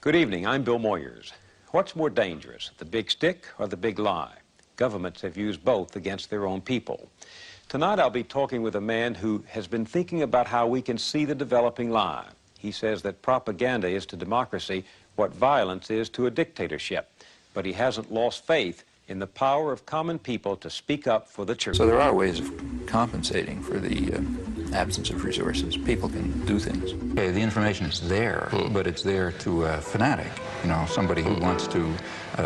Good evening. I'm Bill Moyers. What's more dangerous, the big stick or the big lie? Governments have used both against their own people. Tonight I'll be talking with a man who has been thinking about how we can see the developing lie. He says that propaganda is to democracy what violence is to a dictatorship, but he hasn't lost faith in the power of common people to speak up for the truth. So there are ways of compensating for the absence of resources. People can do things. Okay, the information is there, but it's there to a fanatic, you know, somebody who wants to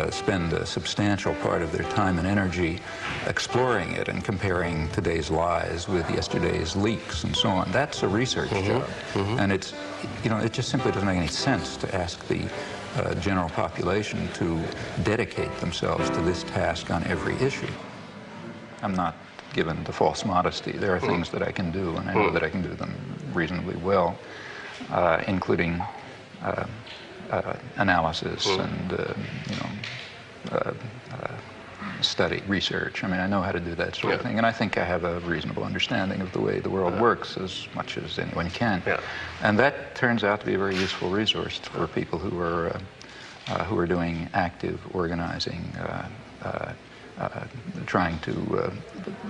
spend a substantial part of their time and energy exploring it and comparing today's lies with yesterday's leaks and so on. That's a research job. And it's, you know, it just simply doesn't make any sense to ask the general population to dedicate themselves to this task on every issue. I'm not given to false modesty. There are things that I can do, and I know that I can do them reasonably well, including analysis and, study, research. I mean, I know how to do that sort of thing, and I think I have a reasonable understanding of the way the world works as much as anyone can. And that turns out to be a very useful resource for people who are doing active organizing, trying to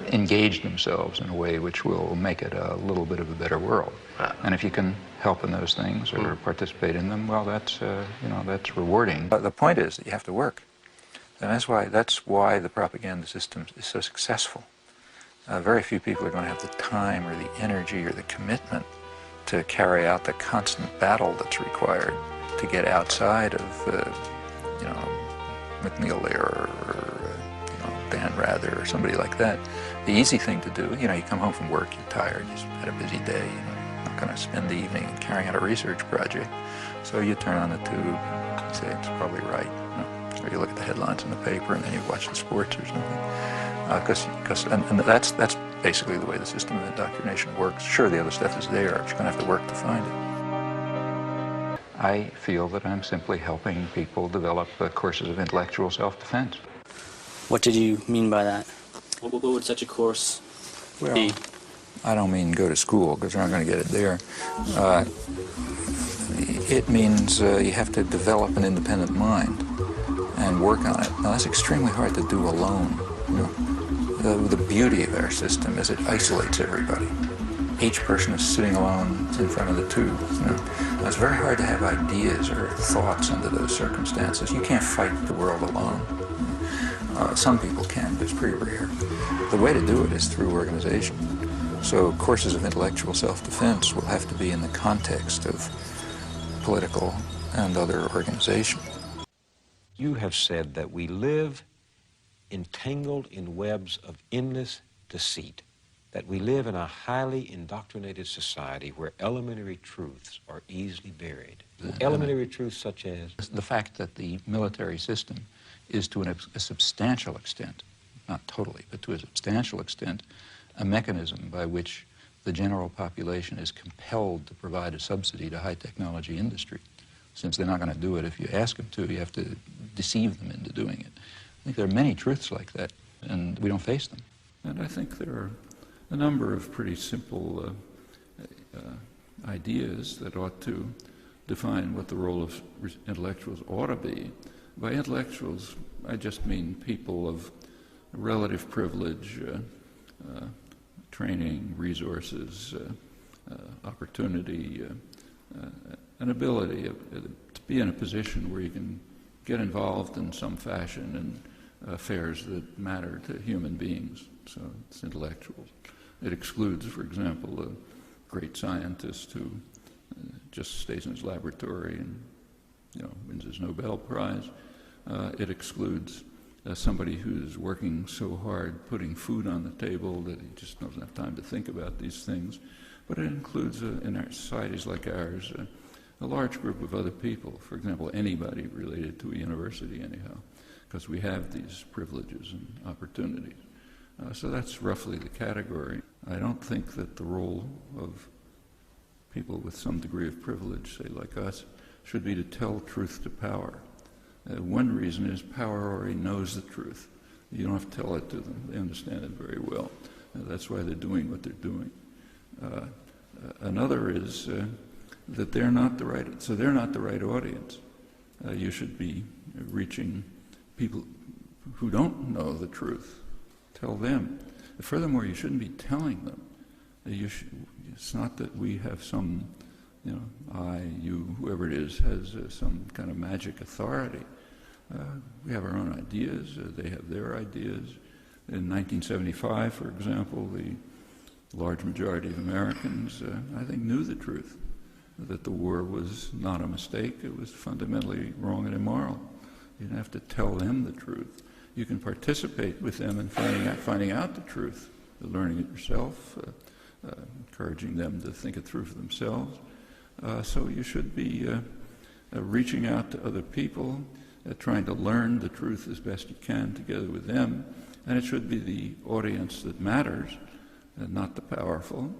engage themselves in a way which will make it a little bit of a better world. And if you can help in those things or participate in them, well, that's that's rewarding. The point is that you have to work. And that's why the propaganda system is so successful. Very few people are going to have the time or the energy or the commitment to carry out the constant battle that's required to get outside of, McNeil Lehrer or Dan Rather or somebody like that. The easy thing to do, you come home from work, you're tired, you've had a busy day, you're not going to spend the evening carrying out a research project. So you turn on the tube and say, it's probably right. Or you look at the headlines in the paper and then you watch the sports or something. And that's basically the way the system of indoctrination works. Sure, the other stuff is there, but you're going to have to work to find it. I feel that I'm simply helping people develop courses of intellectual self-defense. What did you mean by that? What would such a course be? I don't mean go to school, because you're not going to get it there. It means you have to develop an independent mind and work on it. Now, that's extremely hard to do alone. The beauty of our system is it isolates everybody. Each person is sitting alone in front of the tube. Now, it's very hard to have ideas or thoughts under those circumstances. You can't fight the world alone. Some people can, but it's pretty rare. The way to do it is through organization. So courses of intellectual self-defense will have to be in the context of political and other organization. You have said that we live entangled in webs of endless deceit, that we live in a highly indoctrinated society where elementary truths are easily buried. Elementary truths such as? The fact that the military system is to a substantial extent, not totally, but to a substantial extent, a mechanism by which the general population is compelled to provide a subsidy to high-technology industry. Since they're not going to do it if you ask them to, you have to deceive them into doing it. I think there are many truths like that, and we don't face them. And I think there are a number of pretty simple ideas that ought to define what the role of intellectuals ought to be. By intellectuals, I just mean people of relative privilege, training, resources, opportunity, an ability to be in a position where you can get involved in some fashion in affairs that matter to human beings. So it's intellectuals. It excludes, for example, a great scientist who just stays in his laboratory and wins his Nobel Prize. It excludes somebody who's working so hard putting food on the table that he just doesn't have time to think about these things. But it includes, in our societies like ours, a large group of other people. For example, anybody related to a university anyhow, because we have these privileges and opportunities. So that's roughly the category. I don't think that the role of people with some degree of privilege, say like us, should be to tell truth to power. One reason is power already knows the truth. You don't have to tell it to them. They understand it very well. That's why they're doing what they're doing. Another is that they're not the right audience. You should be reaching people who don't know the truth. Tell them. Furthermore, you shouldn't be telling them. It's not that we have some, I, you, whoever it is, has some kind of magic authority. We have our own ideas. They have their ideas. In 1975, for example, the large majority of Americans, I think, knew the truth, that the war was not a mistake. It was fundamentally wrong and immoral. You don't have to tell them the truth. You can participate with them in finding out the truth, learning it yourself, encouraging them to think it through for themselves. So you should be reaching out to other people, trying to learn the truth as best you can together with them. And it should be the audience that matters, and not the powerful.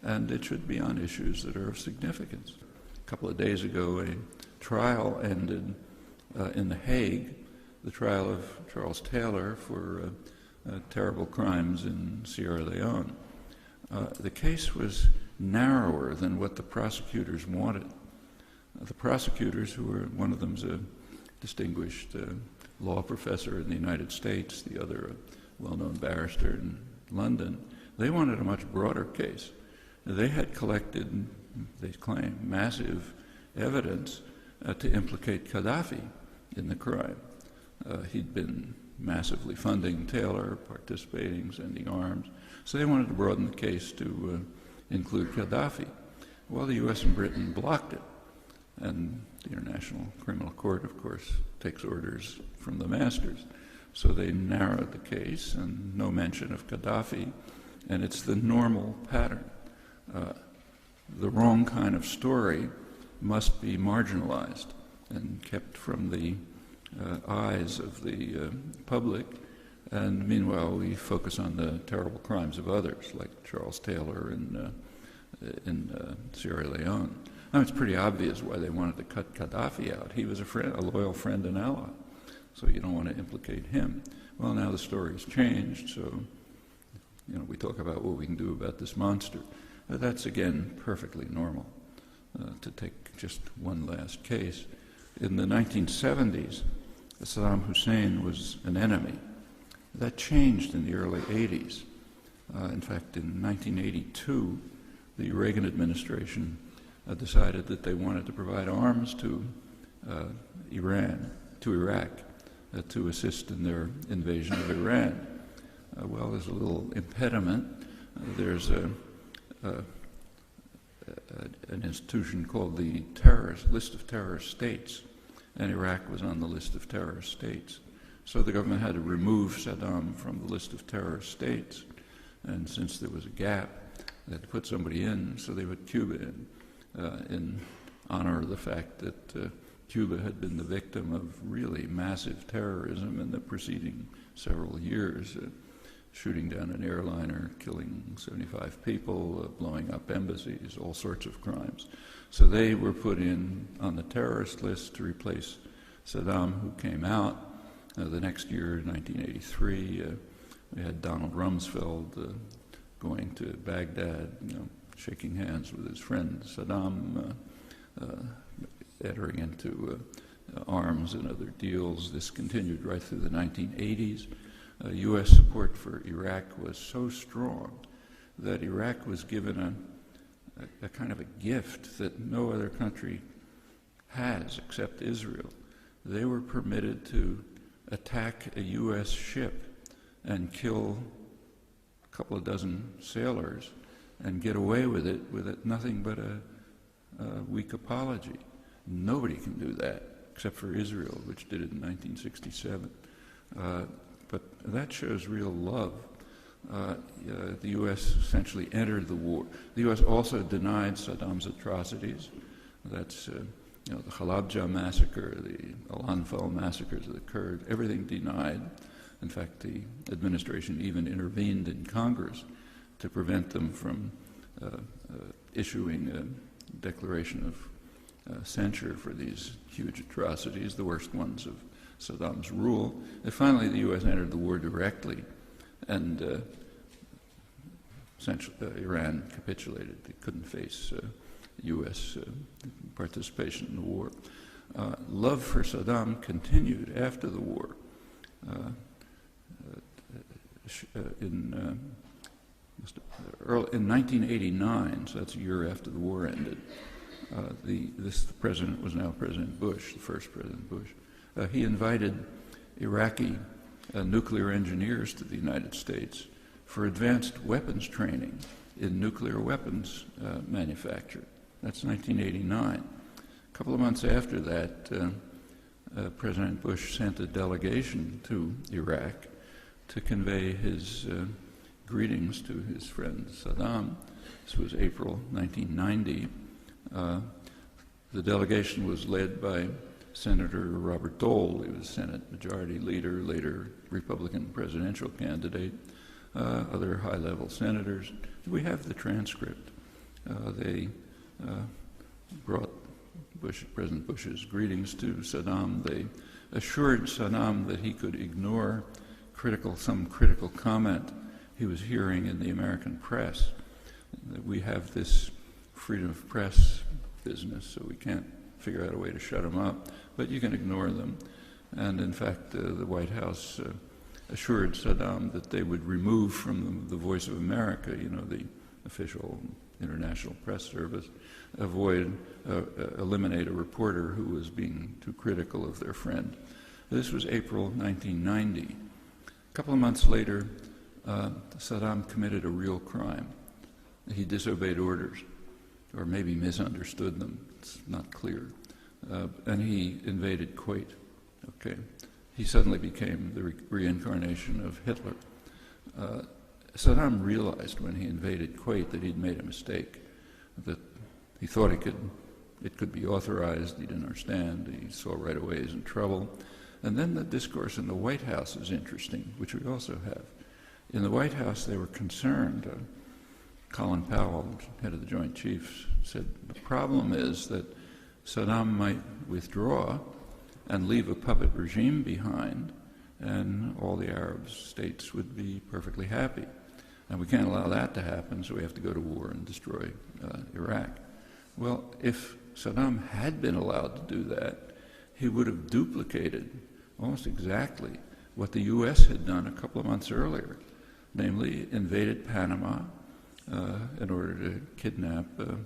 And it should be on issues that are of significance. A couple of days ago, a trial ended in The Hague, the trial of Charles Taylor for terrible crimes in Sierra Leone. The case was narrower than what the prosecutors wanted. The prosecutors, who were, one of them's a distinguished law professor in the United States, the other a well-known barrister in London, they wanted a much broader case. They had collected, they claim, massive evidence to implicate Gaddafi in the crime. He'd been massively funding Taylor, participating, sending arms. So they wanted to broaden the case to include Gaddafi. Well, the U.S. and Britain blocked it. And the International Criminal Court, of course, takes orders from the masters. So they narrowed the case, and no mention of Gaddafi. And it's the normal pattern. The wrong kind of story must be marginalized and kept from the eyes of the public. And meanwhile, we focus on the terrible crimes of others, like Charles Taylor in Sierra Leone. I mean, it's pretty obvious why they wanted to cut Gaddafi out. He was a loyal friend and ally, so you don't want to implicate him. Well, now the story's changed, so we talk about what we can do about this monster. That's, again, perfectly normal. To take just one last case, in the 1970s, Saddam Hussein was an enemy. That changed in the early 80s. In fact, in 1982, the Reagan administration decided that they wanted to provide arms to Iraq, to assist in their invasion of Iran. Well, there's a little impediment. There's an institution called the List of Terrorist States, and Iraq was on the list of terrorist states. So the government had to remove Saddam from the list of terrorist states, and since there was a gap, they had to put somebody in, so they put Cuba in honor of the fact that Cuba had been the victim of really massive terrorism in the preceding several years, shooting down an airliner, killing 75 people, blowing up embassies, all sorts of crimes. So they were put in on the terrorist list to replace Saddam, who came out. The next year, 1983, we had Donald Rumsfeld going to Baghdad, shaking hands with his friend Saddam, entering into arms and other deals. This continued right through the 1980s. U.S. support for Iraq was so strong that Iraq was given a kind of a gift that no other country has except Israel. They were permitted to attack a U.S. ship and kill a couple of dozen sailors and get away with it nothing but a weak apology. Nobody can do that except for Israel, which did it in 1967. But that shows real love. The U.S. essentially entered the war. The U.S. also denied Saddam's atrocities. That's the Halabja massacre, the Al-Anfal massacres that occurred, everything denied. In fact, the administration even intervened in Congress to prevent them from issuing a declaration of censure for these huge atrocities, the worst ones of Saddam's rule. And finally, the U.S. entered the war directly, and Iran capitulated. They couldn't face U.S. participation in the war. love for Saddam continued after the war. In 1989, so that's a year after the war ended, the president was now President Bush, the first President Bush. He invited Iraqi nuclear engineers to the United States for advanced weapons training in nuclear weapons manufacture. That's 1989. A couple of months after that, President Bush sent a delegation to Iraq to convey his greetings to his friend Saddam. This was April 1990. The delegation was led by Senator Robert Dole. He was Senate Majority Leader, later Republican presidential candidate, other high-level senators. We have the transcript. They brought President Bush's greetings to Saddam. They assured Saddam that he could ignore some critical comment he was hearing in the American press. That we have this freedom of press business, so we can't figure out a way to shut them up, but you can ignore them. And in fact, the White House assured Saddam that they would remove from the Voice of America, the official international press service, eliminate a reporter who was being too critical of their friend. This was April 1990. A couple of months later, Saddam committed a real crime. He disobeyed orders, or maybe misunderstood them. It's not clear. And he invaded Kuwait. Okay, he suddenly became the reincarnation of Hitler. Saddam realized when he invaded Kuwait that he'd made a mistake, that he thought it could be authorized. He didn't understand. He saw right away he's in trouble. And then the discourse in the White House is interesting, which we also have. In the White House, they were concerned. Colin Powell, head of the Joint Chiefs, said the problem is that Saddam might withdraw and leave a puppet regime behind, and all the Arab states would be perfectly happy. And we can't allow that to happen, so we have to go to war and destroy Iraq. Well, if Saddam had been allowed to do that, he would have duplicated almost exactly what the U.S. had done a couple of months earlier, namely invaded Panama in order to kidnap a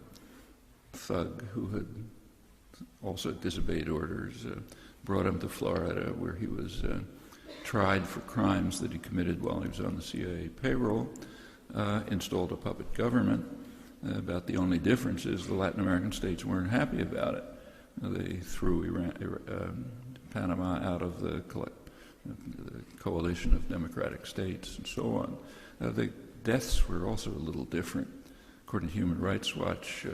thug who had also disobeyed orders, brought him to Florida, where he was tried for crimes that he committed while he was on the CIA payroll, installed a puppet government. About the only difference is the Latin American states weren't happy about it. They threw Panama out of the coalition of democratic states and so on. The deaths were also a little different. According to Human Rights Watch,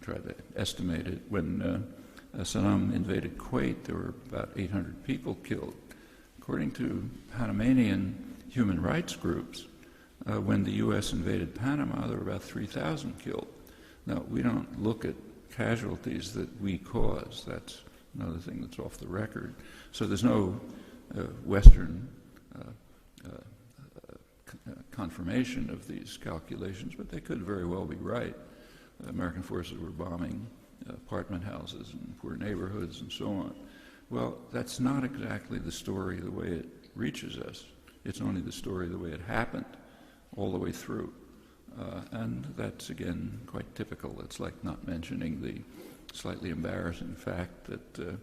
tried to estimate it, when Saddam invaded Kuwait, there were about 800 people killed. According to Panamanian human rights groups, when the U.S. invaded Panama, there were about 3,000 killed. Now, we don't look at casualties that we cause. That's another thing that's off the record. So there's no Western confirmation of these calculations, but they could very well be right. American forces were bombing apartment houses and poor neighborhoods and so on. Well, that's not exactly the story the way it reaches us. It's only the story the way it happened all the way through. And that's, again, quite typical. It's like not mentioning the slightly embarrassing fact that the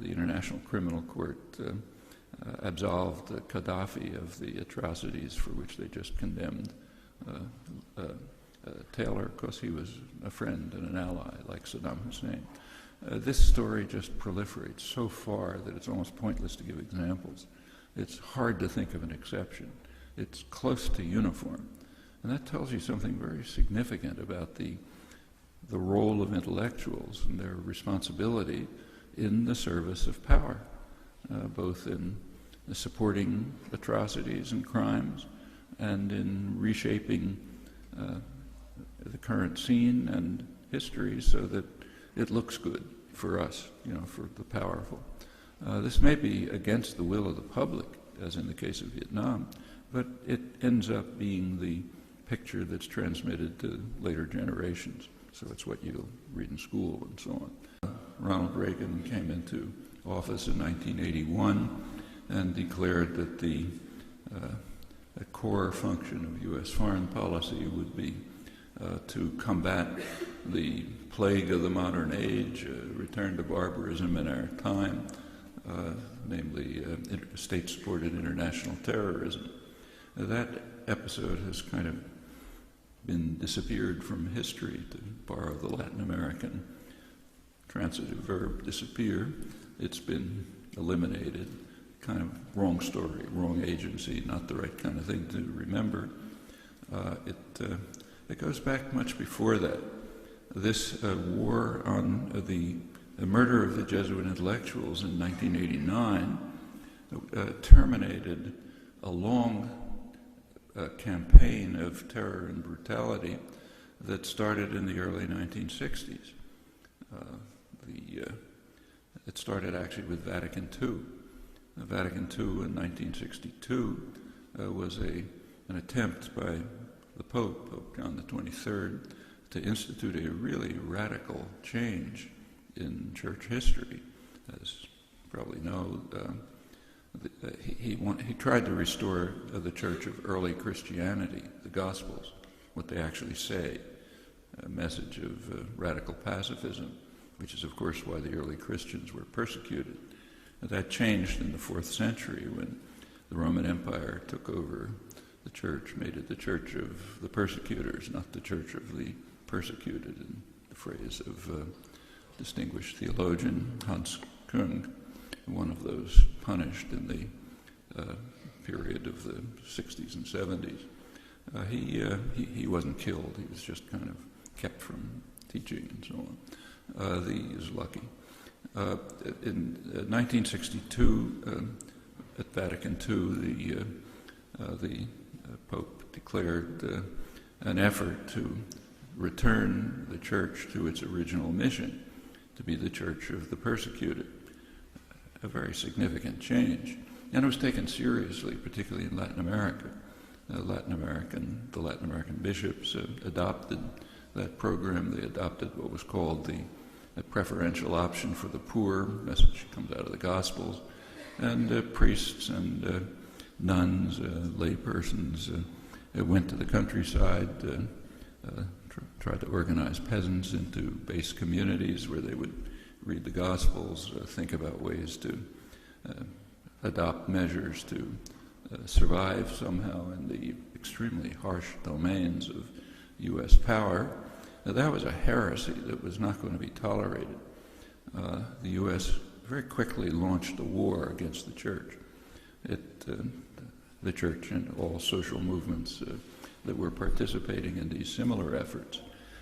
International Criminal Court absolved Gaddafi of the atrocities for which they just condemned Taylor, because he was a friend and an ally like Saddam Hussein. This story just proliferates so far that it's almost pointless to give examples. It's hard to think of an exception. It's close to uniform. And that tells you something very significant about the role of intellectuals and their responsibility in the service of power, both in supporting atrocities and crimes and in reshaping the current scene and history so that it looks good for us, for the powerful. This may be against the will of the public, as in the case of Vietnam, but it ends up being the picture that's transmitted to later generations. So it's what you'll read in school and so on. Ronald Reagan came into office in 1981 and declared that the a core function of U.S. foreign policy would be to combat the plague of the modern age, return to barbarism in our time, namely state-supported international terrorism. That episode has kind of been disappeared from history, to borrow the Latin American transitive verb disappear. It's been eliminated. Kind of wrong story, wrong agency, not the right kind of thing to remember. It goes back much before that. This war on the murder of the Jesuit intellectuals in 1989 terminated a long campaign of terror and brutality that started in the early 1960s. It started actually with Vatican II. Vatican II in 1962 was an attempt by the Pope John the 23rd, to institute a really radical change in church history. As you probably know, he tried to restore the church of early Christianity, the Gospels, what they actually say, a message of radical pacifism, which is, of course, why the early Christians were persecuted. That changed in the 4th century when the Roman Empire took over the church, made it the church of the persecutors, not the church of the persecuted, in the phrase of distinguished theologian Hans Küng, one of those punished in the period of the 60s and 70s. He wasn't killed, he was just kind of kept from teaching and so on. He was lucky. In 1962, at Vatican II, the Pope declared an effort to return the church to its original mission, to be the church of the persecuted. A very significant change. And it was taken seriously, particularly in Latin America. The Latin American bishops adopted that program. They adopted what was called the preferential option for the poor, message comes out of the Gospels, and priests and nuns, laypersons, went to the countryside, tried to organize peasants into base communities where they would read the Gospels, think about ways to adopt measures to survive somehow in the extremely harsh domains of U.S. power. Now, that was a heresy that was not going to be tolerated. The U.S. very quickly launched a war against the church. The church and all social movements that were participating in these similar efforts.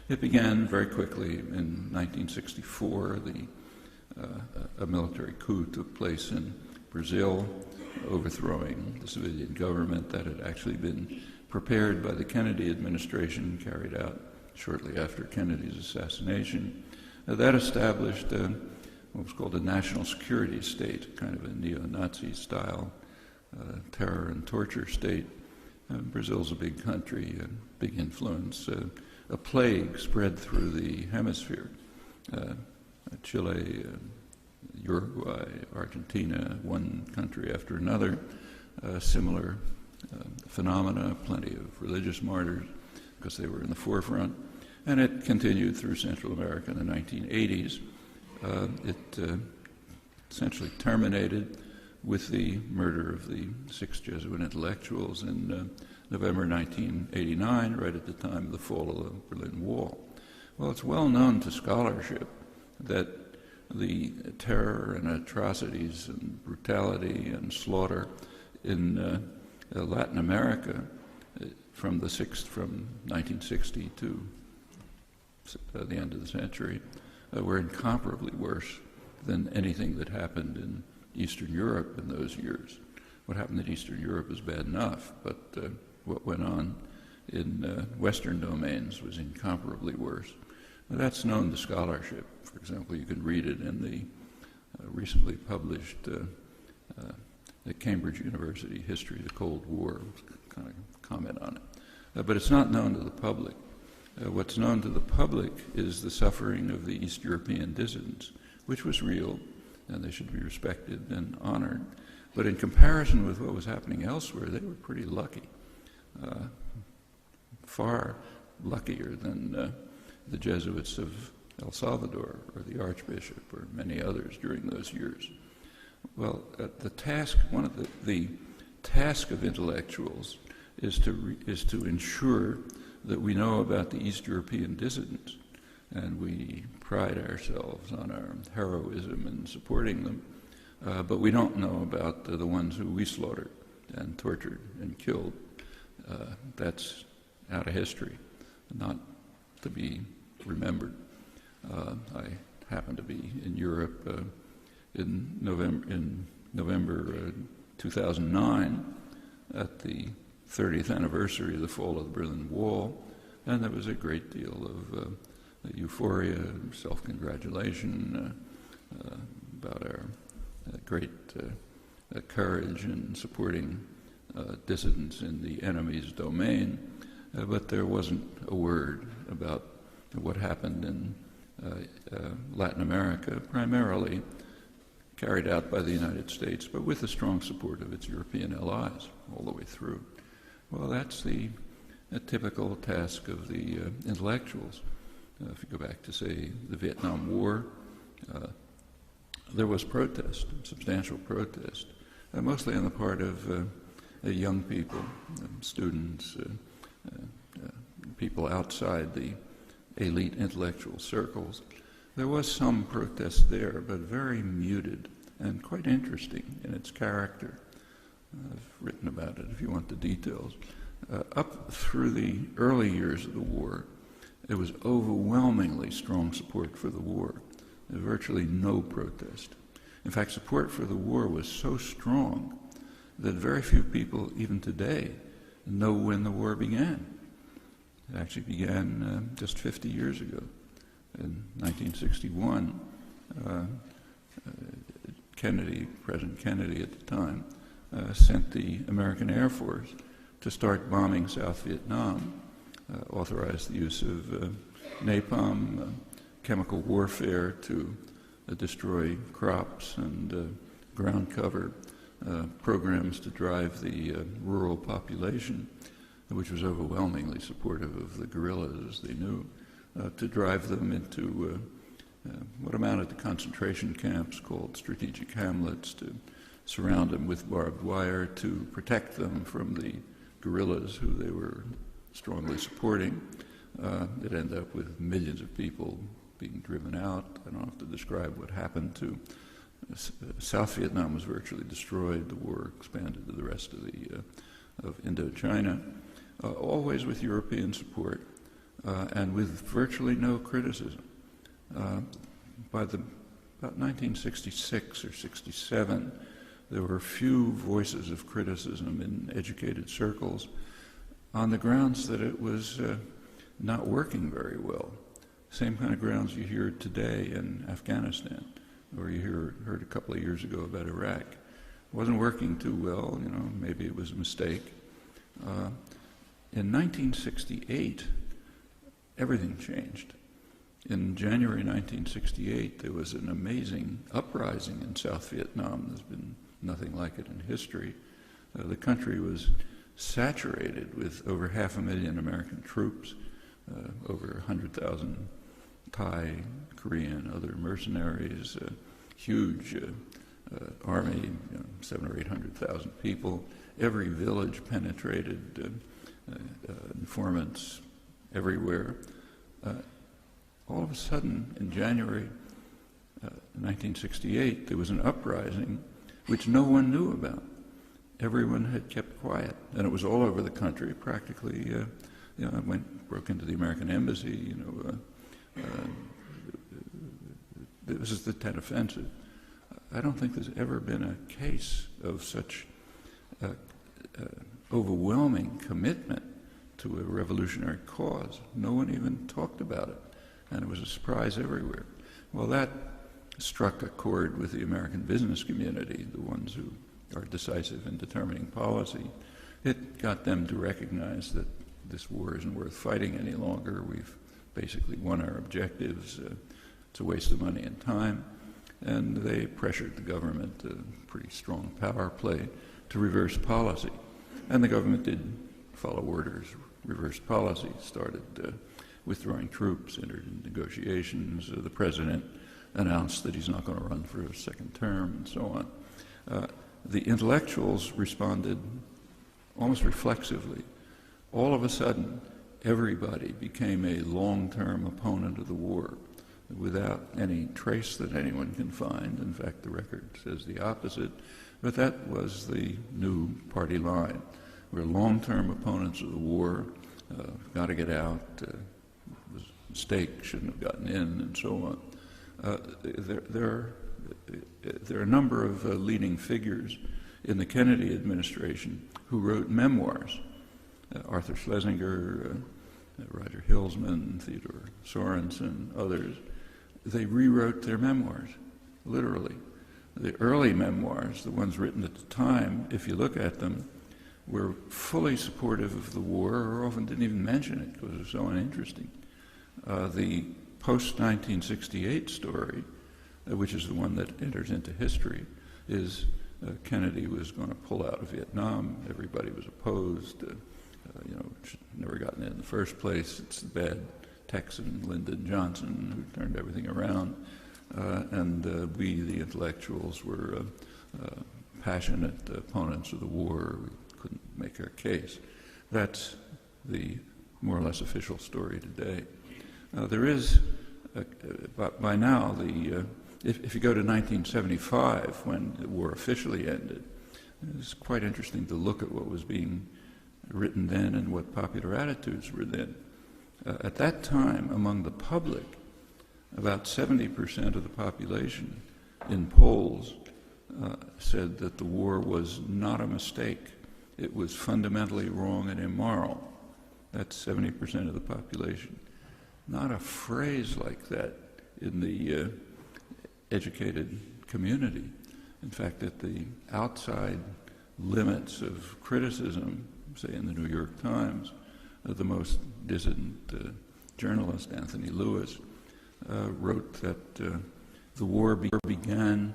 It began very quickly in 1964. A military coup took place in Brazil, overthrowing the civilian government that had actually been prepared by the Kennedy administration, carried out shortly after Kennedy's assassination. That established what was called a national security state, kind of a neo-Nazi style terror and torture state. Brazil's a big country, a big influence. A plague spread through the hemisphere. Chile, Uruguay, Argentina, one country after another, similar phenomena, plenty of religious martyrs because they were in the forefront. And it continued through Central America in the 1980s. It essentially terminated with the murder of the 6 Jesuit intellectuals in November 1989, right at the time of the fall of the Berlin Wall. Well, it's well known to scholarship that the terror and atrocities and brutality and slaughter in Latin America from 1960 to the end of the century were incomparably worse than anything that happened in Eastern Europe in those years. What happened in Eastern Europe is bad enough, but what went on in Western domains was incomparably worse. Now, that's known to scholarship. For example, you can read it in the recently published at Cambridge University History of the Cold War, kind of comment on it. But it's not known to the public. What's known to the public is the suffering of the East European dissidents, which was real, and they should be respected and honored. But in comparison with what was happening elsewhere, they were pretty lucky, far luckier than the Jesuits of El Salvador or the Archbishop or many others during those years. Well, one of the task of intellectuals is to ensure that we know about the East European dissidents, and we pride ourselves on our heroism in supporting them, but we don't know about the ones who we slaughtered and tortured and killed. That's out of history, not to be remembered. I happened to be in Europe in November 2009 at the 30th anniversary of the fall of the Berlin Wall, and there was a great deal of euphoria, self-congratulation about our great courage in supporting dissidents in the enemy's domain, but there wasn't a word about what happened in Latin America, primarily carried out by the United States, but with the strong support of its European allies all the way through. Well, that's a typical task of the intellectuals. If you go back to, say, the Vietnam War, there was protest, substantial protest, mostly on the part of young people, students, people outside the elite intellectual circles. There was some protest there, but very muted and quite interesting in its character. I've written about it if you want the details. Up through the early years of the war, there was overwhelmingly strong support for the war. There was virtually no protest. In fact, support for the war was so strong that very few people, even today, know when the war began. It actually began just 50 years ago. In 1961, President Kennedy at the time, sent the American Air Force to start bombing South Vietnam, authorized the use of napalm, chemical warfare to destroy crops and ground cover, programs to drive the rural population, which was overwhelmingly supportive of the guerrillas, as they knew, to drive them into what amounted to concentration camps called strategic hamlets, to surround them with barbed wire, to protect them from the guerrillas who they were strongly supporting. It ended up with millions of people being driven out. I don't have to describe what happened to South Vietnam. Was virtually destroyed. The war expanded to the rest of Indochina, always with European support. And with virtually no criticism. By about 1966 or 67, there were few voices of criticism in educated circles on the grounds that it was not working very well. Same kind of grounds you hear today in Afghanistan, or you heard a couple of years ago about Iraq. It wasn't working too well, maybe it was a mistake. In 1968, everything changed. In January 1968, there was an amazing uprising in South Vietnam. There's been nothing like it in history. The country was saturated with over 500,000 American troops, over 100,000 Thai, Korean, other mercenaries, huge army, 700,000 or 800,000 people. Every village penetrated, informants everywhere. All of a sudden, in January 1968, there was an uprising which no one knew about. Everyone had kept quiet, and it was all over the country. Practically, broke into the American embassy. This is the Tet Offensive. I don't think there's ever been a case of such overwhelming commitment to a revolutionary cause. No one even talked about it, and it was a surprise everywhere. Well, that struck a chord with the American business community, the ones who are decisive in determining policy. It got them to recognize that this war isn't worth fighting any longer. We've basically won our objectives. It's a waste of money and time. and they pressured the government, a pretty strong power play, to reverse policy. And the government did follow orders, reversed policy, started withdrawing troops, entered in negotiations. The president announced that he's not going to run for a second term, and so on. The intellectuals responded almost reflexively. All of a sudden, everybody became a long-term opponent of the war without any trace that anyone can find. In fact, the record says the opposite. But that was the new party line. We're long-term opponents of the war, got to get out, it was a mistake, shouldn't have gotten in, and so on. There are a number of leading figures in the Kennedy administration who wrote memoirs. Arthur Schlesinger, Roger Hilsman, Theodore Sorensen, others. They rewrote their memoirs, literally. The early memoirs, the ones written at the time, if you look at them, were fully supportive of the war, or often didn't even mention it because it was so uninteresting. The post-1968 story, which is the one that enters into history, is Kennedy was going to pull out of Vietnam. Everybody was opposed. Should never gotten in the first place. It's the bad Texan Lyndon Johnson who turned everything around. And we, the intellectuals, were passionate opponents of the war. We couldn't make our case. That's the more or less official story today. There is, by now, if you go to 1975, when the war officially ended, it's quite interesting to look at what was being written then and what popular attitudes were then. At that time, among the public, about 70% of the population in polls said that the war was not a mistake. It was fundamentally wrong and immoral. That's 70% of the population. Not a phrase like that in the educated community. In fact, at the outside limits of criticism, say in the New York Times, the most dissident journalist, Anthony Lewis, wrote that the war began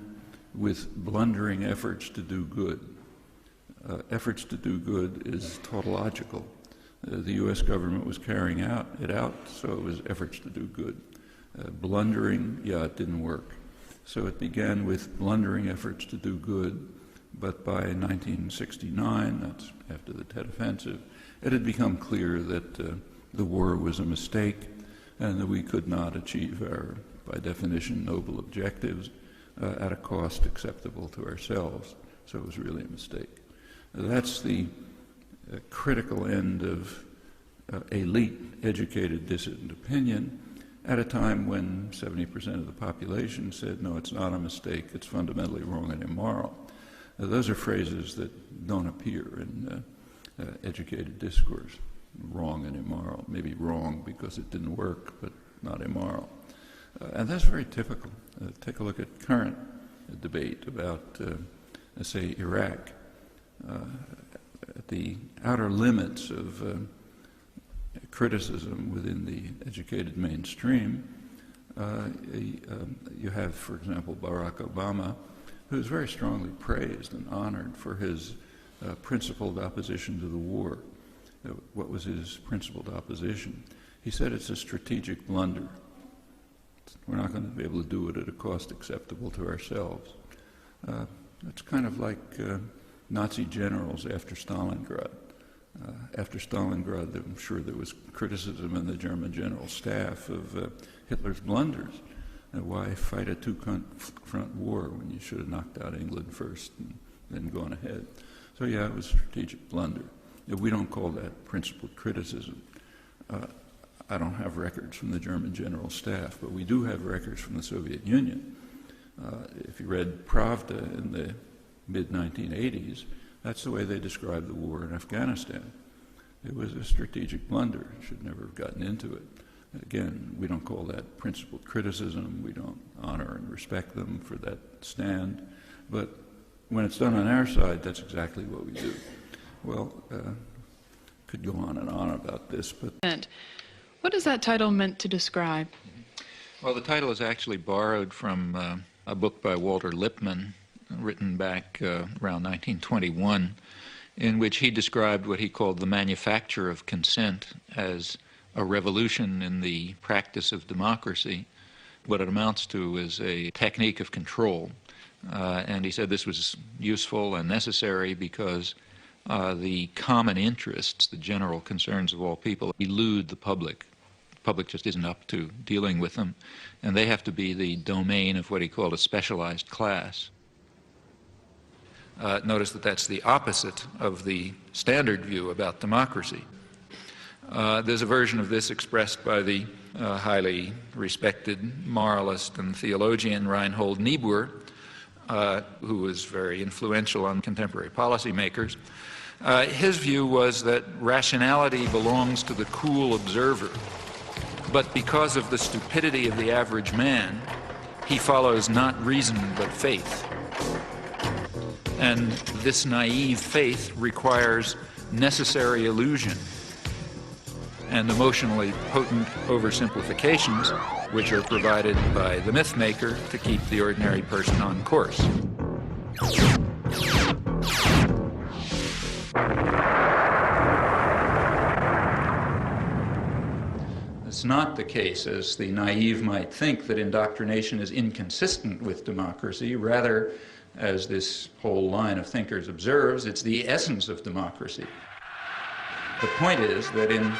with blundering efforts to do good. Efforts to do good is tautological. The U.S. government was carrying it out, so it was efforts to do good. Blundering, it didn't work. So it began with blundering efforts to do good, but by 1969, that's after the Tet Offensive, it had become clear that the war was a mistake and that we could not achieve our, by definition, noble objectives at a cost acceptable to ourselves. So it was really a mistake. That's the critical end of elite, educated, dissident opinion at a time when 70% of the population said, no, it's not a mistake, it's fundamentally wrong and immoral. Those are phrases that don't appear in educated discourse. Wrong and immoral. Maybe wrong because it didn't work, but not immoral. And that's very typical. Take a look at current debate about, say, Iraq. At the outer limits of criticism within the educated mainstream, you have, for example, Barack Obama, who is very strongly praised and honored for his principled opposition to the war. What was his principled opposition? He said it's a strategic blunder. We're not going to be able to do it at a cost acceptable to ourselves. It's kind of like Nazi generals after Stalingrad. After Stalingrad, I'm sure there was criticism in the German general staff of Hitler's blunders. Why fight a two-front war when you should have knocked out England first and then gone ahead? So yeah, it was a strategic blunder. We don't call that principled criticism. I don't have records from the German general staff, but we do have records from the Soviet Union. If you read Pravda in the mid-1980s, that's the way they described the war in Afghanistan. It was a strategic blunder. Should never have gotten into it. Again, we don't call that principled criticism. We don't honor and respect them for that stand. But when it's done on our side, that's exactly what we do. Well, could go on and on about this, but... What is that title meant to describe? Well, the title is actually borrowed from a book by Walter Lippmann, written back around 1921, in which he described what he called the manufacture of consent as a revolution in the practice of democracy. What it amounts to is a technique of control. And he said this was useful and necessary because the common interests, the general concerns of all people, elude the public. The public just isn't up to dealing with them, and they have to be the domain of what he called a specialized class. Notice that that's the opposite of the standard view about democracy. There's a version of this expressed by the highly respected moralist and theologian Reinhold Niebuhr, who was very influential on contemporary policymakers. His view was that rationality belongs to the cool observer, but because of the stupidity of the average man, he follows not reason but faith. And this naive faith requires necessary illusion and emotionally potent oversimplifications, which are provided by the myth maker to keep the ordinary person on course. It's not the case, as the naive might think, that indoctrination is inconsistent with democracy. Rather, as this whole line of thinkers observes, it's the essence of democracy. The point is that in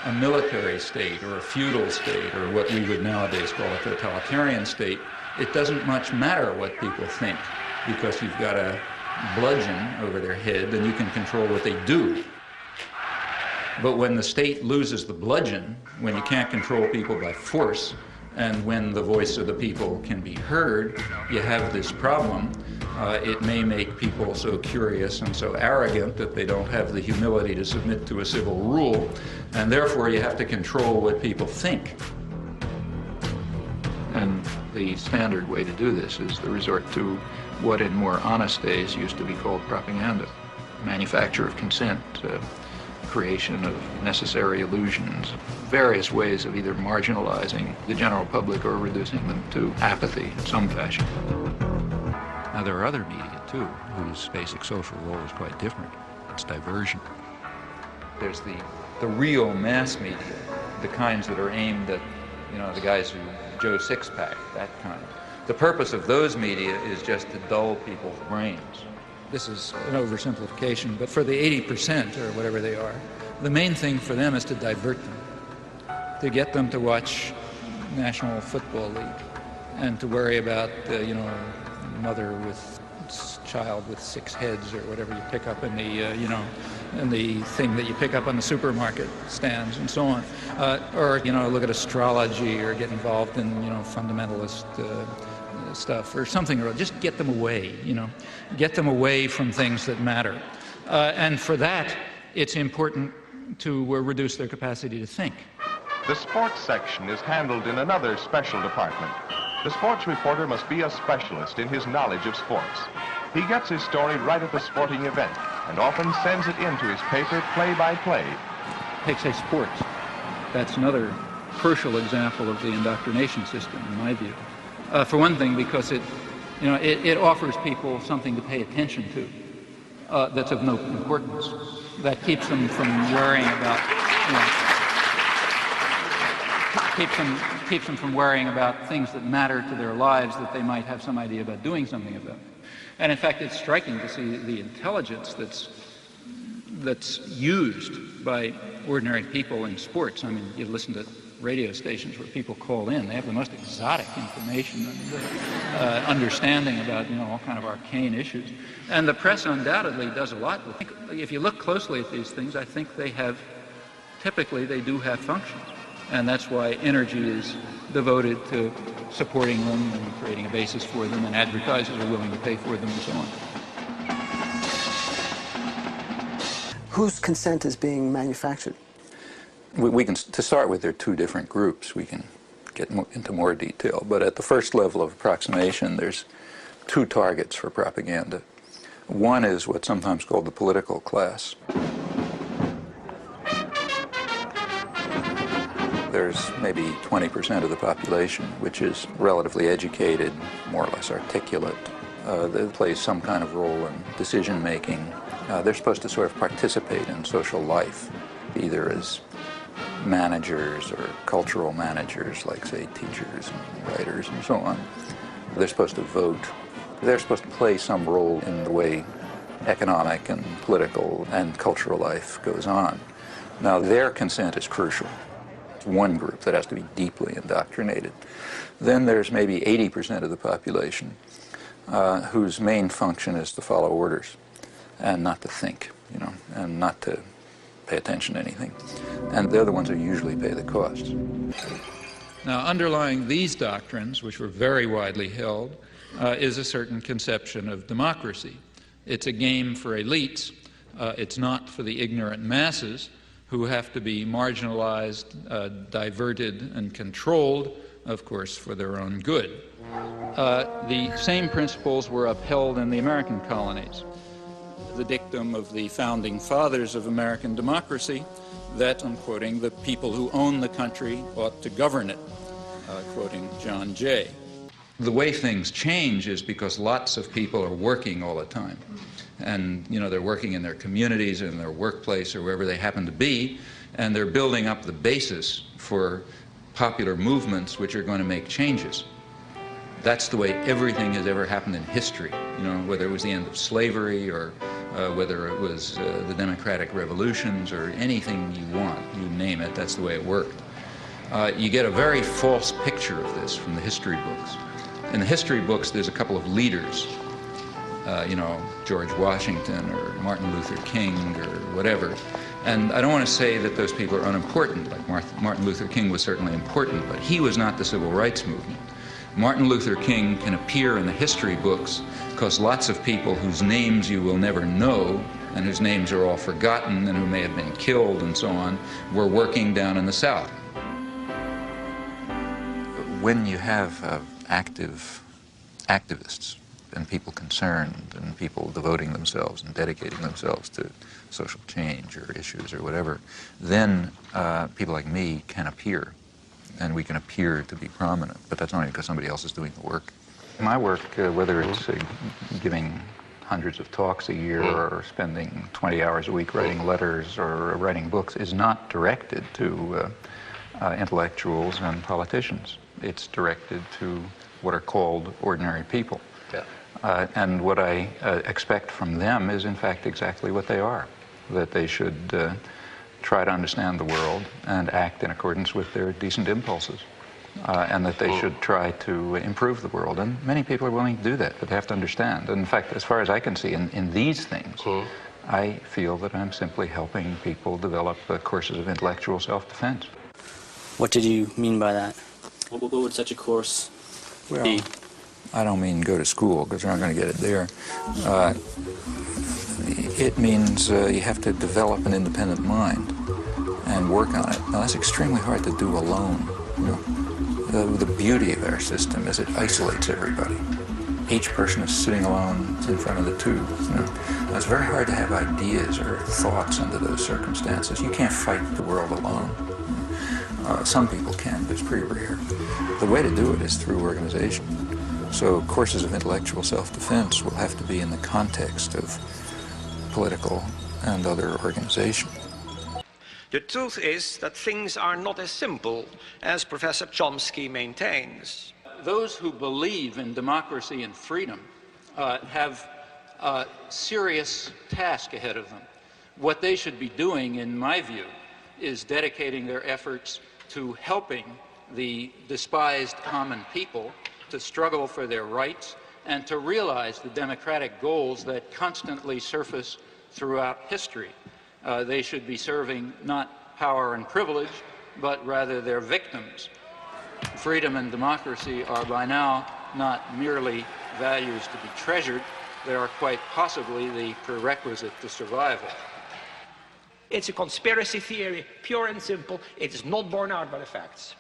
a military state or a feudal state or what we would nowadays call a totalitarian state, it doesn't much matter what people think because you've got a bludgeon over their head and you can control what they do. But when the state loses the bludgeon, when you can't control people by force, and when the voice of the people can be heard, you have this problem. It may make people so curious and so arrogant that they don't have the humility to submit to a civil rule, and therefore you have to control what people think. And the standard way to do this is the resort to what in more honest days used to be called propaganda, manufacture of consent, creation of necessary illusions, various ways of either marginalizing the general public or reducing them to apathy in some fashion. Now, there are other media, too, whose basic social role is quite different. It's diversion. There's the real mass media, the kinds that are aimed at, the guys who Joe Sixpack, that kind. The purpose of those media is just to dull people's brains. This is an oversimplification, but for the 80% or whatever they are, the main thing for them is to divert them, to get them to watch National Football League and to worry about, mother with child with 6 heads or whatever you pick up in the, in the thing that you pick up on the supermarket stands and so on. Or, look at astrology or get involved in, fundamentalist stuff or something, or just get them away, get them away from things that matter. And for that, it's important to reduce their capacity to think. The sports section is handled in another special department. The sports reporter must be a specialist in his knowledge of sports. He gets his story right at the sporting event and often sends it into his paper play-by-play. Take, say, sports. That's another crucial example of the indoctrination system, in my view. For one thing, because it offers people something to pay attention to that's of no importance. That keeps them from worrying about, keeps them from worrying about things that matter to their lives that they might have some idea about doing something about. And in fact, it's striking to see the intelligence that's used by ordinary people in sports. I mean, you listen to radio stations where people call in. They have the most exotic information and understanding about, all kind of arcane issues. And the press undoubtedly does a lot. If you look closely at these things, I think typically they do have functions. And that's why energy is devoted to supporting them and creating a basis for them, and advertisers are willing to pay for them and so on. Whose consent is being manufactured? We can, to start with, there are 2 different groups. We can get into more detail, but at the first level of approximation, there's 2 targets for propaganda. One is what's sometimes called the political class. There's maybe 20% of the population, which is relatively educated, more or less articulate. They play some kind of role in decision-making. They're supposed to sort of participate in social life, either as managers or cultural managers, like, say, teachers and writers and so on. They're supposed to vote. They're supposed to play some role in the way economic and political and cultural life goes on. Now, their consent is crucial. It's one group that has to be deeply indoctrinated. Then there's maybe 80% of the population whose main function is to follow orders and not to think, you know, and not to pay attention to anything. And they're the ones who usually pay the costs. Now, underlying these doctrines, which were very widely held, is a certain conception of democracy. It's a game for elites. It's not for the ignorant masses who have to be marginalized, diverted, and controlled, of course, for their own good. The same principles were upheld in the American colonies. The dictum of the founding fathers of American democracy that, I'm quoting, the people who own the country ought to govern it, quoting John Jay. The way things change is because lots of people are working all the time. And, you know, they're working in their communities, in their workplace, or wherever they happen to be, and they're building up the basis for popular movements which are going to make changes. That's the way everything has ever happened in history, you know, whether it was the end of slavery or whether it was the democratic revolutions or anything you want, you name it, that's the way it worked. You get a very false picture of this from the history books. In the history books, there's a couple of leaders, you know, George Washington or Martin Luther King or whatever. And I don't want to say that those people are unimportant, like Martin Luther King was certainly important, but he was not the civil rights movement. Martin Luther King can appear in the history books because lots of people whose names you will never know and whose names are all forgotten and who may have been killed and so on were working down in the South. When you have active activists and people concerned and people devoting themselves and dedicating themselves to social change or issues or whatever, then people like me can appear. And we can appear to be prominent, but that's only because somebody else is doing the work. My work, whether it's giving hundreds of talks a year or spending 20 hours a week writing letters or writing books, is not directed to intellectuals and politicians. It's directed to what are called ordinary people. Yeah. And what I expect from them is, in fact, exactly what they are, that they should try to understand the world and act in accordance with their decent impulses, and that they should try to improve the world. And many people are willing to do that, but they have to understand. And in fact, as far as I can see, in these things, I feel that I'm simply helping people develop courses of intellectual self-defense. What did you mean by that? What would such a course be? I don't mean go to school, because you're not going to get it there. It means you have to develop an independent mind and work on it. Now, that's extremely hard to do alone. You know? The beauty of our system is it isolates everybody. Each person is sitting alone in front of the tube. You know? Now, it's very hard to have ideas or thoughts under those circumstances. You can't fight the world alone. Some people can, but it's pretty rare. The way to do it is through organization. So courses of intellectual self-defense will have to be in the context of political and other organization. The truth is that things are not as simple as Professor Chomsky maintains. Those who believe in democracy and freedom have a serious task ahead of them. What they should be doing, in my view, is dedicating their efforts to helping the despised common people to struggle for their rights and to realize the democratic goals that constantly surface throughout history. They should be serving not power and privilege, but rather their victims. Freedom and democracy are by now not merely values to be treasured, they are quite possibly the prerequisite to survival. It's a conspiracy theory, pure and simple. It is not borne out by the facts.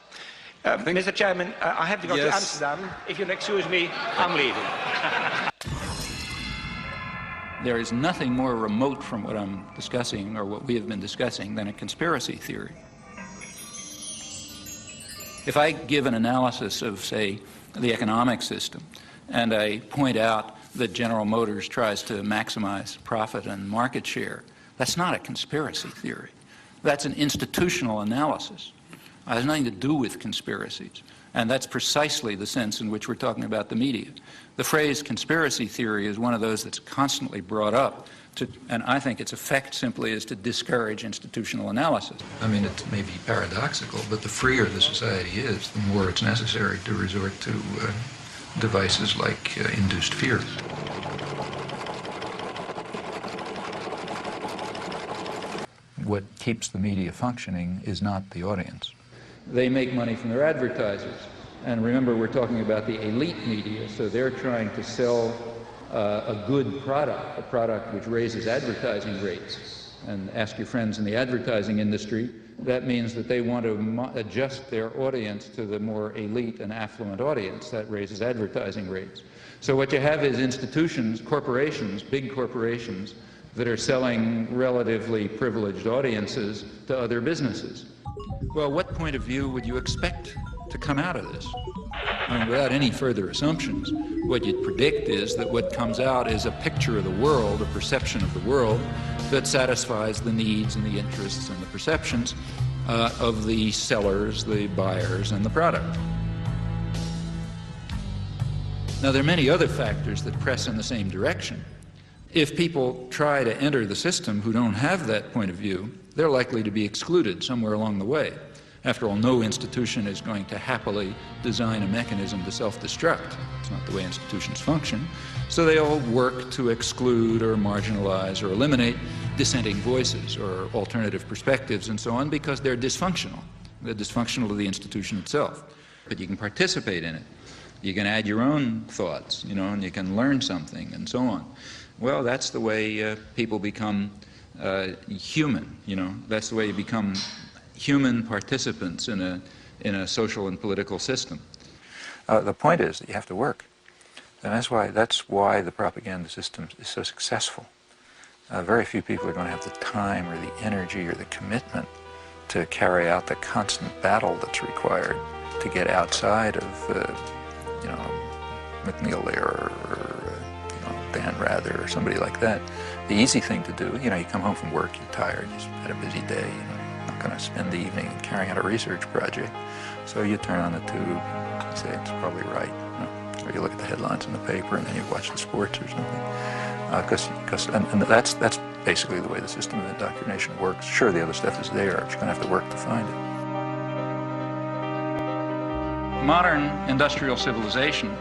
Mr. Chairman, I have to go to Amsterdam. If you'll excuse me, I'm leaving. There is nothing more remote from what I'm discussing, or what we have been discussing, than a conspiracy theory. If I give an analysis of, say, the economic system, and I point out that General Motors tries to maximize profit and market share, that's not a conspiracy theory. That's an institutional analysis. It has nothing to do with conspiracies. And that's precisely the sense in which we're talking about the media. The phrase conspiracy theory is one of those that's constantly brought up, and I think its effect simply is to discourage institutional analysis. I mean, it may be paradoxical, but the freer the society is, the more it's necessary to resort to devices like induced fear. What keeps the media functioning is not the audience. They make money from their advertisers. And remember, we're talking about the elite media, so they're trying to sell a good product, a product which raises advertising rates. And ask your friends in the advertising industry, that means that they want to adjust their audience to the more elite and affluent audience. That raises advertising rates. So what you have is institutions, corporations, big corporations, that are selling relatively privileged audiences to other businesses. Well, what point of view would you expect to come out of this? I mean, without any further assumptions, what you'd predict is that what comes out is a picture of the world, a perception of the world, that satisfies the needs and the interests and the perceptions of the sellers, the buyers, and the product. Now, there are many other factors that press in the same direction. If people try to enter the system who don't have that point of view, they're likely to be excluded somewhere along the way. After all, no institution is going to happily design a mechanism to self-destruct. It's not the way institutions function. So they all work to exclude or marginalize or eliminate dissenting voices or alternative perspectives and so on because they're dysfunctional. They're dysfunctional to the institution itself. But you can participate in it. You can add your own thoughts, and you can learn something and so on. Well, that's the way people become human, That's the way you become human participants in a social and political system. The point is that you have to work. And that's why the propaganda system is so successful. Very few people are going to have the time or the energy or the commitment to carry out the constant battle that's required to get outside of, McNeil Lehrer or Dan Rather or somebody like that. The easy thing to do, you come home from work, you're tired, you've had a busy day, you're not going to spend the evening carrying out a research project. So you turn on the tube, you say it's probably right, or you look at the headlines in the paper and then you watch the sports or something. And that's basically the way the system of indoctrination works. Sure, the other stuff is there, but you're going to have to work to find it. Modern industrial civilization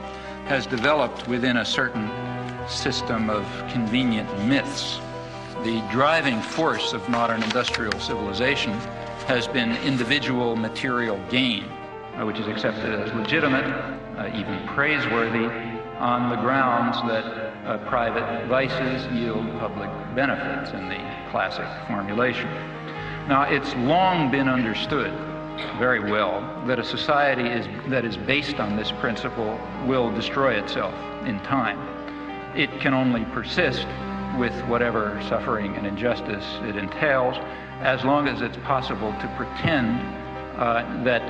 has developed within a certain system of convenient myths. The driving force of modern industrial civilization has been individual material gain, which is accepted as legitimate, even praiseworthy, on the grounds that private vices yield public benefits in the classic formulation. Now, it's long been understood very well that a society that is based on this principle will destroy itself in time. It can only persist with whatever suffering and injustice it entails, as long as it's possible to pretend that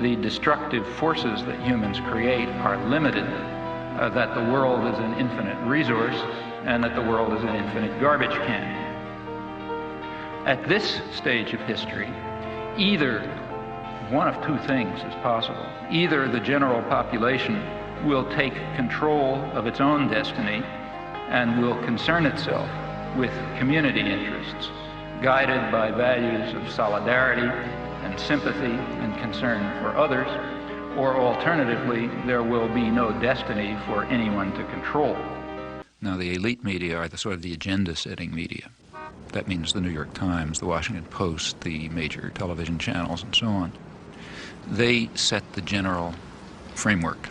the destructive forces that humans create are limited, that the world is an infinite resource, and that the world is an infinite garbage can. At this stage of history, either one of two things is possible. Either the general population will take control of its own destiny and will concern itself with community interests, guided by values of solidarity and sympathy and concern for others, or alternatively, there will be no destiny for anyone to control. Now, the elite media are the sort of the agenda-setting media. That means the New York Times, the Washington Post, the major television channels, and so on. They set the general framework.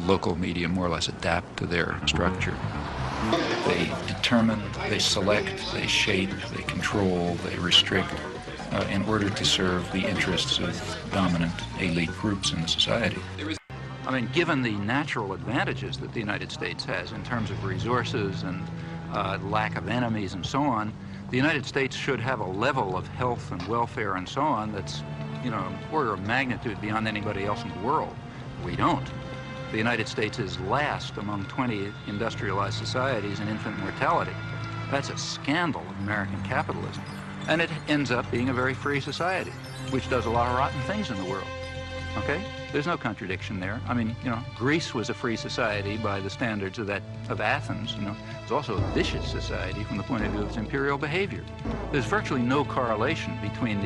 Local media more or less adapt to their structure. They determine, they select, they shape, they control, they restrict in order to serve the interests of dominant elite groups in the society. I mean, given the natural advantages that the United States has in terms of resources and lack of enemies and so on, the United States should have a level of health and welfare and so on that's you know, order of magnitude beyond anybody else in the world. We don't. The United States is last among 20 industrialized societies in infant mortality. That's a scandal of American capitalism. And it ends up being a very free society, which does a lot of rotten things in the world. Okay? There's no contradiction there. I mean, you know, Greece was a free society by the standards of Athens. You know, it's also a vicious society from the point of view of its imperial behavior. There's virtually no correlation between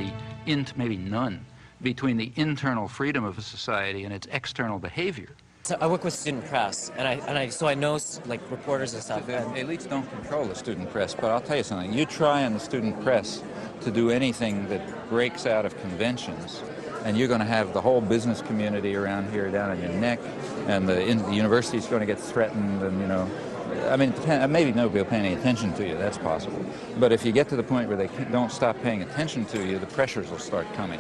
maybe none, between the internal freedom of a society and its external behavior. So I work with student press, so I know like reporters and stuff. The elites don't control the student press, but I'll tell you something. You try in the student press to do anything that breaks out of conventions, and you're going to have the whole business community around here down on your neck, and the university's going to get threatened, and, you know, I mean, maybe nobody will pay any attention to you, that's possible. But if you get to the point where they don't stop paying attention to you, the pressures will start coming.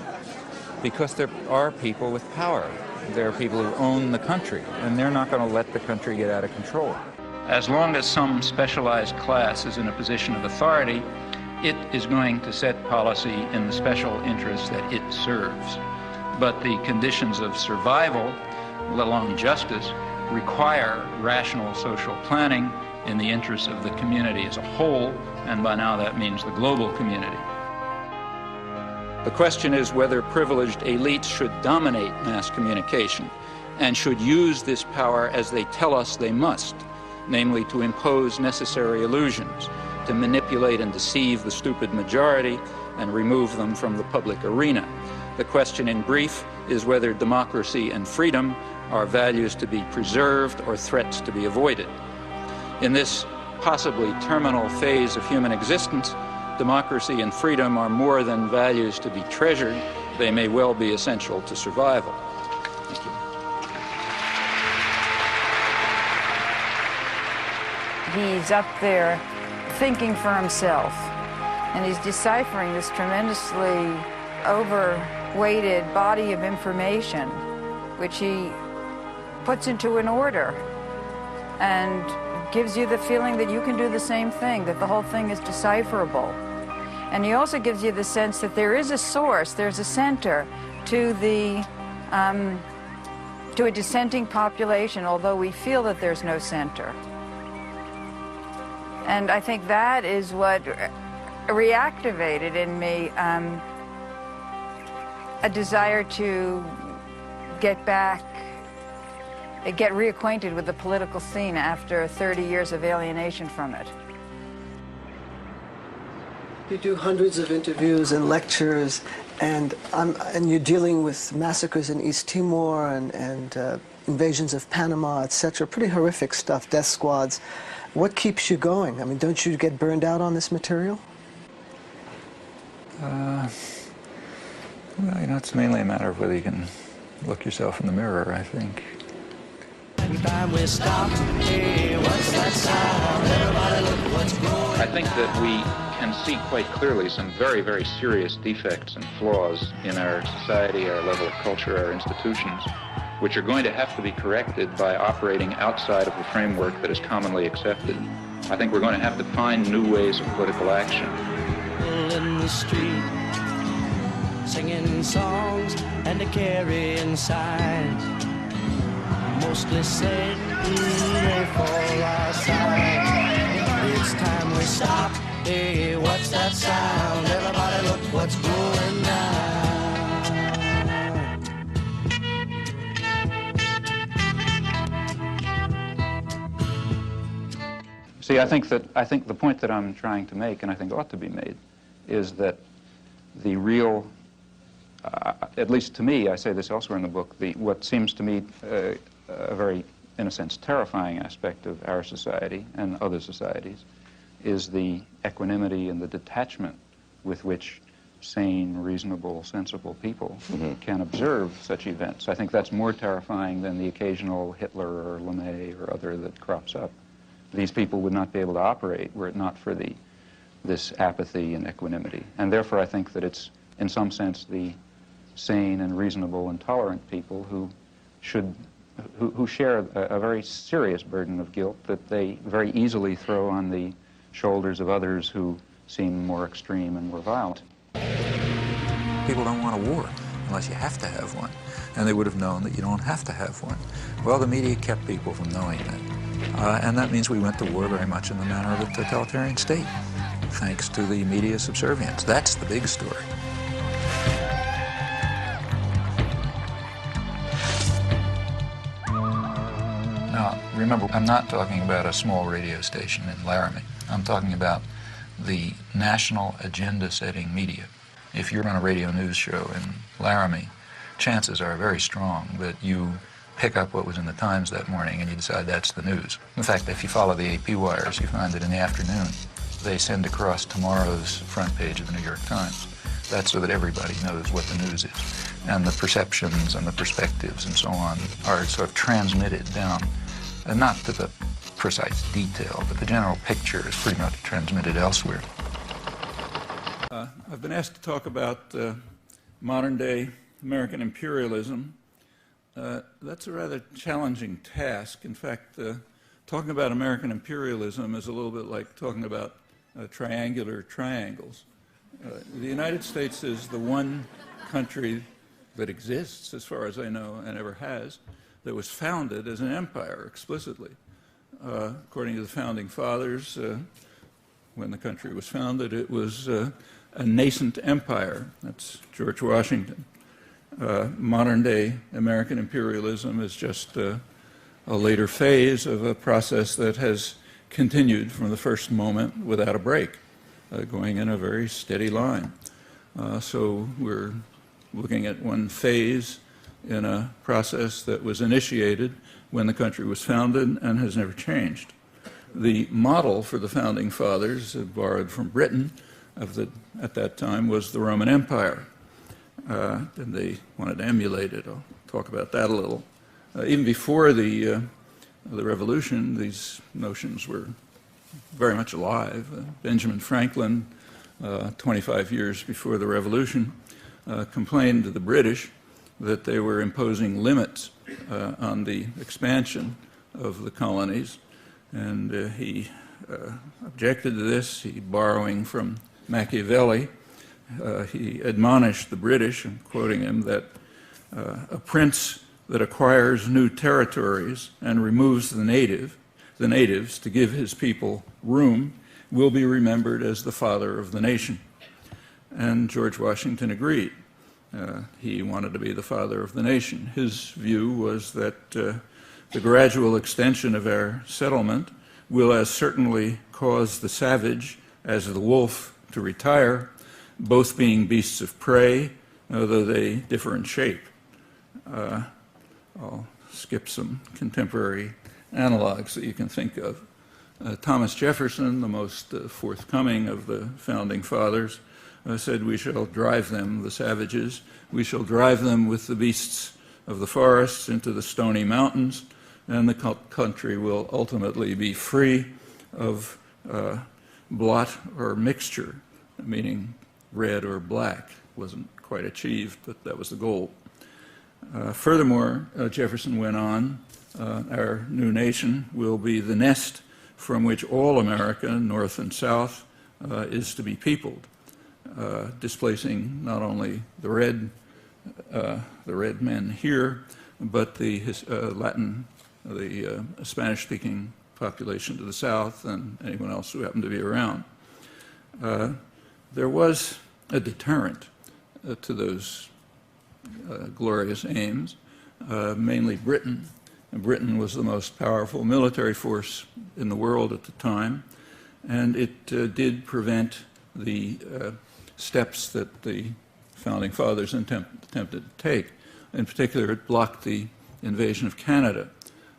Because there are people with power. There are people who own the country, and they're not going to let the country get out of control. As long as some specialized class is in a position of authority, it is going to set policy in the special interests that it serves. But the conditions of survival, let alone justice, require rational social planning in the interests of the community as a whole, and by now that means the global community. The question is whether privileged elites should dominate mass communication and should use this power as they tell us they must, namely to impose necessary illusions, to manipulate and deceive the stupid majority and remove them from the public arena. The question in brief is whether democracy and freedom are values to be preserved or threats to be avoided. In this possibly terminal phase of human existence, democracy and freedom are more than values to be treasured. They may well be essential to survival. Thank you. He's up there thinking for himself, and he's deciphering this tremendously overweighted body of information, which he puts into an order and gives you the feeling that you can do the same thing, that the whole thing is decipherable. And he also gives you the sense that there is a source, there's a center to to a dissenting population, although we feel that there's no center. And I think that is what reactivated in me a desire to get reacquainted with the political scene after 30 years of alienation from it. You do hundreds of interviews and lectures, and you're dealing with massacres in East Timor and invasions of Panama, etc. Pretty horrific stuff, death squads. What keeps you going? I mean, don't you get burned out on this material? Well, you know, it's mainly a matter of whether you can look yourself in the mirror, I think. I think that we can see quite clearly some very, very serious defects and flaws in our society, our level of culture, our institutions, which are going to have to be corrected by operating outside of the framework that is commonly accepted. I think we're going to have to find new ways of political action. In the street, singing songs and carrying signs, mostly said they fall outside. It's time we stop. Hey, what's that sound? Everybody look what's going down. See, I think the point that I'm trying to make, and I think ought to be made, is that the real, at least to me, I say this elsewhere in the book, what seems to me a very, in a sense, terrifying aspect of our society and other societies is the equanimity and the detachment with which sane, reasonable, sensible people can observe such events. I think that's more terrifying than the occasional Hitler or LeMay or other that crops up. These people would not be able to operate were it not for this apathy and equanimity. And therefore I think that it's, in some sense, the sane and reasonable and tolerant people who share a very serious burden of guilt that they very easily throw on the shoulders of others who seem more extreme and more violent. People don't want a war. unless you have to have one. And they would have known that you don't have to have one. Well, the media kept people from knowing that. And that means we went to war very much in the manner of a totalitarian state, thanks to the media subservience. That's the big story. Now, remember, I'm not talking about a small radio station in Laramie. I'm talking about the national agenda-setting media. If you're on a radio news show in Laramie, chances are very strong that you pick up what was in the Times that morning and you decide that's the news. In fact, if you follow the AP wires, you find that in the afternoon they send across tomorrow's front page of the New York Times. That's so that everybody knows what the news is. And the perceptions and the perspectives and so on are sort of transmitted down, and not to the precise detail, but the general picture is pretty much transmitted elsewhere. I've been asked to talk about modern-day American imperialism. That's a rather challenging task. In fact, talking about American imperialism is a little bit like talking about triangular triangles. The United States is the one country that exists, as far as I know, and ever has, that was founded as an empire explicitly. According to the Founding Fathers, when the country was founded, it was a nascent empire. That's George Washington. Modern-day American imperialism is just a later phase of a process that has continued from the first moment without a break, going in a very steady line. So we're looking at one phase in a process that was initiated when the country was founded and has never changed. The model for the Founding Fathers, borrowed from Britain at that time, was the Roman Empire. And they wanted to emulate it. I'll talk about that a little. Even before the Revolution, these notions were very much alive. Benjamin Franklin, 25 years before the Revolution, complained to the British that they were imposing limits on the expansion of the colonies, and he objected to this. He, borrowing from Machiavelli, he admonished the British, I'm quoting him, that a prince that acquires new territories and removes the natives to give his people room will be remembered as the father of the nation. And George Washington agreed. He wanted to be the father of the nation. His view was that the gradual extension of our settlement will as certainly cause the savage as the wolf to retire, both being beasts of prey, though they differ in shape. I'll skip some contemporary analogs that you can think of. Thomas Jefferson, the most forthcoming of the Founding Fathers, said, "We shall drive them, the savages, we shall drive them with the beasts of the forests into the stony mountains, and the country will ultimately be free of blot or mixture," meaning red or black. Wasn't quite achieved, but that was the goal. Furthermore, Jefferson went on, our new nation will be the nest from which all America, north and south, is to be peopled, displacing not only the red men here, but the Spanish-speaking population to the south and anyone else who happened to be around. There was a deterrent to those glorious aims, mainly Britain. And Britain was the most powerful military force in the world at the time, and it did prevent the steps that the Founding Fathers attempted to take. In particular, it blocked the invasion of Canada.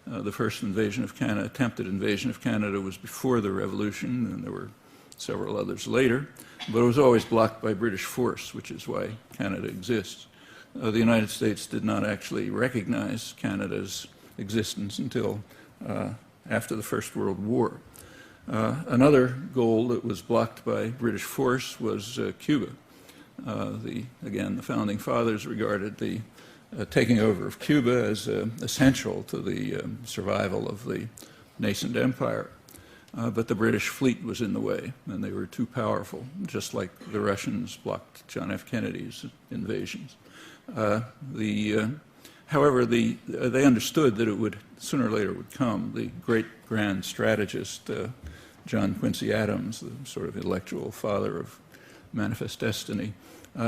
The first attempted invasion of Canada was before the Revolution, and there were several others later, but it was always blocked by British force, which is why Canada exists. The United States did not actually recognize Canada's existence until after the First World War. Another goal that was blocked by British force was Cuba. Again, the Founding Fathers regarded the taking over of Cuba as essential to the survival of the nascent empire. But the British fleet was in the way, and they were too powerful, just like the Russians blocked John F. Kennedy's invasions. However, they understood that it would, sooner or later, would come. The great grand strategist, John Quincy Adams, the sort of intellectual father of manifest destiny,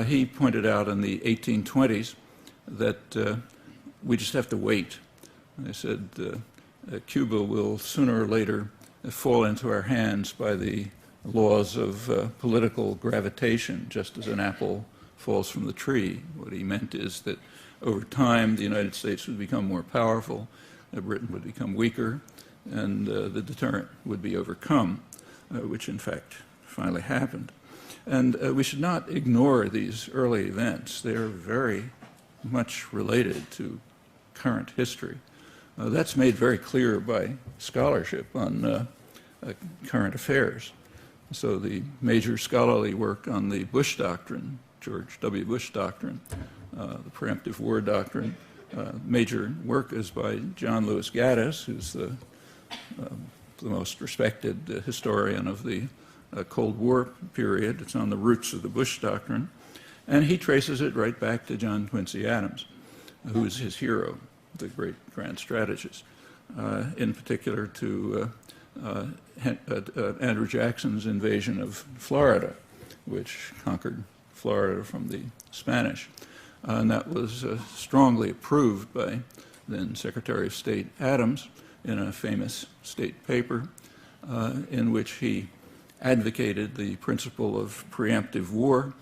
he pointed out in the 1820s that we just have to wait. They said Cuba will sooner or later fall into our hands by the laws of political gravitation, just as an apple falls from the tree. What he meant is that over time the United States would become more powerful, Britain would become weaker, and the deterrent would be overcome, which in fact finally happened. And we should not ignore these early events. They are very much related to current history. That's made very clear by scholarship on current affairs. So the major scholarly work on the Bush Doctrine, George W. Bush Doctrine, the preemptive war doctrine, major work is by John Lewis Gaddis, who's the most respected historian of the Cold War period. It's on the roots of the Bush Doctrine. And he traces it right back to John Quincy Adams, who is his hero, the great grand strategist, in particular to Andrew Jackson's invasion of Florida, which conquered Florida from the Spanish. And that was strongly approved by then Secretary of State Adams in a famous state paper in which he advocated the principle of preemptive war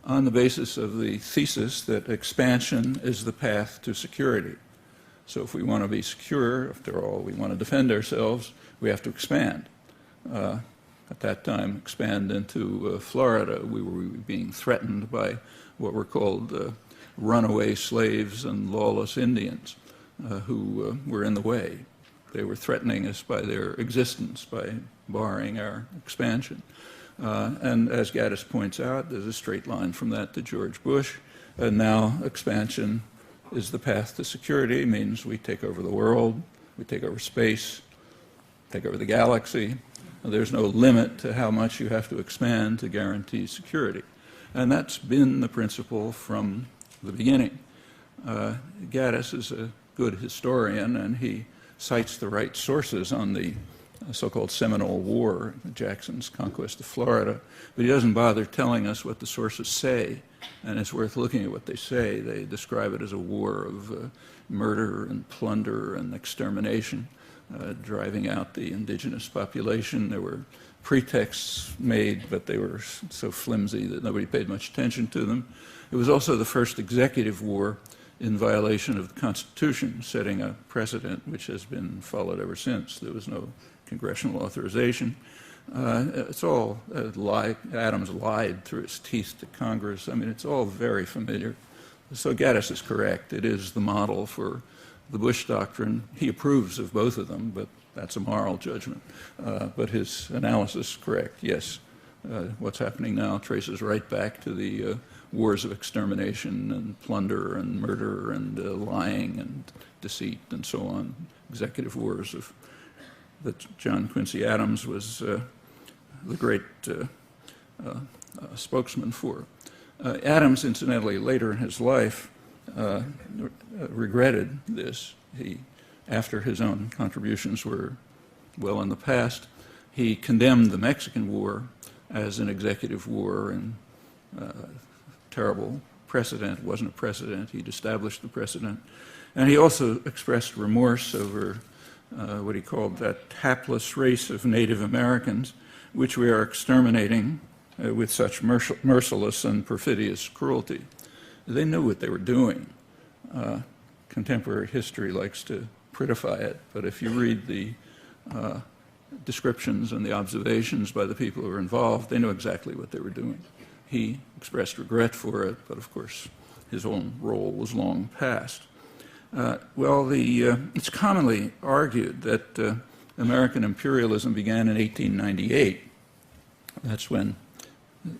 on the basis of the thesis that expansion is the path to security. So if we want to be secure, after all, we want to defend ourselves, we have to expand. At that time, expand into Florida. We were being threatened by what were called runaway slaves and lawless Indians who were in the way. They were threatening us by their existence, by barring our expansion. And as Gaddis points out, there's a straight line from that to George Bush. And now expansion is the path to security. It means we take over the world, we take over space, take over the galaxy. There's no limit to how much you have to expand to guarantee security. And that's been the principle from the beginning. Gaddis is a good historian, and he cites the right sources on the so-called Seminole War, Jackson's conquest of Florida, but he doesn't bother telling us what the sources say, and it's worth looking at what they say. They describe it as a war of murder and plunder and extermination, driving out the indigenous population. There were pretexts made, but they were so flimsy that nobody paid much attention to them. It was also the first executive war in violation of the Constitution, setting a precedent which has been followed ever since. There was no congressional authorization. It's all Adams lied through his teeth to Congress. I mean, it's all very familiar. So Gaddis is correct. It is the model for the Bush Doctrine. He approves of both of them, but that's a moral judgment. But his analysis is correct, yes. What's happening now traces right back to the wars of extermination and plunder and murder and lying and deceit and so on, executive wars of that John Quincy Adams was the great spokesman for. Adams, incidentally, later in his life, regretted this. After his own contributions were well in the past, he condemned the Mexican War as an executive war and terrible precedent. It wasn't a precedent. He'd established the precedent. And he also expressed remorse over what he called that hapless race of Native Americans, which we are exterminating with such merciless and perfidious cruelty. They knew what they were doing. Contemporary history likes to prettify it, but if you read the descriptions and the observations by the people who were involved, they knew exactly what they were doing. He expressed regret for it, but of course his own role was long past. It's commonly argued that American imperialism began in 1898. That's when,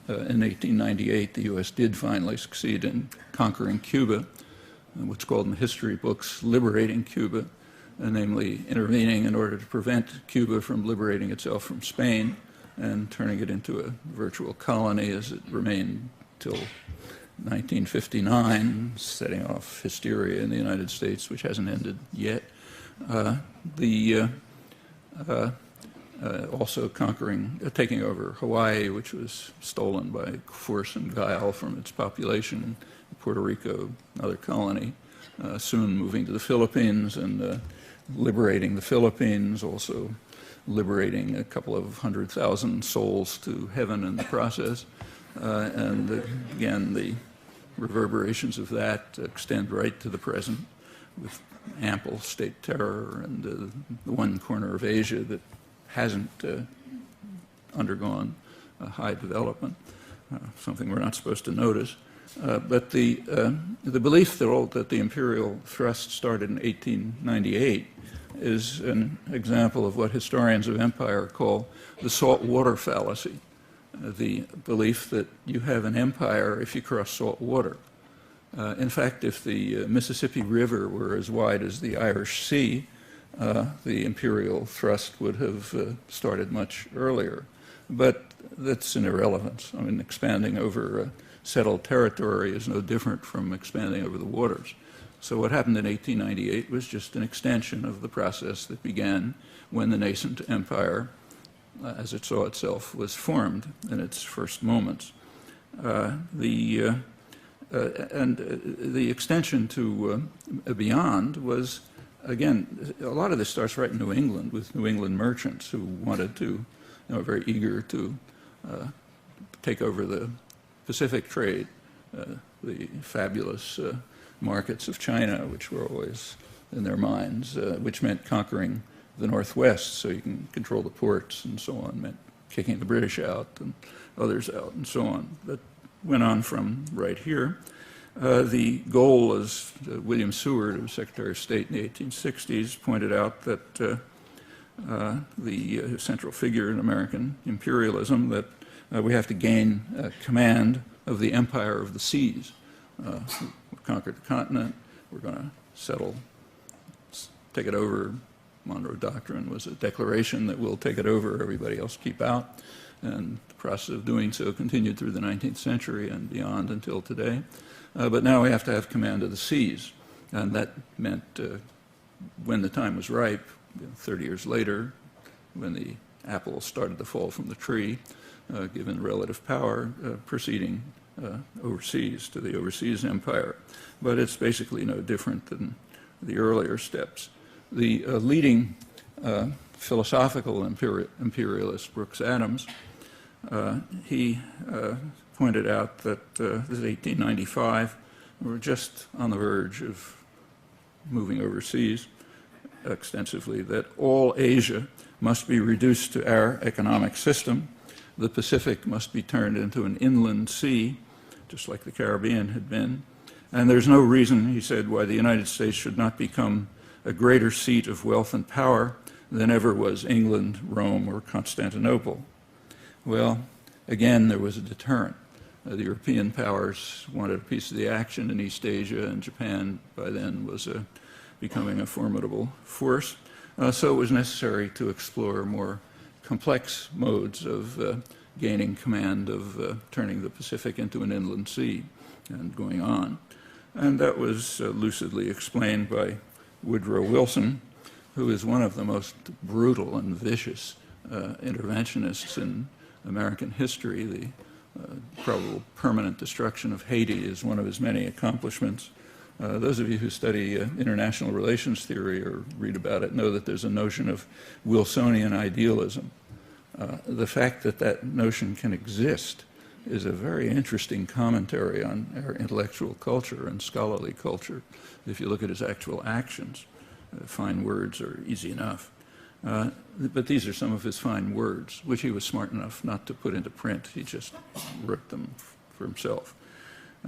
in 1898, the U.S. did finally succeed in conquering Cuba, what's called in the history books liberating Cuba, namely intervening in order to prevent Cuba from liberating itself from Spain and turning it into a virtual colony as it remained till 1959, setting off hysteria in the United States, which hasn't ended yet. Also taking over Hawaii, which was stolen by force and guile from its population, Puerto Rico, another colony, soon moving to the Philippines and liberating the Philippines, also liberating a couple of 100,000 souls to heaven in the process. Again, the reverberations of that extend right to the present with ample state terror and the one corner of Asia that hasn't undergone a high development, something we're not supposed to notice. But the belief that the imperial thrust started in 1898 is an example of what historians of empire call the salt water fallacy, the belief that you have an empire if you cross salt water. In fact, if the Mississippi River were as wide as the Irish Sea, the imperial thrust would have started much earlier. But that's an irrelevance. I mean, expanding over settled territory is no different from expanding over the waters. So what happened in 1898 was just an extension of the process that began when the nascent empire, as it saw itself, was formed in its first moments. The extension to beyond was, again, a lot of this starts right in New England with New England merchants who wanted to, very eager to take over the Pacific trade, the fabulous markets of China, which were always in their minds, which meant conquering the Northwest so you can control the ports and so on, meant kicking the British out and others out and so on. That went on from right here. The goal, as William Seward, who was Secretary of State in the 1860s, pointed out that the central figure in American imperialism, that we have to gain command of the empire of the seas. We've conquered the continent, we're going to settle, take it over. Monroe Doctrine was a declaration that we'll take it over, everybody else keep out. And the process of doing so continued through the 19th century and beyond until today. But now we have to have command of the seas. And that meant when the time was ripe, 30 years later, when the apple started to fall from the tree, given relative power, proceeding overseas to the overseas empire. But it's basically no different than the earlier steps. The leading philosophical imperialist, Brooks Adams, he pointed out that this is 1895, we're just on the verge of moving overseas extensively, that all Asia must be reduced to our economic system. The Pacific must be turned into an inland sea, just like the Caribbean had been. And there's no reason, he said, why the United States should not become a greater seat of wealth and power than ever was England, Rome, or Constantinople. Well, again, there was a deterrent. The European powers wanted a piece of the action in East Asia, and Japan by then was becoming a formidable force. So it was necessary to explore more complex modes of gaining command of turning the Pacific into an inland sea and going on. And that was lucidly explained by Woodrow Wilson, who is one of the most brutal and vicious interventionists in American history. The probable permanent destruction of Haiti is one of his many accomplishments. Those of you who study international relations theory or read about it know that there's a notion of Wilsonian idealism. The fact that that notion can exist is a very interesting commentary on our intellectual culture and scholarly culture. If you look at his actual actions, fine words are easy enough. But these are some of his fine words, which he was smart enough not to put into print. He just wrote them for himself.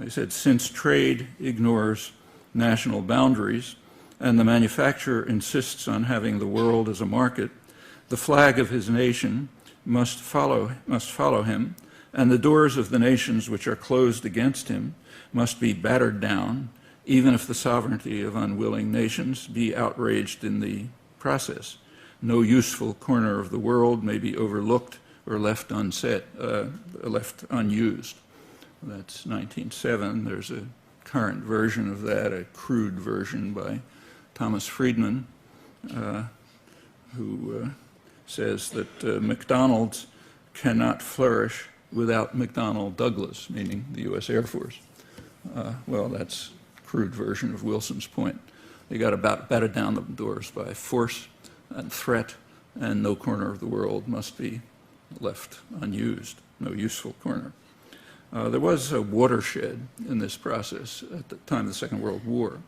He said, since trade ignores national boundaries and the manufacturer insists on having the world as a market, the flag of his nation must follow him, and the doors of the nations which are closed against him must be battered down, even if the sovereignty of unwilling nations be outraged in the process. No useful corner of the world may be overlooked or left unused. That's 1907. There's a current version of that, a crude version by Thomas Friedman, who says that McDonald's cannot flourish without McDonnell Douglas, meaning the U.S. Air Force. Well, that's a crude version of Wilson's point. They got about batted down the doors by force and threat, and no corner of the world must be left unused, no useful corner. There was a watershed in this process at the time of the Second World War.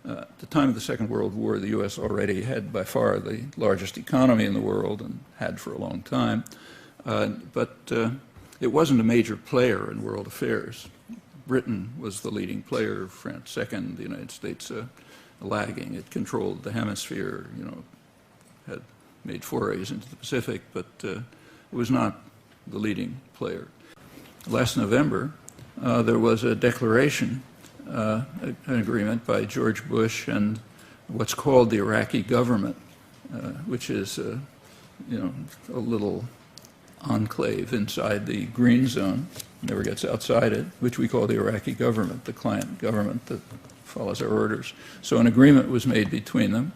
At the time of the Second World War, the U.S. already had by far the largest economy in the world and had for a long time, but it wasn't a major player in world affairs. Britain was the leading player, France second, the United States lagging. It controlled the hemisphere, you know, had made forays into the Pacific, but it was not the leading player. Last November, there was a declaration, an agreement by George Bush and what's called the Iraqi government, which is, you know, a little enclave inside the green zone, never gets outside it, which we call the Iraqi government, the client government that follows our orders. So an agreement was made between them,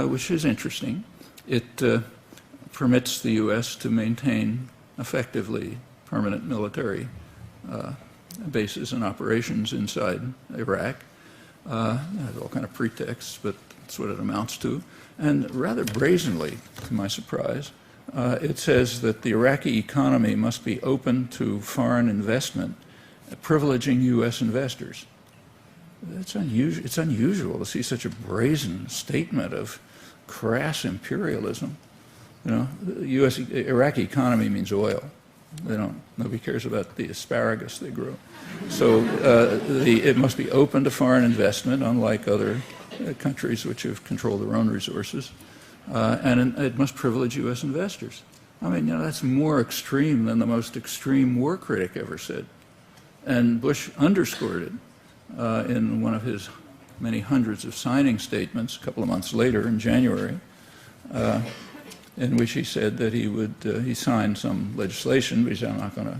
which is interesting. It permits the U.S. to maintain effectively permanent military bases and operations inside Iraq. It has all kind of pretexts, but that's what it amounts to. And rather brazenly, to my surprise, it says that the Iraqi economy must be open to foreign investment, privileging U.S. investors. It's unusual to see such a brazen statement of crass imperialism. You know, the Iraqi economy means oil. Nobody cares about the asparagus they grow. So it must be open to foreign investment, unlike other countries which have controlled their own resources. And it must privilege U.S. investors. I mean, you know, that's more extreme than the most extreme war critic ever said. And Bush underscored it in one of his many hundreds of signing statements a couple of months later in January, in which he said that he signed some legislation, but he said, I'm not going to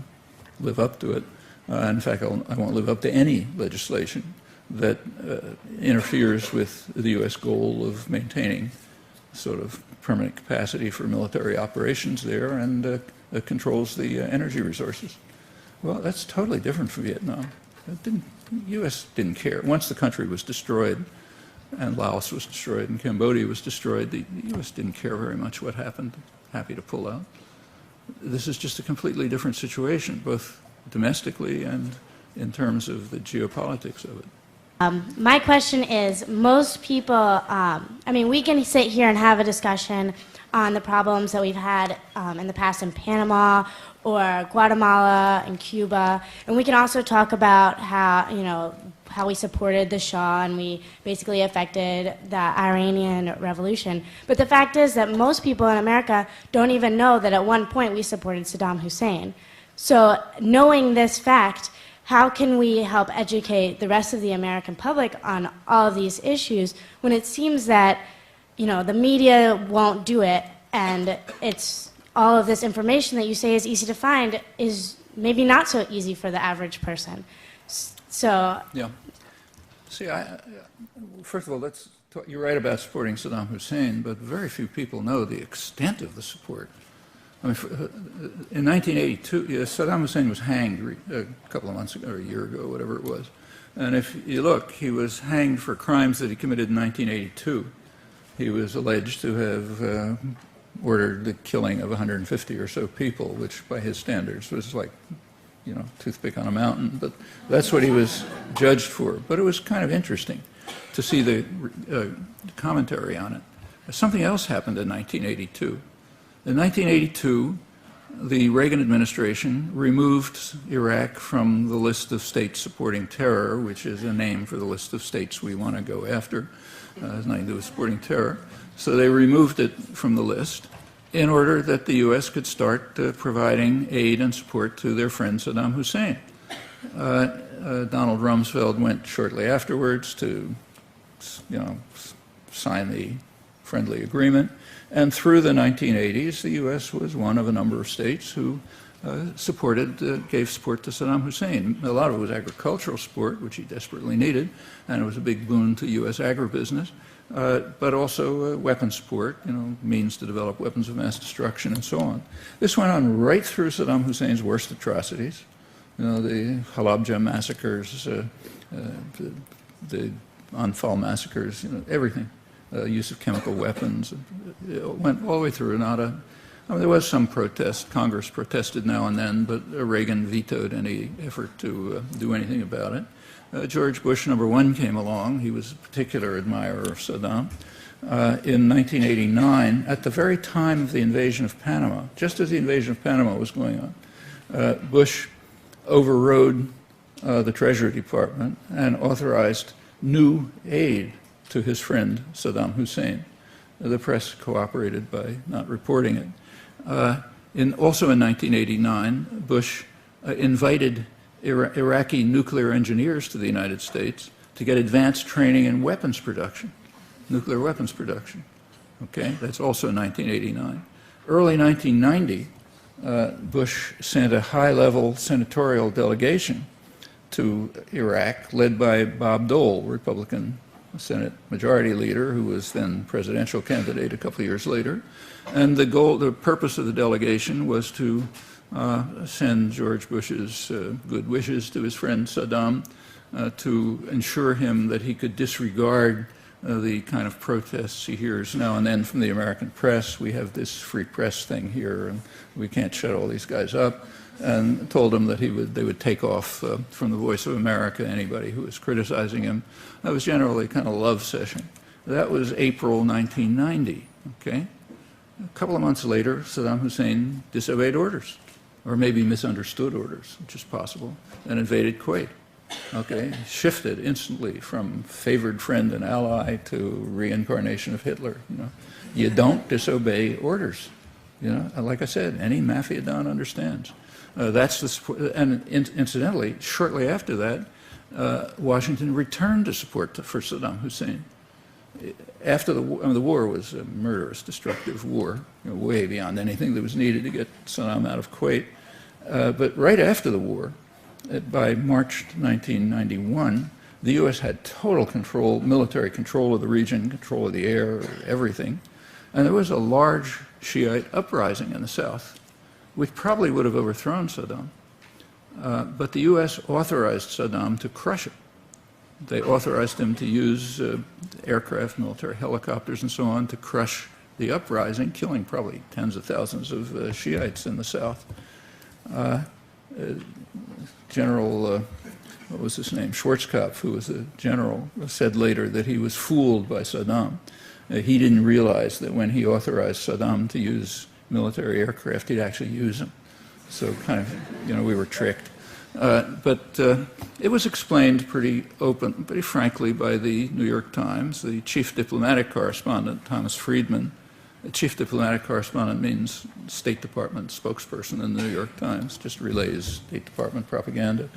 live up to it. In fact, I won't live up to any legislation that interferes with the U.S. goal of maintaining sort of permanent capacity for military operations there and controls the energy resources. Well, that's totally different from Vietnam. The U.S. didn't care. Once the country was destroyed, and Laos was destroyed, and Cambodia was destroyed, the U.S. didn't care very much what happened, happy to pull out. This is just a completely different situation, both domestically and in terms of the geopolitics of it. My question is, most people, I mean, we can sit here and have a discussion on the problems that we've had in the past in Panama or Guatemala and Cuba, and we can also talk about how, you know, how we supported the Shah and we basically affected the Iranian Revolution. But the fact is that most people in America don't even know that at one point we supported Saddam Hussein. So knowing this fact, how can we help educate the rest of the American public on all of these issues when it seems that, you know, the media won't do it, and it's all of this information that you say is easy to find is maybe not so easy for the average person. So yeah. See, first of all, you're right about supporting Saddam Hussein, but very few people know the extent of the support. I mean, in 1982, Saddam Hussein was hanged a couple of months ago, or a year ago, whatever it was. And if you look, he was hanged for crimes that he committed in 1982. He was alleged to have ordered the killing of 150 or so people, which by his standards was like, you know, toothpick on a mountain. But that's what he was judged for. But it was kind of interesting to see the commentary on it. Something else happened in 1982. In 1982, the Reagan administration removed Iraq from the list of states supporting terror, which is a name for the list of states we want to go after. It has nothing to do with supporting terror. So they removed it from the list in order that the U.S. could start providing aid and support to their friend Saddam Hussein. Donald Rumsfeld went shortly afterwards to, you know, sign the friendly agreement. And through the 1980s, the U.S. was one of a number of states who gave support to Saddam Hussein. A lot of it was agricultural support, which he desperately needed, and it was a big boon to U.S. agribusiness, but also weapons support, means to develop weapons of mass destruction and so on. This went on right through Saddam Hussein's worst atrocities, the Halabja massacres, the Anfal massacres, everything. Use of chemical weapons. It went all the way through. There was some protest. Congress protested now and then, but Reagan vetoed any effort to do anything about it. George Bush #1 came along. He was a particular admirer of Saddam. In 1989, at the very time of the invasion of Panama, just as the invasion of Panama was going on, Bush overrode the Treasury Department and authorized new aid to his friend Saddam Hussein. The press cooperated by not reporting it. Also in 1989, Bush invited Iraqi nuclear engineers to the United States to get advanced training in weapons production, nuclear weapons production. Okay, that's also in 1989. Early 1990, Bush sent a high-level senatorial delegation to Iraq, led by Bob Dole, Republican Senate Majority Leader, who was then presidential candidate a couple of years later. And the purpose of the delegation was to send George Bush's good wishes to his friend Saddam, to ensure him that he could disregard the kind of protests he hears now and then from the American press. We have this free press thing here, and we can't shut all these guys up. And told him that they would take off from the Voice of America anybody who was criticizing him. That was generally kind of a love session. That was April 1990, okay? A couple of months later, Saddam Hussein disobeyed orders, or maybe misunderstood orders, which is possible, and invaded Kuwait, okay? Shifted instantly from favored friend and ally to reincarnation of Hitler, You don't disobey orders, Like I said, any Mafia Don understands. And incidentally, shortly after that, Washington returned to support for Saddam Hussein. After the war was a murderous, destructive war, way beyond anything that was needed to get Saddam out of Kuwait. But right after the war, by March 1991, the U.S. had total control, military control of the region, control of the air, everything. And there was a large Shiite uprising in the South, which probably would have overthrown Saddam. But the U.S. authorized Saddam to crush it. They authorized him to use aircraft, military helicopters, and so on to crush the uprising, killing probably tens of thousands of Shiites in the South. General, what was his name, Schwarzkopf, who was a general, said later that he was fooled by Saddam. He didn't realize that when he authorized Saddam to use military aircraft, he'd actually use them. So kind of, we were tricked. But it was explained pretty frankly by the New York Times. The chief diplomatic correspondent, Thomas Friedman, the chief diplomatic correspondent means State Department spokesperson in the New York Times, just relays State Department propaganda.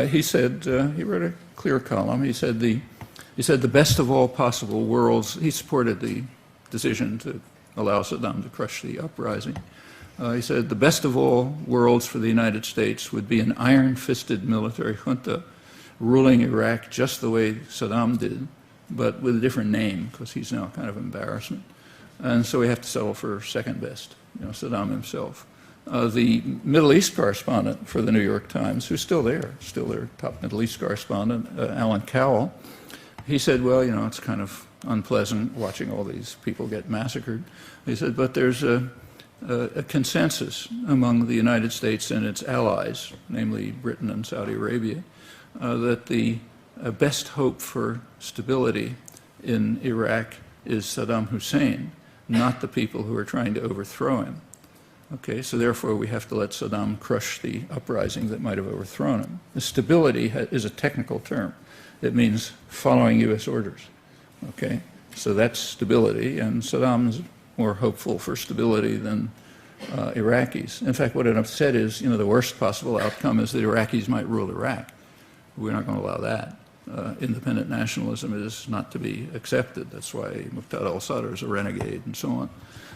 He said, he wrote a clear column. He said the best of all possible worlds. He supported the decision to allow Saddam to crush the uprising. He said the best of all worlds for the United States would be an iron-fisted military junta ruling Iraq just the way Saddam did, but with a different name, because he's now kind of embarrassment. And so we have to settle for second best, Saddam himself. The Middle East correspondent for the New York Times, who's still their top Middle East correspondent, Alan Cowell, he said, well, it's kind of unpleasant watching all these people get massacred. He said, but there's a consensus among the United States and its allies, namely Britain and Saudi Arabia, that the best hope for stability in Iraq is Saddam Hussein, not the people who are trying to overthrow him. Okay, so therefore we have to let Saddam crush the uprising that might have overthrown him. The stability is a technical term. It means following U.S. orders. Okay, so that's stability, and Saddam's more hopeful for stability than Iraqis. In fact, what I've said is, the worst possible outcome is that Iraqis might rule Iraq. We're not going to allow that. independent nationalism is not to be accepted. That's why Muqtada al-Sadr is a renegade and so on.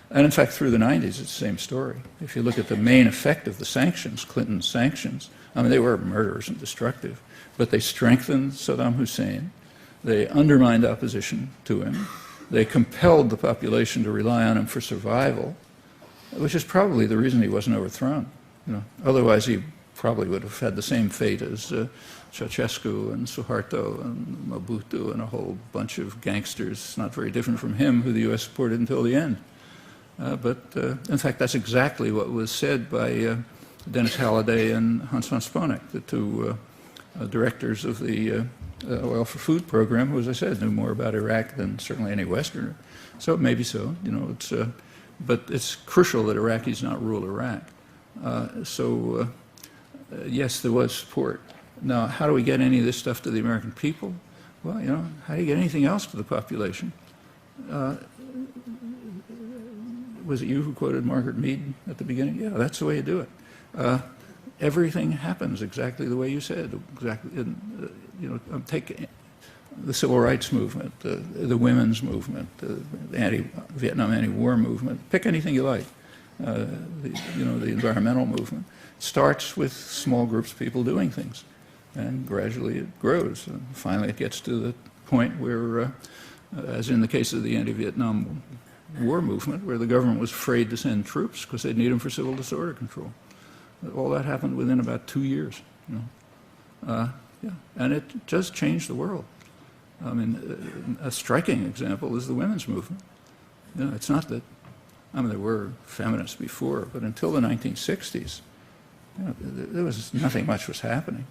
And in fact, through the 90s, it's the same story. If you look at the main effect of the sanctions, Clinton's sanctions, I mean, they were murderous and destructive, but they strengthened Saddam Hussein. They undermined opposition to him. They compelled the population to rely on him for survival, which is probably the reason he wasn't overthrown. Otherwise, he probably would have had the same fate as Ceausescu and Suharto and Mobutu and a whole bunch of gangsters, not very different from him, who the U.S. supported until the end. But in fact, that's exactly what was said by Dennis Halliday and Hans-von Sponeck, the two directors of the Oil for Food program, who, as I said, knew more about Iraq than certainly any Westerner. So maybe so, but it's crucial that Iraqis not rule Iraq. Yes, there was support. Now, how do we get any of this stuff to the American people? Well, how do you get anything else to the population? Was it you who quoted Margaret Mead at the beginning? Yeah, that's the way you do it. Everything happens exactly the way you said. Exactly, take the civil rights movement, the women's movement, the Vietnam anti-war movement. Pick anything you like. The environmental movement starts with small groups of people doing things, and gradually it grows. And finally, it gets to the point where, as in the case of the anti-Vietnam war movement, where the government was afraid to send troops because they'd need them for civil disorder control. All that happened within about 2 years. And it just changed the world. I mean, a striking example is the women's movement. It's not that, there were feminists before, but until the 1960s, there was nothing much was happening.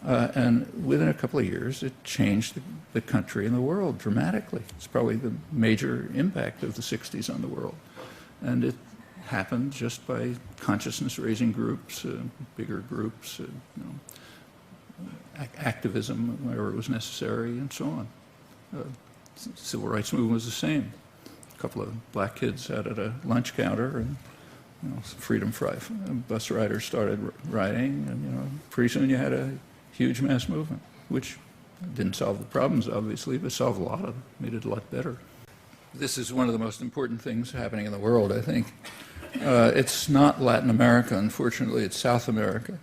And within a couple of years, it changed the country and the world dramatically. It's probably the major impact of the 60s on the world. And it happened just by consciousness-raising groups, bigger groups, activism wherever it was necessary, and so on. Civil rights movement was the same. A couple of black kids out at a lunch counter, and freedom bus riders started riding, and pretty soon you had a huge mass movement, which didn't solve the problems, obviously, but solved a lot of them, made it a lot better. This is one of the most important things happening in the world, I think. It's not Latin America, unfortunately, it's South America.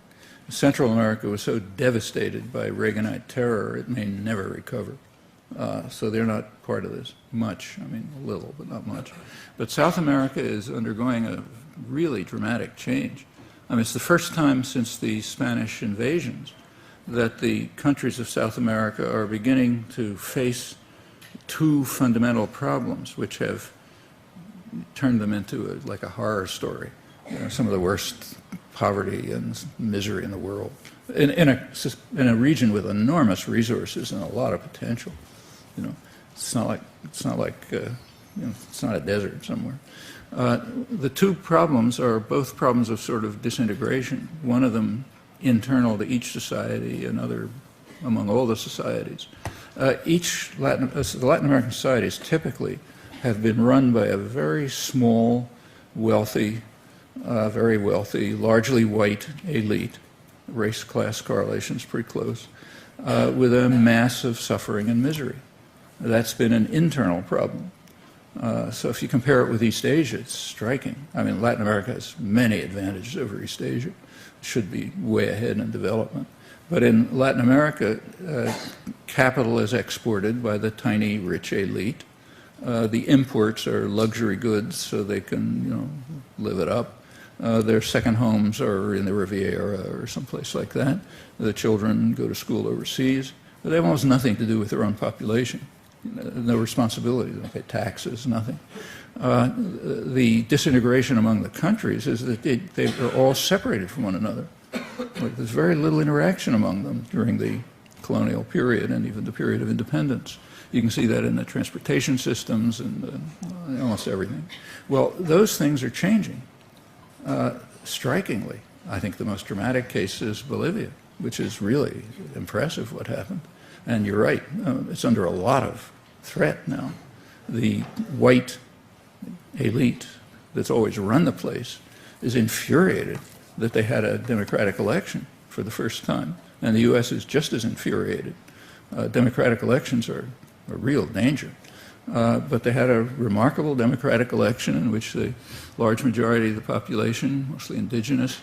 Central America was so devastated by Reaganite terror, it may never recover. So they're not part of this much. A little, but not much. But South America is undergoing a really dramatic change. It's the first time since the Spanish invasions that the countries of South America are beginning to face two fundamental problems which have turned them into like a horror story. Some of the worst poverty and misery in the world, in a region with enormous resources and a lot of potential. It's not a desert somewhere. The two problems are both problems of sort of disintegration. One of them internal to each society, another among all the societies. The Latin American societies typically have been run by a very small, wealthy, very wealthy, largely white elite. Race-class correlation's pretty close, with a massive suffering and misery. That's been an internal problem. So if you compare it with East Asia, it's striking. Latin America has many advantages over East Asia. It should be way ahead in development. But in Latin America, capital is exported by the tiny, rich elite. The imports are luxury goods, so they can, live it up. Their second homes are in the Riviera or someplace like that. The children go to school overseas. But they have almost nothing to do with their own population. No responsibility. They don't pay taxes, nothing. The disintegration among the countries is that they are all separated from one another. There's very little interaction among them during the colonial period and even the period of independence. You can see that in the transportation systems and almost everything. Well, those things are changing. Strikingly, I think the most dramatic case is Bolivia, which is really impressive what happened. And you're right, it's under a lot of threat now. The white elite that's always run the place is infuriated that they had a democratic election for the first time. And the U.S. is just as infuriated Democratic elections are a real danger. But they had a remarkable democratic election in which the large majority of the population, mostly indigenous,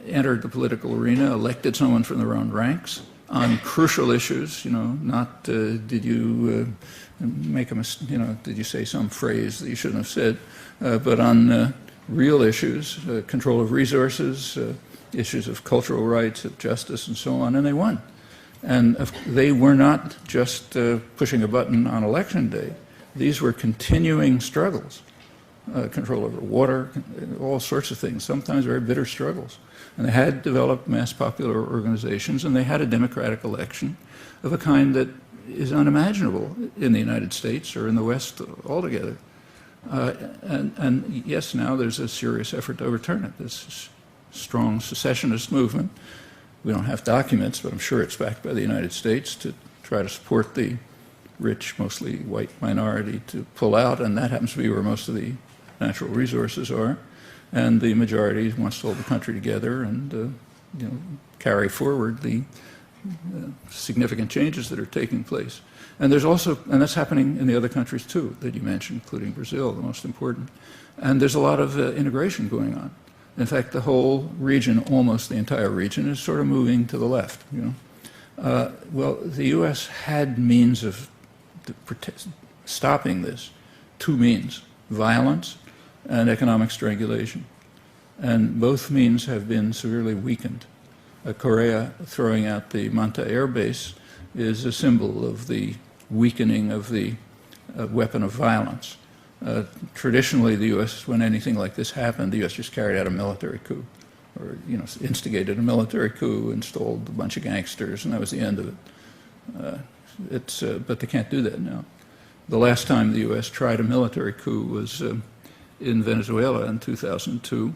entered the political arena, elected someone from their own ranks on crucial issues, not did you make a mistake, did you say some phrase that you shouldn't have said, but on real issues, control of resources, issues of cultural rights, of justice, and so on, and they won. And they were not just pushing a button on election day. These were continuing struggles, control over water, all sorts of things, sometimes very bitter struggles. And they had developed mass popular organizations, and they had a democratic election of a kind that is unimaginable in the United States or in the West altogether. And yes, now there's a serious effort to overturn it, this strong secessionist movement. We don't have documents, but I'm sure it's backed by the United States to try to support the rich, mostly white minority to pull out, and that happens to be where most of the natural resources are. And the majority wants to hold the country together and carry forward the significant changes that are taking place. And there's also, and that's happening in the other countries too that you mentioned, including Brazil, the most important. And there's a lot of integration going on. In fact, the whole region, almost the entire region, is sort of moving to the left. Well, the U.S. had means of stopping this, two means: violence and economic strangulation. And both means have been severely weakened. Korea throwing out the Manta Air Base is a symbol of the weakening of the weapon of violence. Traditionally, the U.S., when anything like this happened, the U.S. just carried out a military coup, or instigated a military coup, installed a bunch of gangsters, and that was the end of it. But they can't do that now. The last time the U.S. tried a military coup was in Venezuela in 2002,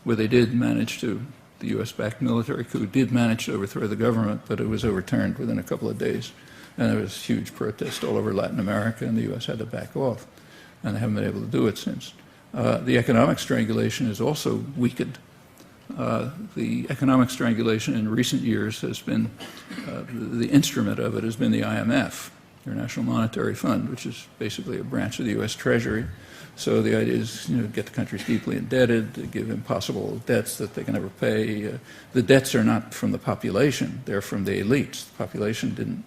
where they did manage to, the U.S.-backed military coup did manage to overthrow the government, but it was overturned within a couple of days. And there was huge protest all over Latin America, and the U.S. had to back off. And they haven't been able to do it since. The economic strangulation is also weakened. The economic strangulation in recent years has been, the instrument of it has been the IMF, International Monetary Fund, which is basically a branch of the U.S. Treasury. So the idea is, get the countries deeply indebted, to give impossible debts that they can never pay. The debts are not from the population, they're from the elites. The population didn't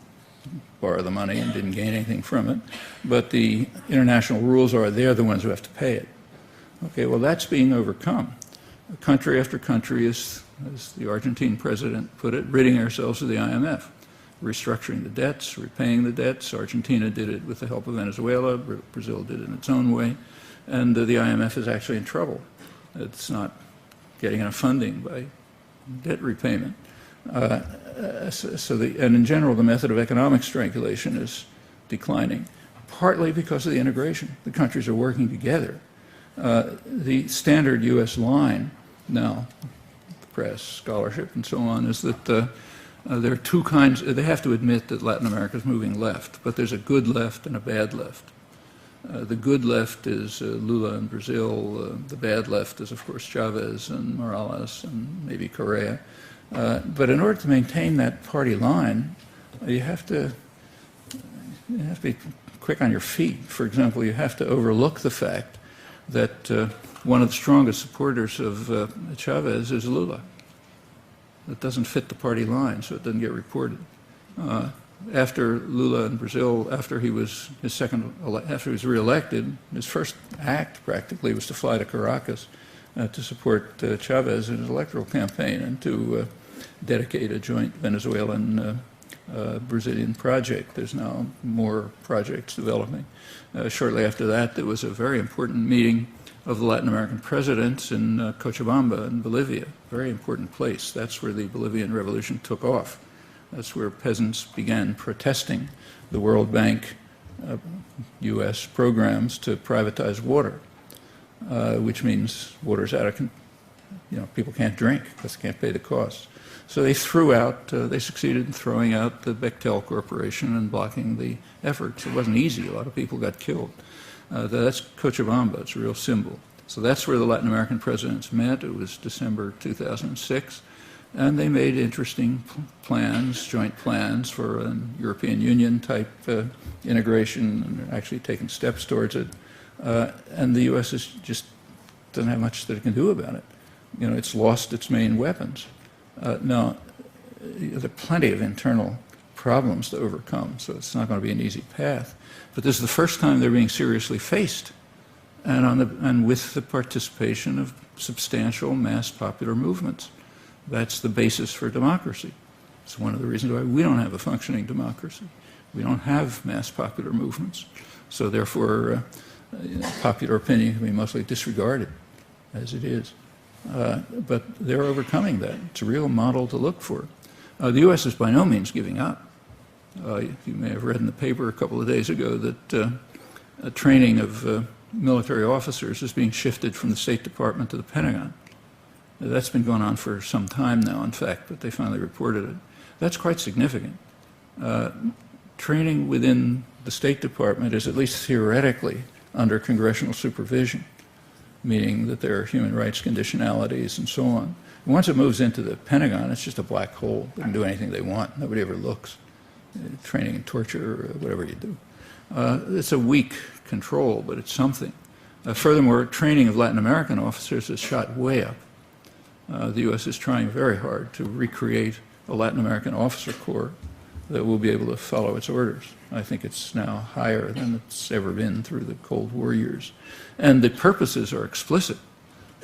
borrow the money and didn't gain anything from it. But the international rules are they're the ones who have to pay it. Okay, well, that's being overcome. Country after country is, as the Argentine president put it, ridding ourselves of the IMF, restructuring the debts, repaying the debts. Argentina did it with the help of Venezuela. Brazil did it in its own way. And the IMF is actually in trouble. It's not getting enough funding by debt repayment. And in general, the method of economic strangulation is declining, partly because of the integration. The countries are working together. The standard U.S. line now, the press, scholarship, and so on, is that there are two kinds. They have to admit that Latin America is moving left, but there's a good left and a bad left. The good left is Lula in Brazil. The bad left is, of course, Chavez and Morales and maybe Correa. But in order to maintain that party line, you have to be quick on your feet. For example, you have to overlook the fact that one of the strongest supporters of Chavez is Lula. It doesn't fit the party line, so it doesn't get reported. After Lula in Brazil, after he was reelected, his first act practically was to fly to Caracas to support Chavez in his electoral campaign and to dedicate a joint Venezuelan Brazilian project. There's now more projects developing. Shortly after that, there was a very important meeting of the Latin American presidents in Cochabamba in Bolivia, very important place. That's where the Bolivian Revolution took off. That's where peasants began protesting the World Bank U.S. programs to privatize water, which means water's out of, people can't drink because they can't pay the costs. So they they succeeded in throwing out the Bechtel Corporation and blocking the efforts. It wasn't easy. A lot of people got killed. That's Cochabamba. It's a real symbol. So that's where the Latin American presidents met. It was December 2006. And they made interesting plans, joint plans for a European Union type integration, and they're actually taking steps towards it. And the U.S. just doesn't have much that it can do about it. You know, it's lost its main weapons. Now, there are plenty of internal problems to overcome, so it's not going to be an easy path. But this is the first time they're being seriously faced, and with the participation of substantial mass popular movements. That's the basis for democracy. It's one of the reasons why we don't have a functioning democracy. We don't have mass popular movements. So therefore, popular opinion can be mostly disregarded as it is. But they're overcoming that. It's a real model to look for. The U.S. is by no means giving up. You may have read in the paper a couple of days ago that training of military officers is being shifted from the State Department to the Pentagon. That's been going on for some time now, in fact, but they finally reported it. That's quite significant. Training within the State Department is at least theoretically under congressional supervision, meaning that there are human rights conditionalities and so on. And once it moves into the Pentagon, it's just a black hole. They can do anything they want. Nobody ever looks. Training and torture, or whatever you do. It's a weak control, but it's something. Furthermore, training of Latin American officers is shot way up. The U.S. is trying very hard to recreate a Latin American officer corps that will be able to follow its orders. I think it's now higher than it's ever been through the Cold War years. And the purposes are explicit.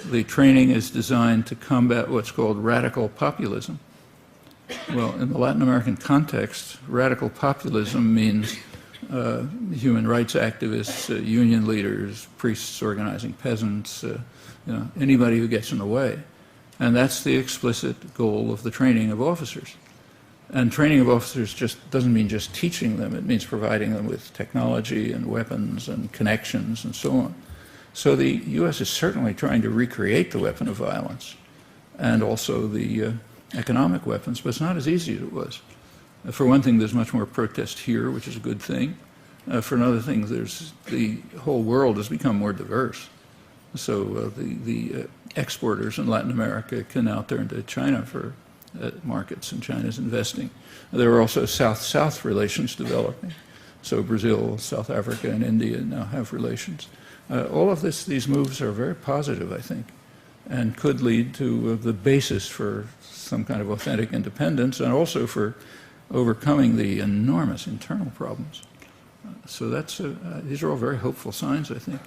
The training is designed to combat what's called radical populism. Well, in the Latin American context, radical populism means human rights activists, union leaders, priests organizing peasants, anybody who gets in the way. And that's the explicit goal of the training of officers. And training of officers just doesn't mean just teaching them. It means providing them with technology and weapons and connections and so on. So the U.S. is certainly trying to recreate the weapon of violence and also the economic weapons, but it's not as easy as it was. For one thing, there's much more protest here, which is a good thing. For another thing, the whole world has become more diverse. So the exporters in Latin America can now turn to China for markets, and China's investing. There are also South-South relations developing. So Brazil, South Africa, and India now have relations. All of these moves are very positive, I think, and could lead to the basis for some kind of authentic independence and also for overcoming the enormous internal problems. So these are all very hopeful signs, I think.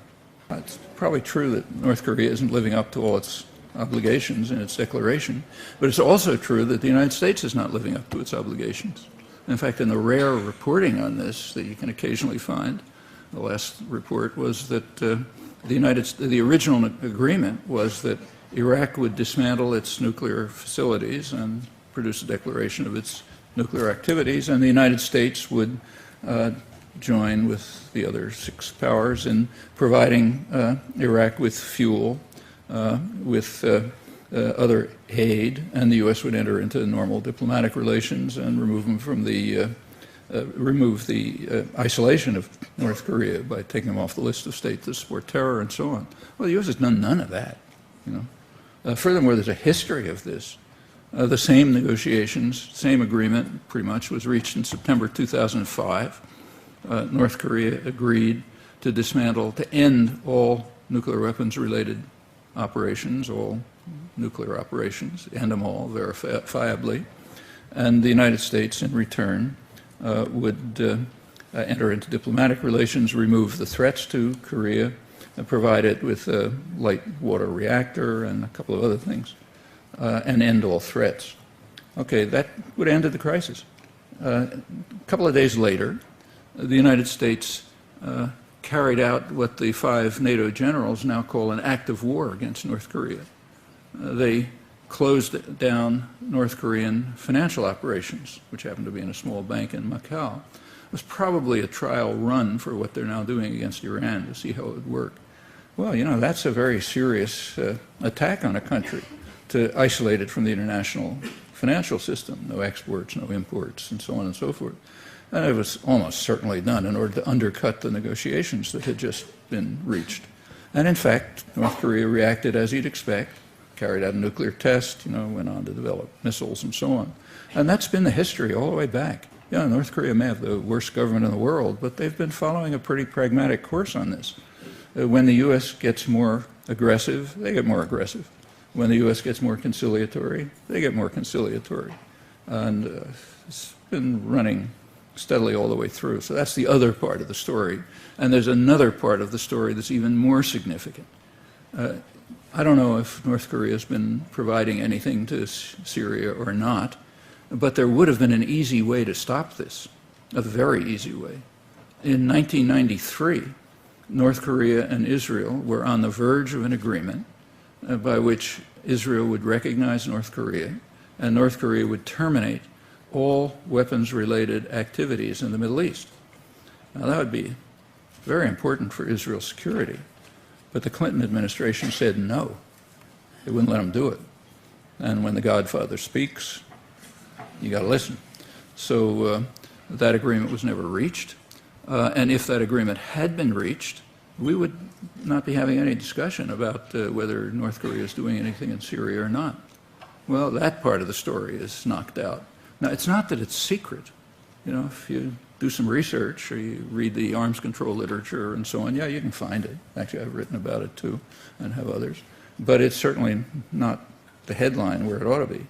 It's probably true that North Korea isn't living up to all its obligations in its declaration, but it's also true that the United States is not living up to its obligations. In fact, in the rare reporting on this that you can occasionally find, the last report was that the original agreement was that Iraq would dismantle its nuclear facilities and produce a declaration of its nuclear activities, and the United States would join with the other 6 powers in providing Iraq with fuel, with other aid, and the U.S. would enter into normal diplomatic relations and remove them from remove the isolation of North Korea by taking them off the list of states that support terror and so on. Well, the U.S. has done none of that. Furthermore, there's a history of this. The same negotiations, same agreement, pretty much, was reached in September 2005. North Korea agreed to dismantle, to end all nuclear weapons-related operations, all nuclear operations, end them all verifiably. And the United States, in return, would enter into diplomatic relations, remove the threats to Korea, and provide it with a light water reactor and a couple of other things, and end all threats. Okay, that would have ended the crisis. A couple of days later, the United States carried out what the 5 NATO generals now call an act of war against North Korea. They closed down North Korean financial operations, which happened to be in a small bank in Macau. It was probably a trial run for what they're now doing against Iran to see how it would work. Well, that's a very serious attack on a country, to isolate it from the international financial system, no exports, no imports, and so on and so forth. And it was almost certainly done in order to undercut the negotiations that had just been reached. And in fact, North Korea reacted as you'd expect. carried out a nuclear test, went on to develop missiles and so on. And that's been the history all the way back. North Korea may have the worst government in the world, but they've been following a pretty pragmatic course on this. When the U.S. gets more aggressive, they get more aggressive. When the U.S. gets more conciliatory, they get more conciliatory. And it's been running steadily all the way through. So that's the other part of the story. And there's another part of the story that's even more significant. I don't know if North Korea has been providing anything to Syria or not, but there would have been an easy way to stop this, a very easy way. In 1993, North Korea and Israel were on the verge of an agreement by which Israel would recognize North Korea, and North Korea would terminate all weapons-related activities in the Middle East. Now, that would be very important for Israel's security, but the Clinton administration said no. They wouldn't let them do it. And when the Godfather speaks, you got to listen. So that agreement was never reached. And if that agreement had been reached, we would not be having any discussion about whether North Korea is doing anything in Syria or not. Well, that part of the story is knocked out. Now, it's not that it's secret. If you do some research or you read the arms control literature and so on, yeah, you can find it. Actually, I've written about it too and have others. But it's certainly not the headline where it ought to be.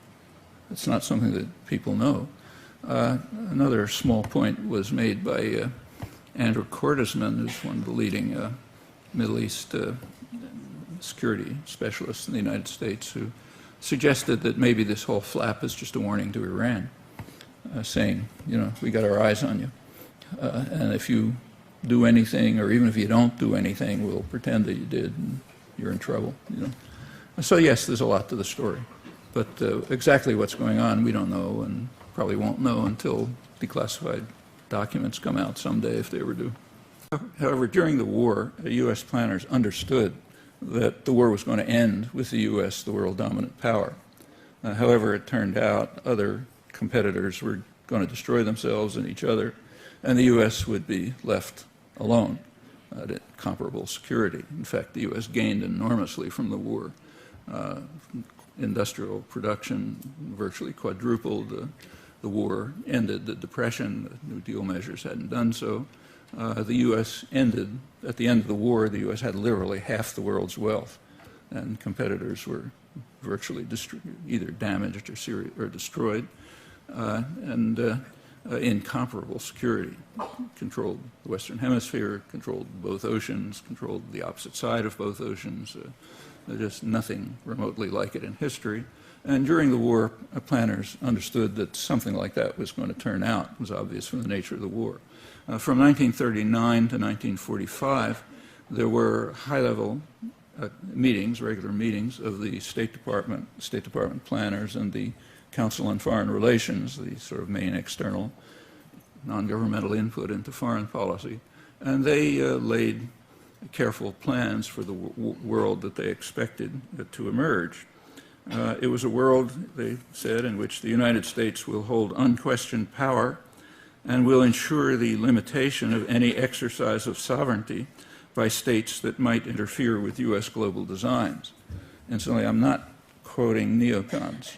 It's not something that people know. Another small point was made by Andrew Cordesman, who's one of the leading Middle East security specialists in the United States, who suggested that maybe this whole flap is just a warning to Iran, saying, we got our eyes on you. And if you do anything, or even if you don't do anything, we'll pretend that you did, and you're in trouble. So yes, there's a lot to the story. But exactly what's going on, we don't know, and probably won't know until declassified documents come out someday, if they ever do. However, during the war, U.S. planners understood that the war was going to end with the U.S., the world dominant power. However, it turned out other competitors were going to destroy themselves and each other, and the U.S. would be left alone at comparable security. In fact, the U.S. gained enormously from the war. Industrial production virtually quadrupled. The war ended the Depression. The New Deal measures hadn't done so. The U.S. ended, at the end of the war, the U.S. had literally half the world's wealth, and competitors were virtually either damaged or destroyed, and incomparable security. Controlled the Western Hemisphere, controlled both oceans, controlled the opposite side of both oceans. Just nothing remotely like it in history. And during the war, planners understood that something like that was going to turn out. It was obvious from the nature of the war. From 1939 to 1945, there were high-level meetings, regular meetings, of the State Department planners and the Council on Foreign Relations, the sort of main external non-governmental input into foreign policy. And they laid careful plans for the world that they expected to emerge. It was a world, they said, in which the United States will hold unquestioned power and will ensure the limitation of any exercise of sovereignty by states that might interfere with U.S. global designs. And so I'm not quoting neocons.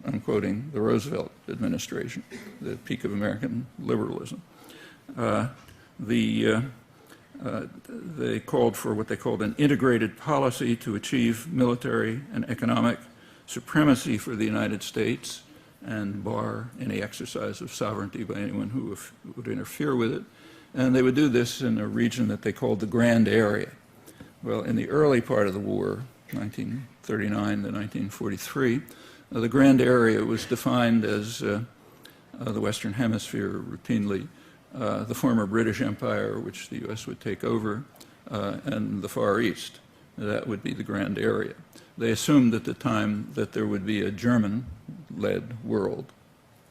I'm quoting the Roosevelt administration, the peak of American liberalism. They called for what they called an integrated policy to achieve military and economic supremacy for the United States and bar any exercise of sovereignty by anyone who would interfere with it. And they would do this in a region that they called the Grand Area. Well, in the early part of the war, 1939 to 1943, the Grand Area was defined as the Western Hemisphere routinely, the former British Empire, which the U.S. would take over, and the Far East. That would be the Grand Area. They assumed at the time that there would be a German-led world,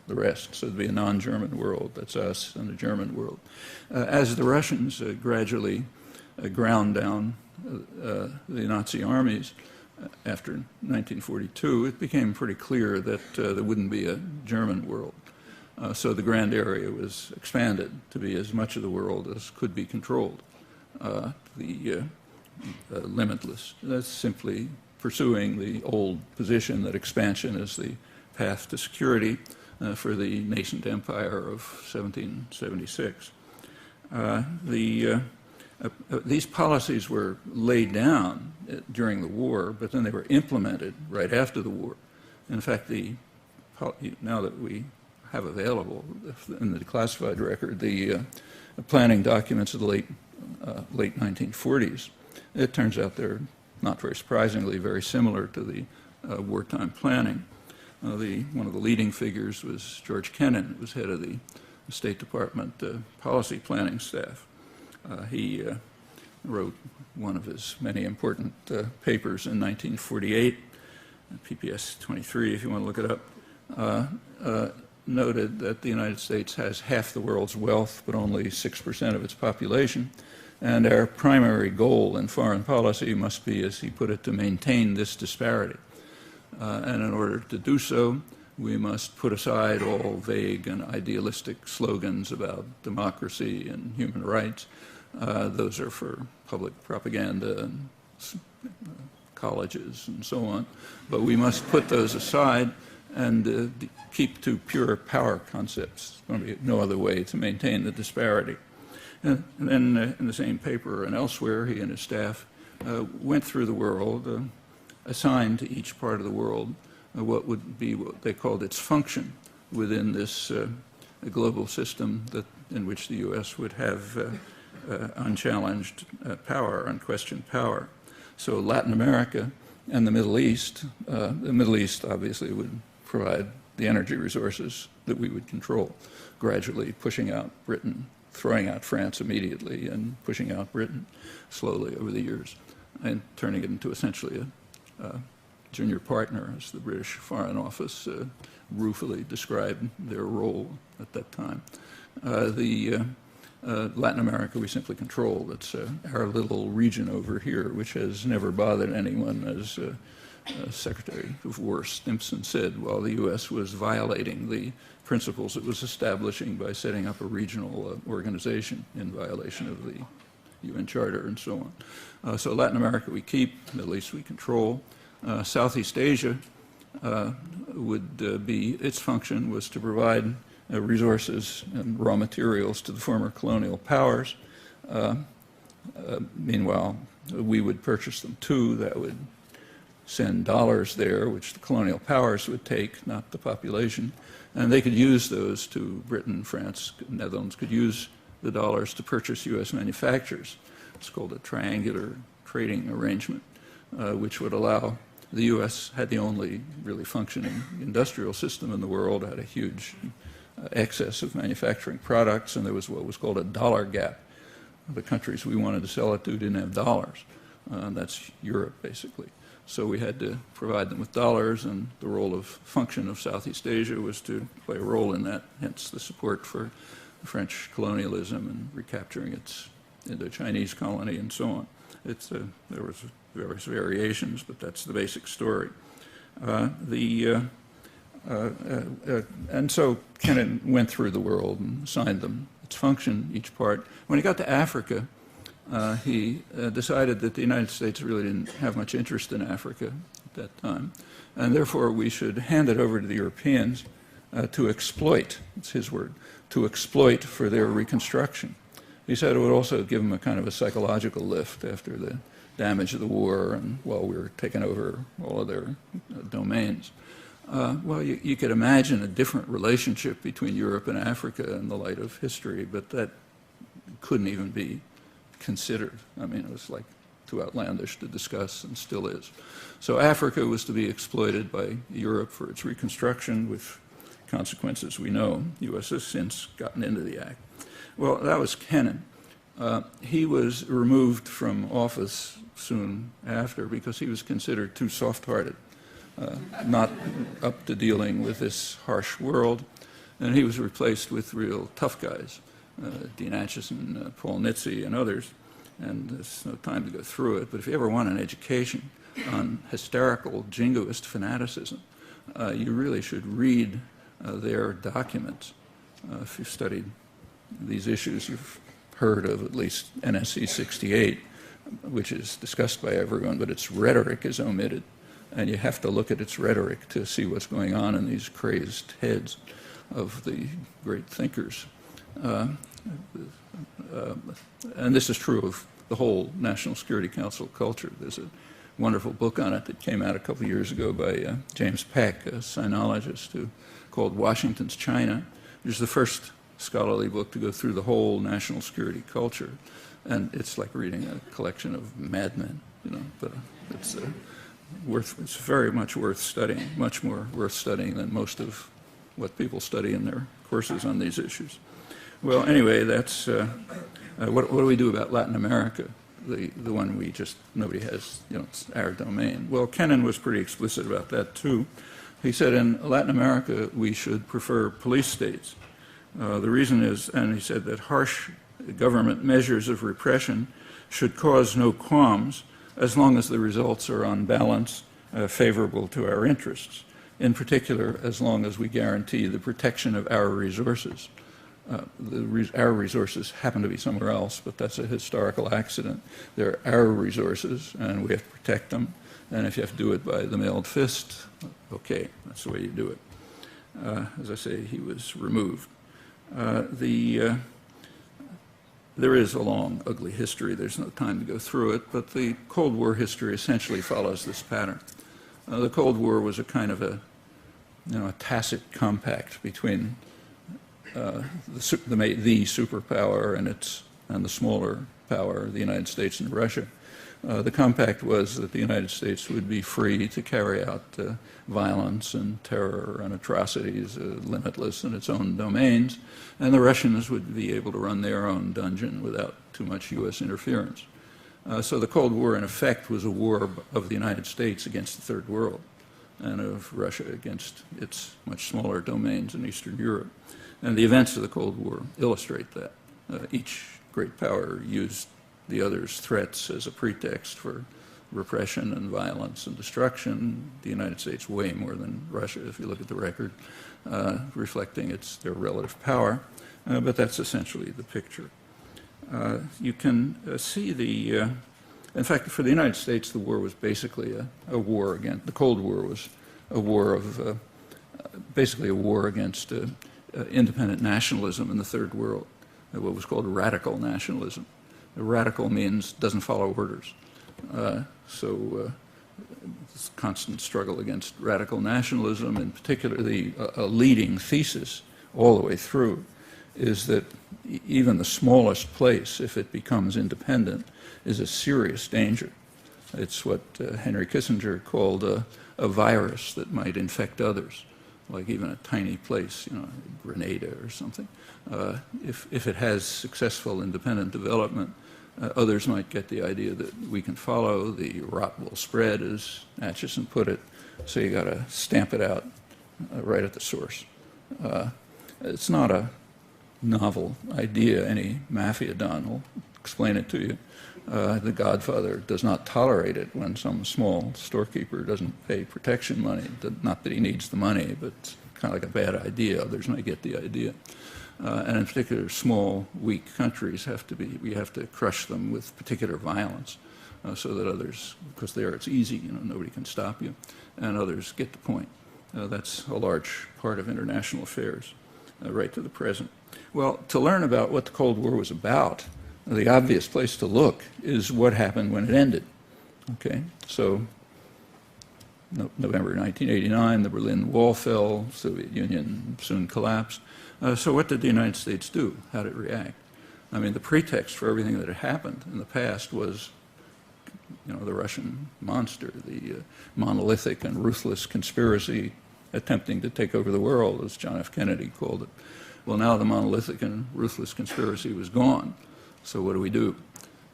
the rest, so it would be a non-German world, that's us, and a German world. As the Russians gradually ground down the Nazi armies after 1942, it became pretty clear that there wouldn't be a German world. So the Grand Area was expanded to be as much of the world as could be controlled, limitless. That's simply pursuing the old position that expansion is the path to security for the nascent empire of 1776. These policies were laid down during the war, but then they were implemented right after the war. In fact, now that we have available in the declassified record the planning documents of the late 1940s, it turns out they're not very surprisingly very similar to the wartime planning. One of the leading figures was George Kennan, who was head of the State Department policy planning staff. He wrote one of his many important papers in 1948, PPS 23, if you want to look it up, noted that the United States has half the world's wealth but only 6% of its population, and our primary goal in foreign policy must be, as he put it, to maintain this disparity. And in order to do so, we must put aside all vague and idealistic slogans about democracy and human rights. Those are for public propaganda and colleges and so on. But we must put those aside and keep to pure power concepts. There's going to be no other way to maintain the disparity. And then in the same paper and elsewhere, he and his staff went through the world, assigned to each part of the world what would be what they called its function within this global system in which the U.S. would have unchallenged power, unquestioned power. So Latin America and the Middle East obviously would provide the energy resources that we would control, gradually pushing out Britain, throwing out France immediately, and pushing out Britain slowly over the years, and turning it into essentially a junior partner, as the British Foreign Office ruefully described their role at that time. Latin America we simply control. It's our little region over here, which has never bothered anyone, as Secretary of War Stimson said, while the U.S. was violating the principles it was establishing by setting up a regional organization in violation of the UN Charter and so on. So Latin America we keep, Middle East we control. Southeast Asia would be, its function was to provide resources and raw materials to the former colonial powers. Meanwhile, we would purchase them too. That would send dollars there, which the colonial powers would take, not the population. And they could use those to, Britain, France, Netherlands could use the dollars to purchase U.S. manufacturers. It's called a triangular trading arrangement, which would allow the U.S. had the only really functioning industrial system in the world, had a huge excess of manufacturing products, and there was what was called a dollar gap. The countries we wanted to sell it to didn't have dollars. That's Europe, basically. So we had to provide them with dollars, and the role of function of Southeast Asia was to play a role in that, hence the support for French colonialism and recapturing its Indo-Chinese colony and so on. There was various variations, but that's the basic story. And so Kennan went through the world and assigned them its function, each part. When he got to Africa, he decided that the United States really didn't have much interest in Africa at that time, and therefore we should hand it over to the Europeans to exploit, it's his word, to exploit for their reconstruction. He said it would also give them a kind of a psychological lift after the damage of the war and while we were taking over all of their domains. Well, you could imagine a different relationship between Europe and Africa in the light of history, but that couldn't even be considered. I mean, it was like too outlandish to discuss, and still is. So Africa was to be exploited by Europe for its reconstruction, with consequences we know. The U.S. has since gotten into the act. Well, that was Kennan. He was removed from office soon after because he was considered too soft-hearted, not up to dealing with this harsh world, and he was replaced with real tough guys, Dean Acheson, Paul Nitze, and others, and there's no time to go through it, but if you ever want an education on hysterical jingoist fanaticism, you really should read their documents. If you've studied these issues, you've heard of at least NSC 68, which is discussed by everyone, but its rhetoric is omitted. And you have to look at its rhetoric to see what's going on in these crazed heads of the great thinkers. And this is true of the whole National Security Council culture. There's a wonderful book on it that came out a couple of years ago by James Peck, a sinologist, called Washington's China, which is the first scholarly book to go through the whole national security culture. And it's like reading a collection of madmen, you know, but it's very much worth studying, much more worth studying than most of what people study in their courses on these issues. Well, anyway, that's what do we do about Latin America, the one nobody has, you know, it's our domain. Well, Kennan was pretty explicit about that too. He said in Latin America we should prefer police states. The reason is, and he said that harsh government measures of repression should cause no qualms as long as the results are on balance favorable to our interests, in particular as long as we guarantee the protection of our resources. Our resources happen to be somewhere else, but that's a historical accident. They're our resources, and we have to protect them. And if you have to do it by the mailed fist, okay, that's the way you do it. As I say, he was removed. There is a long, ugly history. There's no time to go through it, but the Cold War history essentially follows this pattern. The Cold War was a kind of a tacit compact between the superpower and the smaller power, the United States and Russia. The compact was that the United States would be free to carry out violence and terror and atrocities limitless in its own domains, and the Russians would be able to run their own dungeon without too much U.S. interference. So the Cold War, in effect, was a war of the United States against the Third World and of Russia against its much smaller domains in Eastern Europe. And the events of the Cold War illustrate that. Each great power used the other's threats as a pretext for repression and violence and destruction. The United States way more than Russia, if you look at the record, reflecting their relative power. But that's essentially the picture. You can see in fact, for the United States, the war was basically a war against, the Cold War was a war of, basically a war against independent nationalism in the Third World, what was called radical nationalism. Radical means doesn't follow orders. So this constant struggle against radical nationalism, in particular, a leading thesis all the way through is that even the smallest place, if it becomes independent, is a serious danger. It's what Henry Kissinger called a virus that might infect others, like even a tiny place, you know, Grenada or something. If it has successful independent development, others might get the idea that we can follow. The rot will spread, as Atchison put it, so you got to stamp it out right at the source. It's not a novel idea. Any mafia don will explain it to you. The Godfather does not tolerate it when some small storekeeper doesn't pay protection money. Not that he needs the money, but it's kind of like a bad idea. Others might get the idea. And in particular, small, weak countries we have to crush them with particular violence so that others, because there it's easy, you know, nobody can stop you, and others get the point. That's a large part of international affairs, right to the present. Well, to learn about what the Cold War was about, the obvious place to look is what happened when it ended. Okay, so November 1989, the Berlin Wall fell, Soviet Union soon collapsed. So what did the United States do? How did it react? I mean, the pretext for everything that had happened in the past was, you know, the Russian monster, the monolithic and ruthless conspiracy attempting to take over the world, as John F. Kennedy called it. Well, now the monolithic and ruthless conspiracy was gone. So what do we do?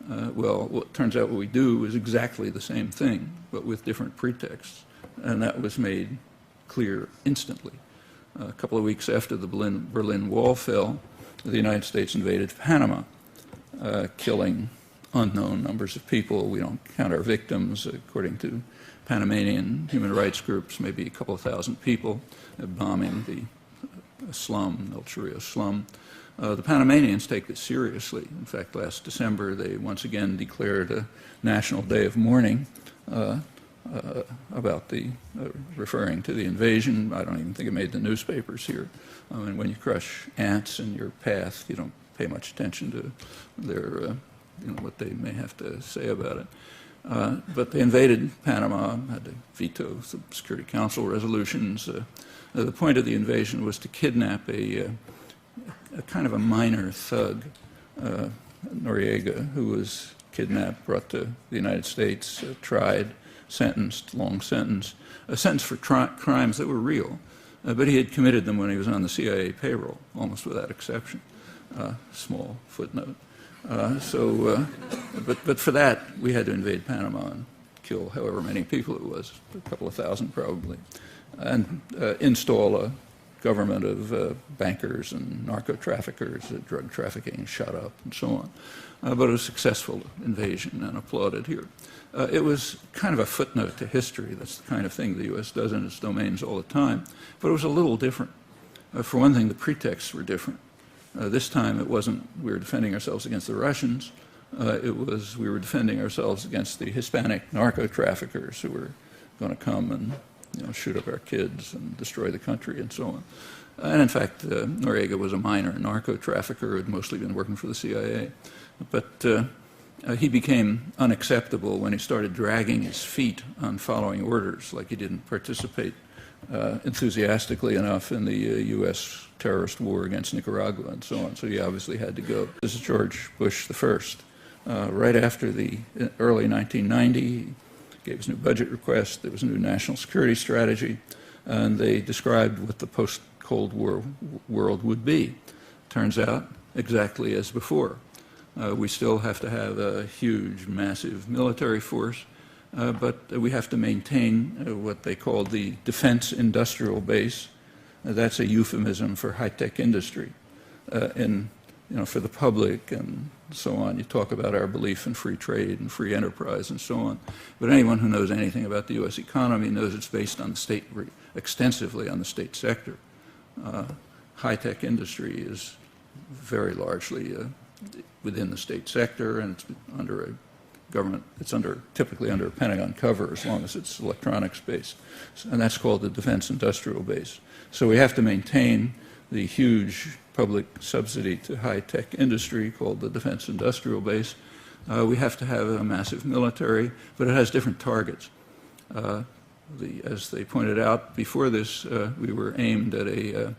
Well, it turns out what we do is exactly the same thing, but with different pretexts. And that was made clear instantly. A couple of weeks after the Berlin Wall fell, the United States invaded Panama, killing unknown numbers of people. We don't count our victims. According to Panamanian human rights groups, maybe a couple of thousand people, bombing the slum, El Chorrillo slum. The Panamanians take this seriously. In fact, last December, they once again declared a national day of mourning about the referring to the invasion. I don't even think it made the newspapers here. I mean, when you crush ants in your path, you don't pay much attention to their, what they may have to say about it. But they invaded Panama, had to veto some Security Council resolutions. The point of the invasion was to kidnap a kind of a minor thug, Noriega, who was kidnapped, brought to the United States, tried, sentenced, long sentence, a sentence for crimes that were real, but he had committed them when he was on the CIA payroll, almost without exception. Small footnote. But for that, we had to invade Panama and kill however many people it was, a couple of thousand probably, and install a government of bankers and narco-traffickers, drug trafficking shot up and so on. But it was a successful invasion and applauded here. It was kind of a footnote to history. That's the kind of thing the U.S. does in its domains all the time. But it was a little different. For one thing, the pretexts were different. This time it wasn't we were defending ourselves against the Russians. It was we were defending ourselves against the Hispanic narco-traffickers who were going to come and shoot up our kids and destroy the country and so on. And in fact, Noriega was a minor narco-trafficker who had mostly been working for the CIA. But he became unacceptable when he started dragging his feet on following orders, like he didn't participate enthusiastically enough in the U.S. terrorist war against Nicaragua and so on. So he obviously had to go. This is George Bush the first. Right after the early 1990, he gave his new budget request. There was a new national security strategy, and they described what the post-Cold War world would be. Turns out exactly as before. We still have to have a huge, massive military force, but we have to maintain what they call the defense industrial base. That's a euphemism for high-tech industry. For the public and so on, you talk about our belief in free trade and free enterprise and so on. But anyone who knows anything about the U.S. economy knows it's based on the state, extensively on the state sector. High-tech industry is very largely within the state sector, and it's under a government, it's typically under a Pentagon cover as long as it's electronics based. And that's called the defense industrial base. So we have to maintain the huge public subsidy to high-tech industry called the defense industrial base. We have to have a massive military, but it has different targets. As they pointed out before this, we were aimed at a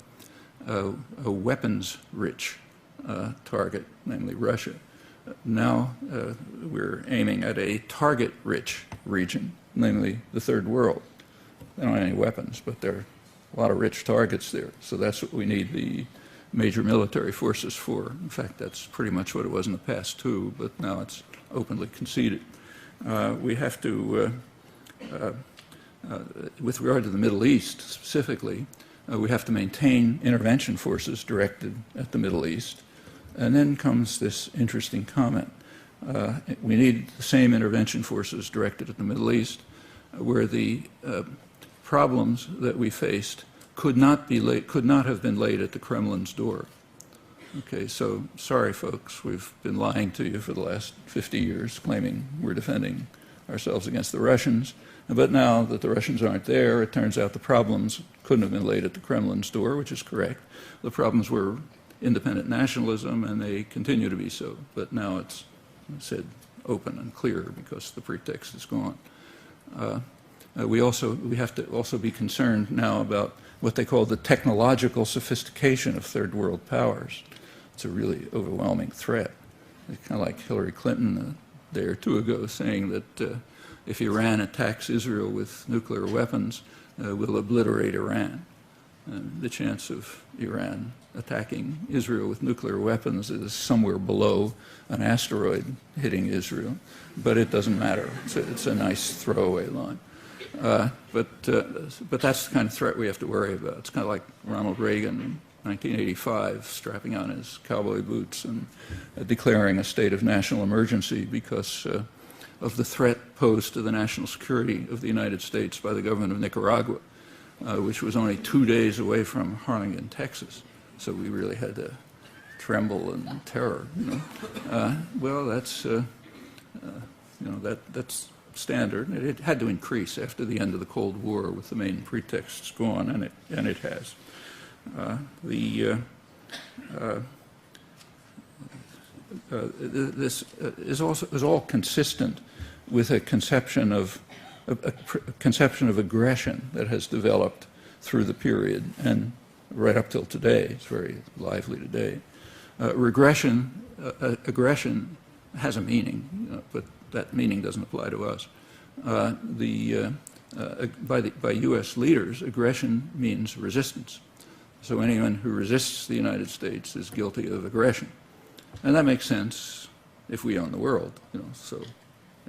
weapons-rich target, namely Russia. Now we're aiming at a target-rich region, namely the Third World. They don't have any weapons, but there are a lot of rich targets there. So that's what we need the major military forces for. In fact, that's pretty much what it was in the past too, but now it's openly conceded. We have to, with regard to the Middle East specifically, we have to maintain intervention forces directed at the Middle East. And then comes this interesting comment. We need the same intervention forces directed at the Middle East, where the problems that we faced could not have been laid at the Kremlin's door. Okay, so sorry folks, we've been lying to you for the last 50 years, claiming we're defending ourselves against the Russians. But now that the Russians aren't there, it turns out the problems couldn't have been laid at the Kremlin's door, which is correct. The problems were independent nationalism, and they continue to be so. But now it's said open and clear because the pretext is gone. We have to also be concerned now about what they call the technological sophistication of third world powers. It's a really overwhelming threat. It's kind of like Hillary Clinton a day or two ago saying that if Iran attacks Israel with nuclear weapons, we'll obliterate Iran. The chance of Iran attacking Israel with nuclear weapons is somewhere below an asteroid hitting Israel, but it doesn't matter. It's a nice throwaway line. But that's the kind of threat we have to worry about. It's kind of like Ronald Reagan in 1985 strapping on his cowboy boots and declaring a state of national emergency because of the threat posed to the national security of the United States by the government of Nicaragua, which was only 2 days away from Harlingen, Texas. So we really had to tremble in terror. Well, that's standard. It had to increase after the end of the Cold War with the main pretexts gone, and it has. This is all consistent with a conception of aggression that has developed through the period and right up till today. It's very lively today. Aggression has a meaning, but that meaning doesn't apply to us. By U.S. leaders, aggression means resistance. So anyone who resists the United States is guilty of aggression. And that makes sense if we own the world, so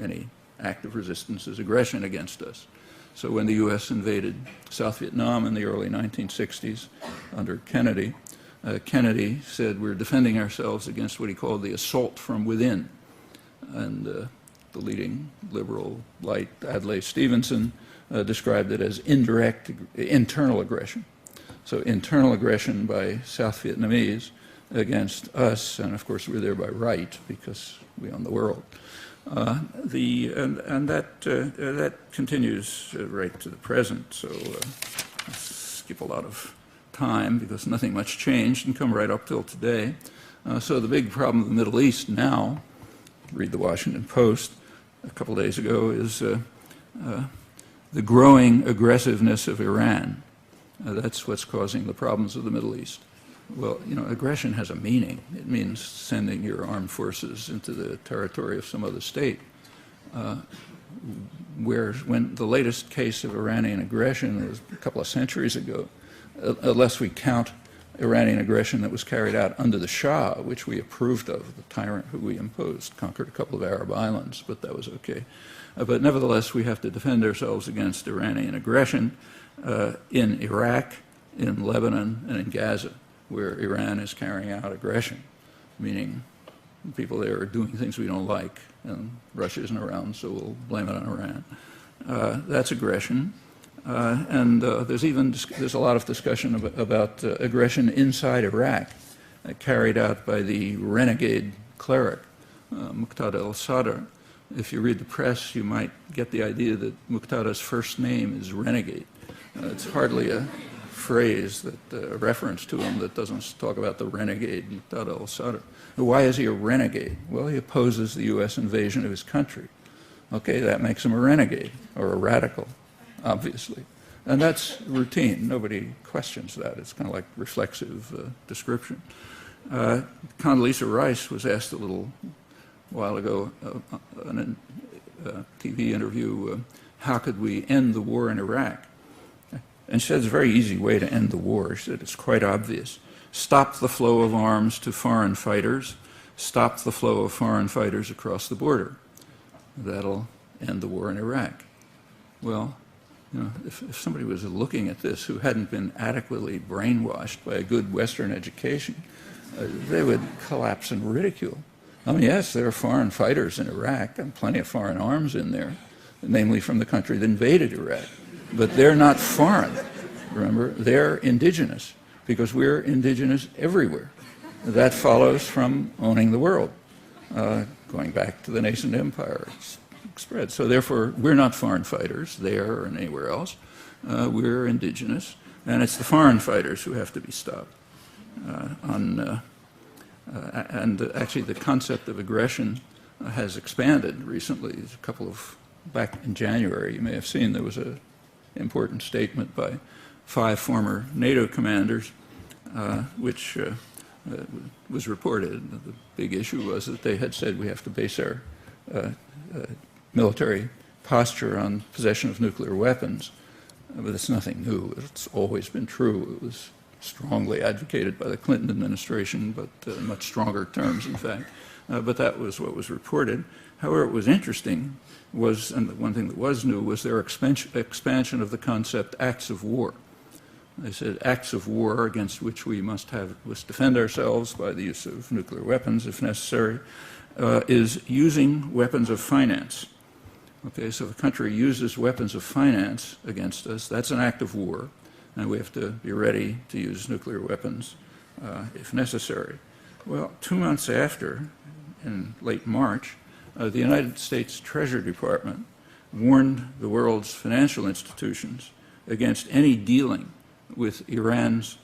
any act of resistance is aggression against us. So when the U.S. invaded South Vietnam in the early 1960s under Kennedy, Kennedy said we're defending ourselves against what he called the assault from within. And the leading liberal light, Adlai Stevenson, described it as internal aggression. So internal aggression by South Vietnamese against us, and of course we're there by right because we own the world. And that continues right to the present. So I'll skip a lot of time because nothing much changed and come right up till today. So the big problem of the Middle East now, read the Washington Post a couple days ago, is the growing aggressiveness of Iran. That's what's causing the problems of the Middle East. Well, aggression has a meaning. It means sending your armed forces into the territory of some other state. When the latest case of Iranian aggression was a couple of centuries ago, unless we count Iranian aggression that was carried out under the Shah, which we approved of, the tyrant who we imposed, conquered a couple of Arab islands, but that was okay. But nevertheless, we have to defend ourselves against Iranian aggression in Iraq, in Lebanon, and in Gaza, where Iran is carrying out aggression, meaning people there are doing things we don't like, and Russia isn't around, so we'll blame it on Iran. That's aggression. There's a lot of discussion about aggression inside Iraq, carried out by the renegade cleric, Muqtada al-Sadr. If you read the press, you might get the idea that Muqtada's first name is renegade. It's hardly a phrase, a reference to him that doesn't talk about the renegade, Muqtada al-Sadr. Why is he a renegade? Well, he opposes the U.S. invasion of his country. Okay, that makes him a renegade, or a radical, obviously. And that's routine. Nobody questions that. It's kind of like reflexive description. Condoleezza Rice was asked a little while ago in a TV interview, how could we end the war in Iraq? And she said it's a very easy way to end the war. She said it's quite obvious. Stop the flow of arms to foreign fighters. Stop the flow of foreign fighters across the border. That'll end the war in Iraq. Well, if somebody was looking at this who hadn't been adequately brainwashed by a good Western education, they would collapse in ridicule. I mean, yes, there are foreign fighters in Iraq and plenty of foreign arms in there, namely from the country that invaded Iraq. But they're not foreign, remember? They're indigenous, because we're indigenous everywhere. That follows from owning the world, going back to the nascent empire spread. So therefore, we're not foreign fighters there or anywhere else. We're indigenous, and it's the foreign fighters who have to be stopped. And actually, the concept of aggression has expanded recently. There's a couple of, back in January, you may have seen, there was an important statement by 5 former NATO commanders, which was reported. The big issue was that they had said we have to base our military posture on possession of nuclear weapons. But it's nothing new. It's always been true. It was strongly advocated by the Clinton administration, but in much stronger terms, in fact. But that was what was reported. However, what was interesting was, and the one thing that was new, was their expansion of the concept acts of war. They said acts of war against which we must defend ourselves by the use of nuclear weapons, if necessary, is using weapons of finance. Okay, so if a country uses weapons of finance against us, that's an act of war, and we have to be ready to use nuclear weapons if necessary. Well, 2 months after, in late March, the United States Treasury Department warned the world's financial institutions against any dealing with Iran's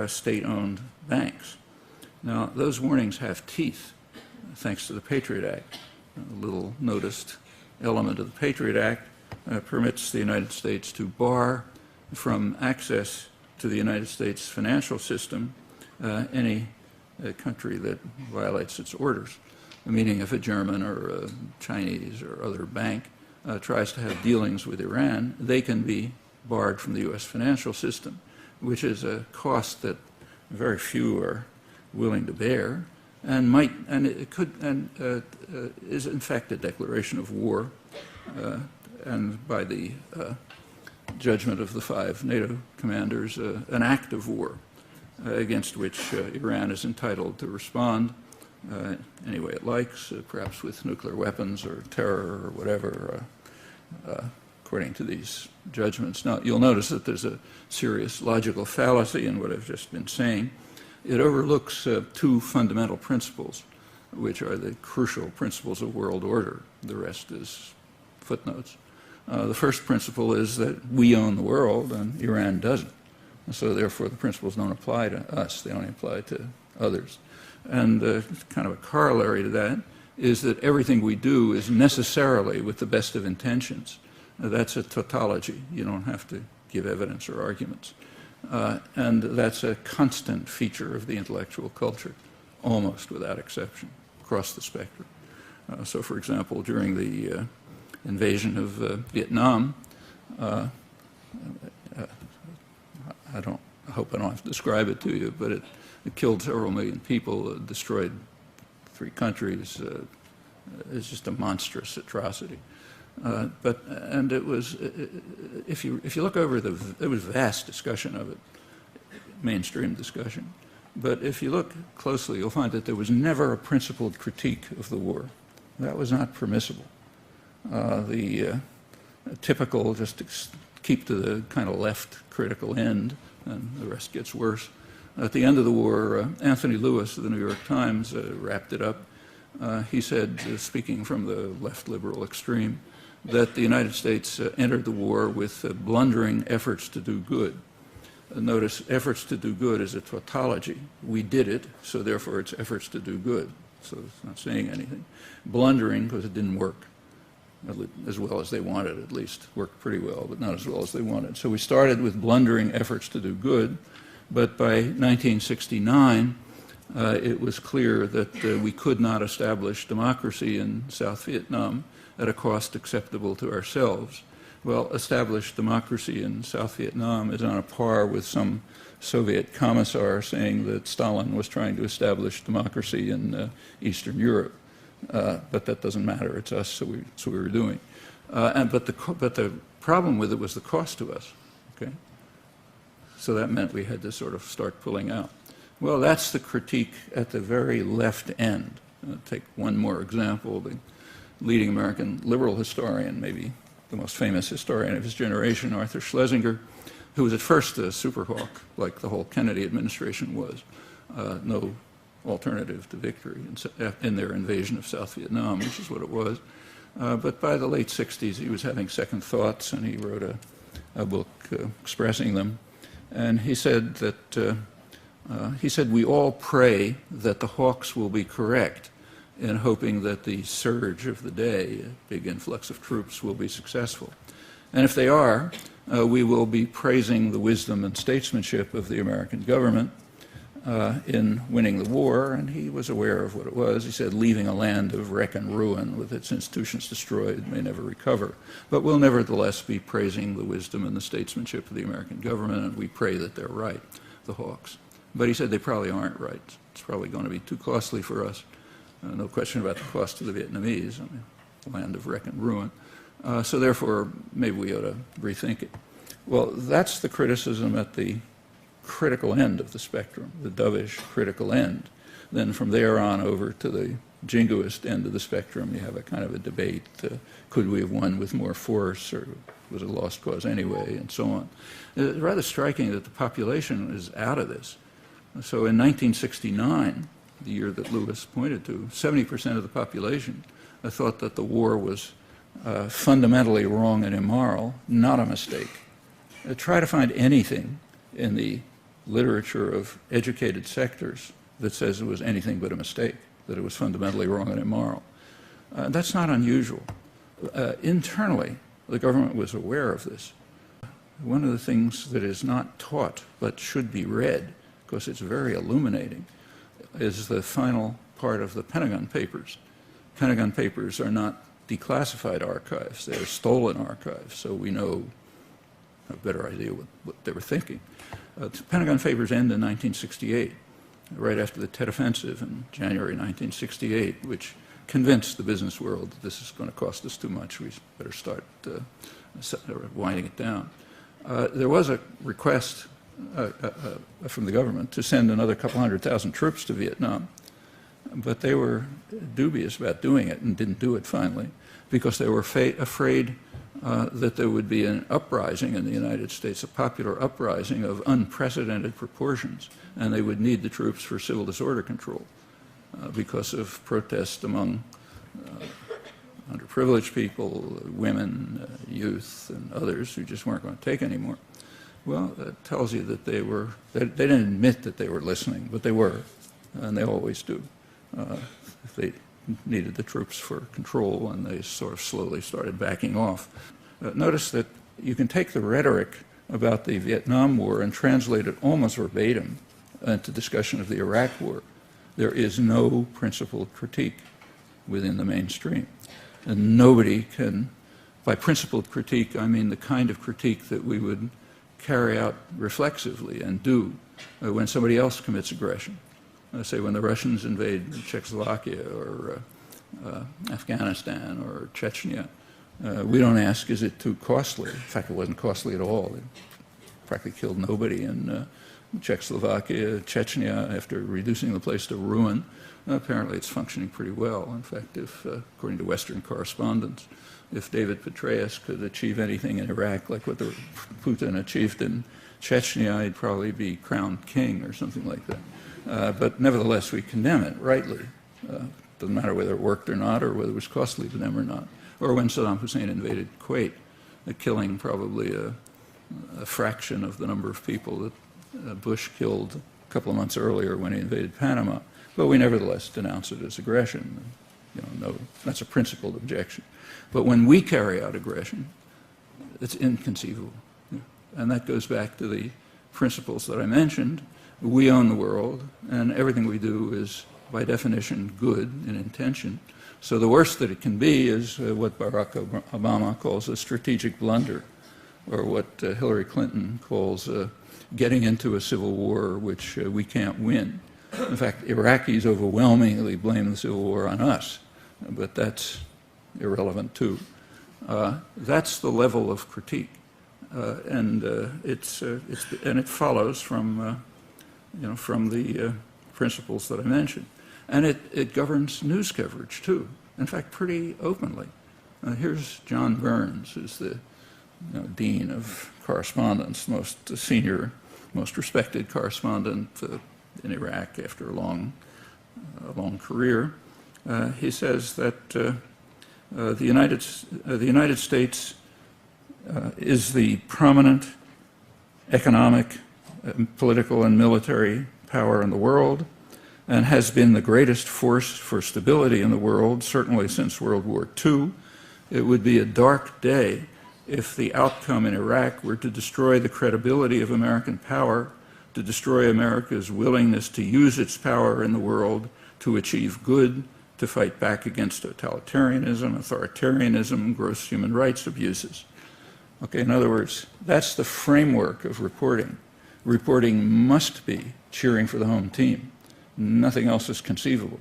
state-owned banks. Now, those warnings have teeth, thanks to the Patriot Act. A little noticed element of the Patriot Act permits the United States to bar from access to the United States financial system any country that violates its orders. Meaning if a German or a Chinese or other bank tries to have dealings with Iran, they can be barred from the U.S. financial system, which is a cost that very few are willing to bear, and is in fact a declaration of war, and by the judgment of the 5 NATO commanders, an act of war against which Iran is entitled to respond any way it likes, perhaps with nuclear weapons or terror or whatever, according to these judgments. Now, you'll notice that there's a serious logical fallacy in what I've just been saying. It overlooks 2 fundamental principles, which are the crucial principles of world order. The rest is footnotes. The first principle is that we own the world and Iran doesn't. And so therefore the principles don't apply to us, they only apply to others. And kind of a corollary to that is that everything we do is necessarily with the best of intentions. That's a tautology. You don't have to give evidence or arguments. And that's a constant feature of the intellectual culture, almost without exception, across the spectrum. So for example, during the invasion of Vietnam, I hope I don't have to describe it to you, but it killed several million people, destroyed 3 countries. It's just a monstrous atrocity. And it was, if you look over there was vast discussion of it, mainstream discussion. But if you look closely, you'll find that there was never a principled critique of the war. That was not permissible. The typical, just to keep to the kind of left critical end, and the rest gets worse. At the end of the war, Anthony Lewis of the New York Times wrapped it up. He said, speaking from the left liberal extreme, that the United States entered the war with blundering efforts to do good. Notice, efforts to do good is a tautology. We did it, so therefore it's efforts to do good. So it's not saying anything. Blundering, because it didn't work as well as they wanted, at least. Worked pretty well, but not as well as they wanted. So we started with blundering efforts to do good, but by 1969, it was clear that we could not establish democracy in South Vietnam at a cost acceptable to ourselves. Well, established democracy in South Vietnam is on a par with some Soviet commissar saying that Stalin was trying to establish democracy in Eastern Europe. But that doesn't matter. It's us, so we were doing. But the problem with it was the cost to us. Okay, so that meant we had to sort of start pulling out. Well, that's the critique at the very left end. Take one more example. The leading American liberal historian, maybe the most famous historian of his generation, Arthur Schlesinger, who was at first a superhawk, like the whole Kennedy administration was. No alternative to victory in their invasion of South Vietnam, which is what it was. But by the late 60s, he was having second thoughts, and he wrote a book expressing them. And he said that, we all pray that the hawks will be correct in hoping that the surge of the day, a big influx of troops, will be successful. And if they are, we will be praising the wisdom and statesmanship of the American government in winning the war, and he was aware of what it was. He said, leaving a land of wreck and ruin with its institutions destroyed may never recover. But we'll nevertheless be praising the wisdom and the statesmanship of the American government, and we pray that they're right, the hawks. But he said they probably aren't right. It's probably going to be too costly for us. No question about the cost to the Vietnamese, I mean, a land of wreck and ruin. So therefore, maybe we ought to rethink it. Well, that's the criticism at the critical end of the spectrum, the dovish critical end. Then from there on over to the jingoist end of the spectrum, you have a kind of a debate. Could we have won with more force, or was it a lost cause anyway, and so on. It's rather striking that the population is out of this. So in 1969, the year that Lewis pointed to, 70% of the population thought that the war was fundamentally wrong and immoral, not a mistake. Try to find anything in the literature of educated sectors that says it was anything but a mistake, that it was fundamentally wrong and immoral. That's not unusual. Internally, the government was aware of this. One of the things that is not taught but should be read, because it's very illuminating, is the final part of the Pentagon Papers. Pentagon Papers are not declassified archives, they're stolen archives, so we know a better idea what they were thinking. The Pentagon Papers end in 1968, right after the Tet Offensive in January 1968, which convinced the business world that this is going to cost us too much, we better start winding it down. There was a request from the government to send another couple 100,000 troops to Vietnam, but they were dubious about doing it and didn't do it finally because they were afraid that there would be an uprising in the United States, a popular uprising of unprecedented proportions, and they would need the troops for civil disorder control because of protest among underprivileged people, women, youth, and others who just weren't going to take anymore. Well, that tells you that they didn't admit that they were listening, but they were, and they always do. If they needed the troops for control, and they sort of slowly started backing off. Notice that you can take the rhetoric about the Vietnam War and translate it almost verbatim into discussion of the Iraq War. There is no principled critique within the mainstream. And nobody can, by principled critique, I mean the kind of critique that we would carry out reflexively and do when somebody else commits aggression. Say when the Russians invade Czechoslovakia or Afghanistan or Chechnya, we don't ask, is it too costly? In fact, it wasn't costly at all. It practically killed nobody in Czechoslovakia, Chechnya, after reducing the place to ruin. Apparently it's functioning pretty well. In fact, if, according to Western correspondents, if David Petraeus could achieve anything in Iraq like what Putin achieved in Chechnya, he'd probably be crowned king or something like that. But nevertheless, we condemn it rightly. Doesn't matter whether it worked or not, or whether it was costly to them or not. Or when Saddam Hussein invaded Kuwait, killing probably a fraction of the number of people that Bush killed a couple of months earlier when he invaded Panama. But we nevertheless denounce it as aggression. No, that's a principled objection. But when we carry out aggression, it's inconceivable. And that goes back to the principles that I mentioned. We own the world, and everything we do is, by definition, good in intention. So the worst that it can be is what Barack Obama calls a strategic blunder, or what Hillary Clinton calls getting into a civil war which we can't win. In fact, Iraqis overwhelmingly blame the civil war on us, but that's irrelevant too. That's the level of critique, and it follows from the principles that I mentioned, and it governs news coverage too. In fact, pretty openly. Here's John Burns, who's the dean of correspondence, most senior, most respected correspondent in Iraq after a long career. He says that the United States is the prominent economic, political, and military power in the world, and has been the greatest force for stability in the world, certainly since World War II. It would be a dark day if the outcome in Iraq were to destroy the credibility of American power, to destroy America's willingness to use its power in the world to achieve good, to fight back against totalitarianism, authoritarianism, gross human rights abuses. Okay, in other words, that's the framework of reporting. Reporting must be cheering for the home team. Nothing else is conceivable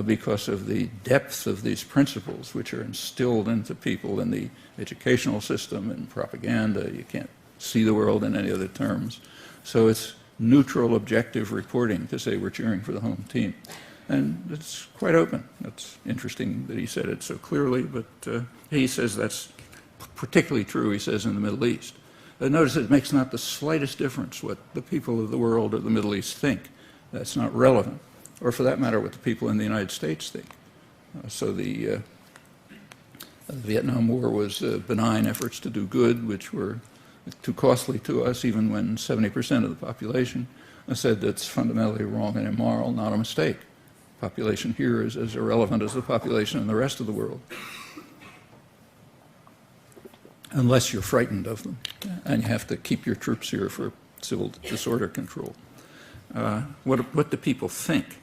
because of the depth of these principles which are instilled into people in the educational system and propaganda. You can't see the world in any other terms. So it's neutral, objective reporting to say we're cheering for the home team. And it's quite open. It's interesting that he said it so clearly, but he says that's particularly true, he says, in the Middle East. Notice it makes not the slightest difference what the people of the world or the Middle East think. That's not relevant. Or for that matter, what the people in the United States think. So the The Vietnam War was benign efforts to do good, which were too costly to us, even when 70% of the population said that's fundamentally wrong and immoral, not a mistake. Population here is as irrelevant as the population in the rest of the world, unless you're frightened of them, and you have to keep your troops here for civil disorder control. What do people think?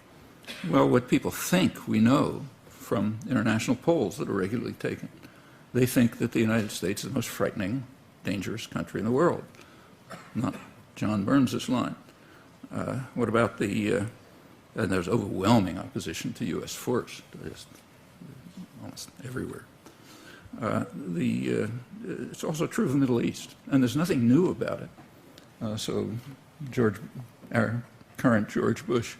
Well, what people think we know from international polls that are regularly taken. They think that the United States is the most frightening, dangerous country in the world. Not John Burns' line. What about and there's overwhelming opposition to U.S. force, just almost everywhere. It's also true of the Middle East, and there's nothing new about it. So our current George Bush,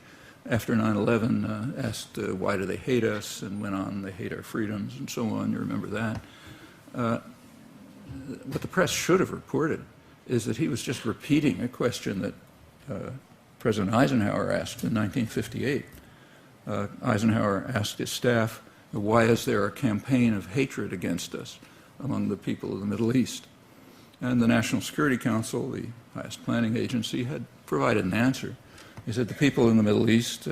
after 9/11, asked why do they hate us, and went on, they hate our freedoms, and so on. You remember that. What the press should have reported is that he was just repeating a question that President Eisenhower asked in 1958. Eisenhower asked his staff, why is there a campaign of hatred against us among the people of the Middle East? And the National Security Council, the highest planning agency, had provided an answer. He said the people in the Middle East,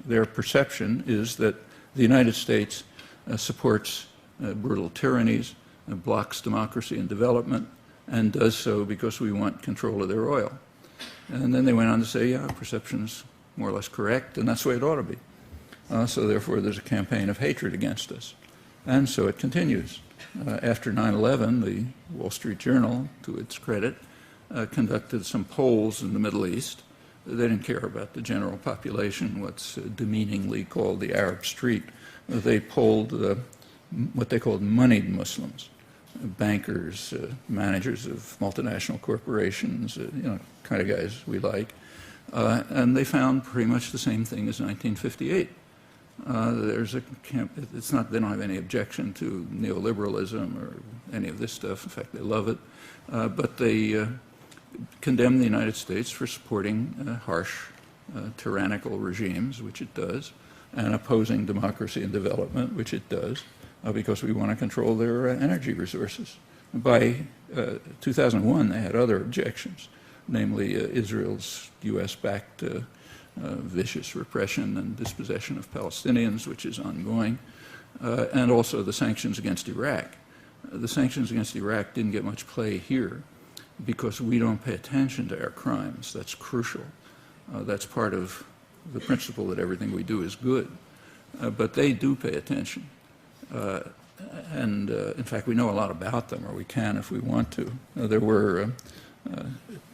their perception is that the United States supports brutal tyrannies, blocks democracy and development, and does so because we want control of their oil. And then they went on to say, yeah, perception's more or less correct, and that's the way it ought to be. So therefore, there's a campaign of hatred against us. And so it continues. After 9/11, the Wall Street Journal, to its credit, conducted some polls in the Middle East. They didn't care about the general population, what's demeaningly called the Arab street. They polled what they called moneyed Muslims, bankers, managers of multinational corporations, kind of guys we like. And they found pretty much the same thing as 1958. They don't have any objection to neoliberalism or any of this stuff. In fact, they love it. But they condemn the United States for supporting harsh, tyrannical regimes, which it does, and opposing democracy and development, which it does, because we want to control their energy resources. By 2001, they had other objections, namely Israel's U.S.-backed vicious repression and dispossession of Palestinians, which is ongoing, and also the sanctions against Iraq. The sanctions against Iraq didn't get much play here because we don't pay attention to our crimes. That's crucial. That's part of the principle that everything we do is good. But they do pay attention. In fact, we know a lot about them, or we can if we want to. There were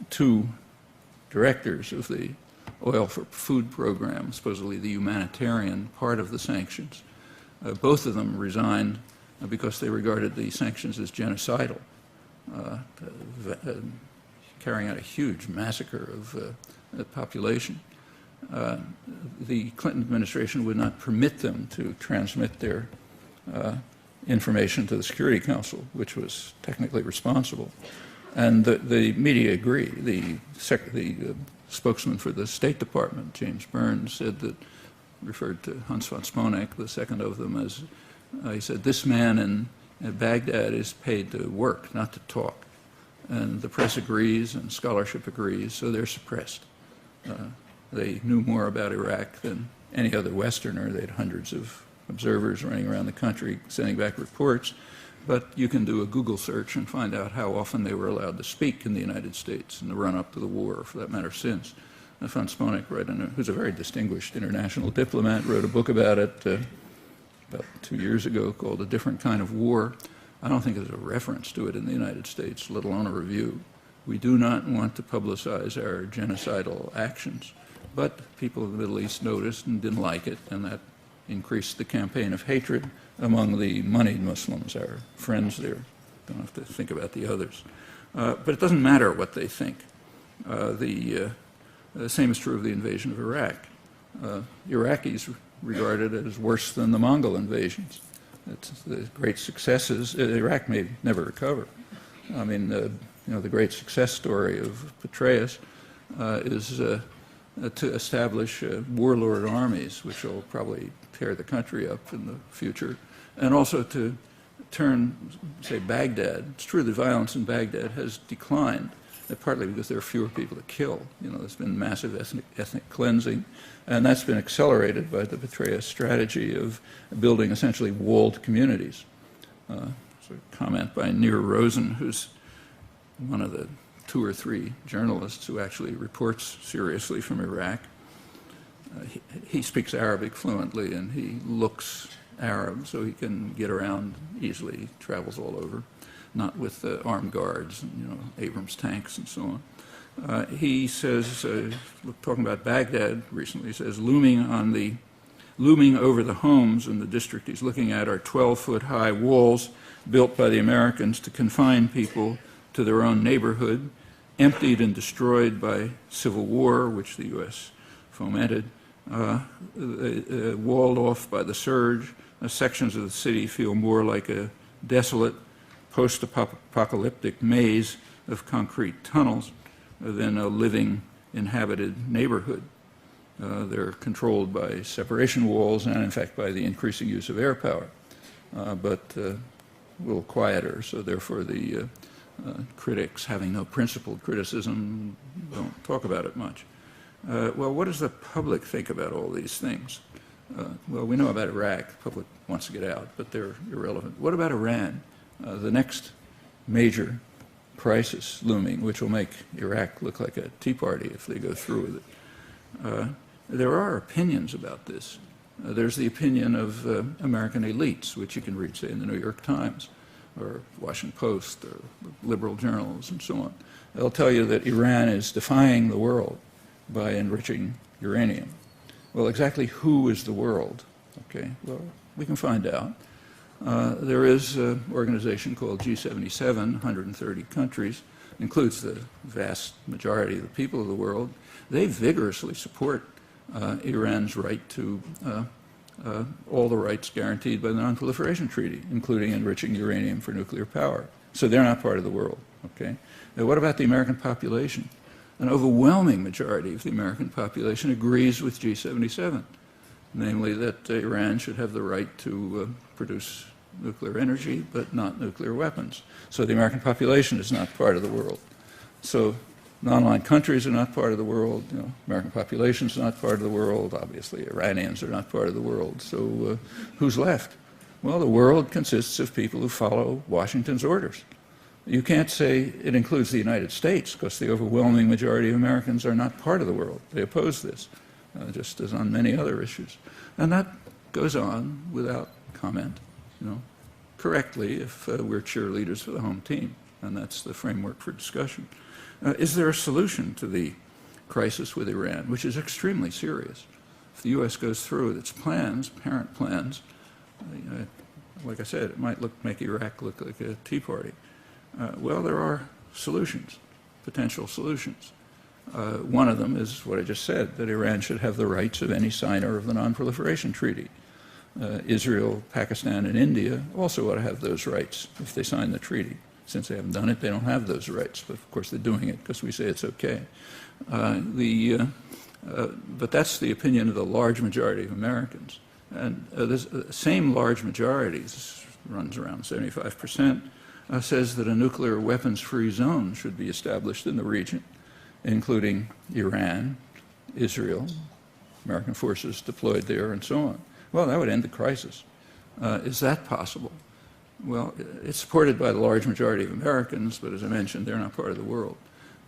two directors of the Oil for Food program, supposedly the humanitarian part of the sanctions. Both of them resigned because they regarded the sanctions as genocidal, carrying out a huge massacre of the population. The Clinton administration would not permit them to transmit their information to the Security Council, which was technically responsible. And the media agree. The spokesman for the State Department, James Burns, said that, referred to Hans von Sponeck, the second of them, as, he said, this man in Baghdad is paid to work, not to talk. And the press agrees and scholarship agrees, so they're suppressed. They knew more about Iraq than any other Westerner. They had hundreds of observers running around the country sending back reports. But you can do a Google search and find out how often they were allowed to speak in the United States in the run-up to the war, or for that matter, since. Von Sponeck, who's a very distinguished international diplomat, wrote a book about it about 2 years ago called A Different Kind of War. I don't think there's a reference to it in the United States, let alone a review. We do not want to publicize our genocidal actions. But people in the Middle East noticed and didn't like it, and that increased the campaign of hatred among the moneyed Muslims, our friends there. Don't have to think about the others. But it doesn't matter what they think. The same is true of the invasion of Iraq. Iraqis regard it as worse than the Mongol invasions. It's the great successes. Iraq may never recover. I mean, the great success story of Petraeus is to establish warlord armies, which will probably tear the country up in the future, and also to turn, say, Baghdad, it's true that violence in Baghdad has declined, partly because there are fewer people to kill. You know, there's been massive ethnic cleansing, and that's been accelerated by the Petraeus strategy of building essentially walled communities. So a comment by Nir Rosen, who's one of the 2 or 3 journalists who actually reports seriously from Iraq. He speaks Arabic fluently, and he looks Arab, so he can get around easily. He travels all over, not with armed guards and, you know, Abrams tanks and so on. He says, talking about Baghdad recently, he says, looming over the homes in the district he's looking at are 12-foot high walls built by the Americans to confine people to their own neighborhood, emptied and destroyed by civil war, which the U.S. fomented, walled off by the surge. Sections of the city feel more like a desolate, post-apocalyptic maze of concrete tunnels than a living, inhabited neighborhood. They're controlled by separation walls and, in fact, by the increasing use of air power, but a little quieter, so therefore the critics, having no principled criticism, don't talk about it much. Well, what does the public think about all these things? Well, we know about Iraq. The public wants to get out, but they're irrelevant. What about Iran? The next major crisis looming, which will make Iraq look like a tea party if they go through with it. There are opinions about this. There's the opinion of American elites, which you can read, say, in the New York Times or Washington Post or liberal journals and so on. They'll tell you that Iran is defying the world by enriching uranium. Well, exactly who is the world? Okay, well, we can find out. There is an organization called G77, 130 countries, includes the vast majority of the people of the world. They vigorously support Iran's right to all the rights guaranteed by the Non-Proliferation Treaty, including enriching uranium for nuclear power. So they're not part of the world, okay? Now, what about the American population? An overwhelming majority of the American population agrees with G77, namely that Iran should have the right to produce nuclear energy, but not nuclear weapons. So the American population is not part of the world. So non-aligned countries are not part of the world. You know, American population is not part of the world. Obviously, Iranians are not part of the world. So who's left? Well, the world consists of people who follow Washington's orders. You can't say it includes the United States, because the overwhelming majority of Americans are not part of the world. They oppose this, just as on many other issues. And that goes on without comment, you know, correctly if we're cheerleaders for the home team. And that's the framework for discussion. Is there a solution to the crisis with Iran, which is extremely serious? If the U.S. goes through with its plans, apparent plans, like I said, it might make Iraq look like a tea party. Well, there are solutions, potential solutions. One of them is what I just said, that Iran should have the rights of any signer of the Non-Proliferation Treaty. Israel, Pakistan, and India also ought to have those rights if they sign the treaty. Since they haven't done it, they don't have those rights. But of course, they're doing it because we say it's okay. But that's the opinion of the large majority of Americans. And the same large majority, this runs around 75%, says that a nuclear weapons-free zone should be established in the region, including Iran, Israel, American forces deployed there, and so on. Well, that would end the crisis. Is that possible? Well, it's supported by the large majority of Americans, but as I mentioned, they're not part of the world.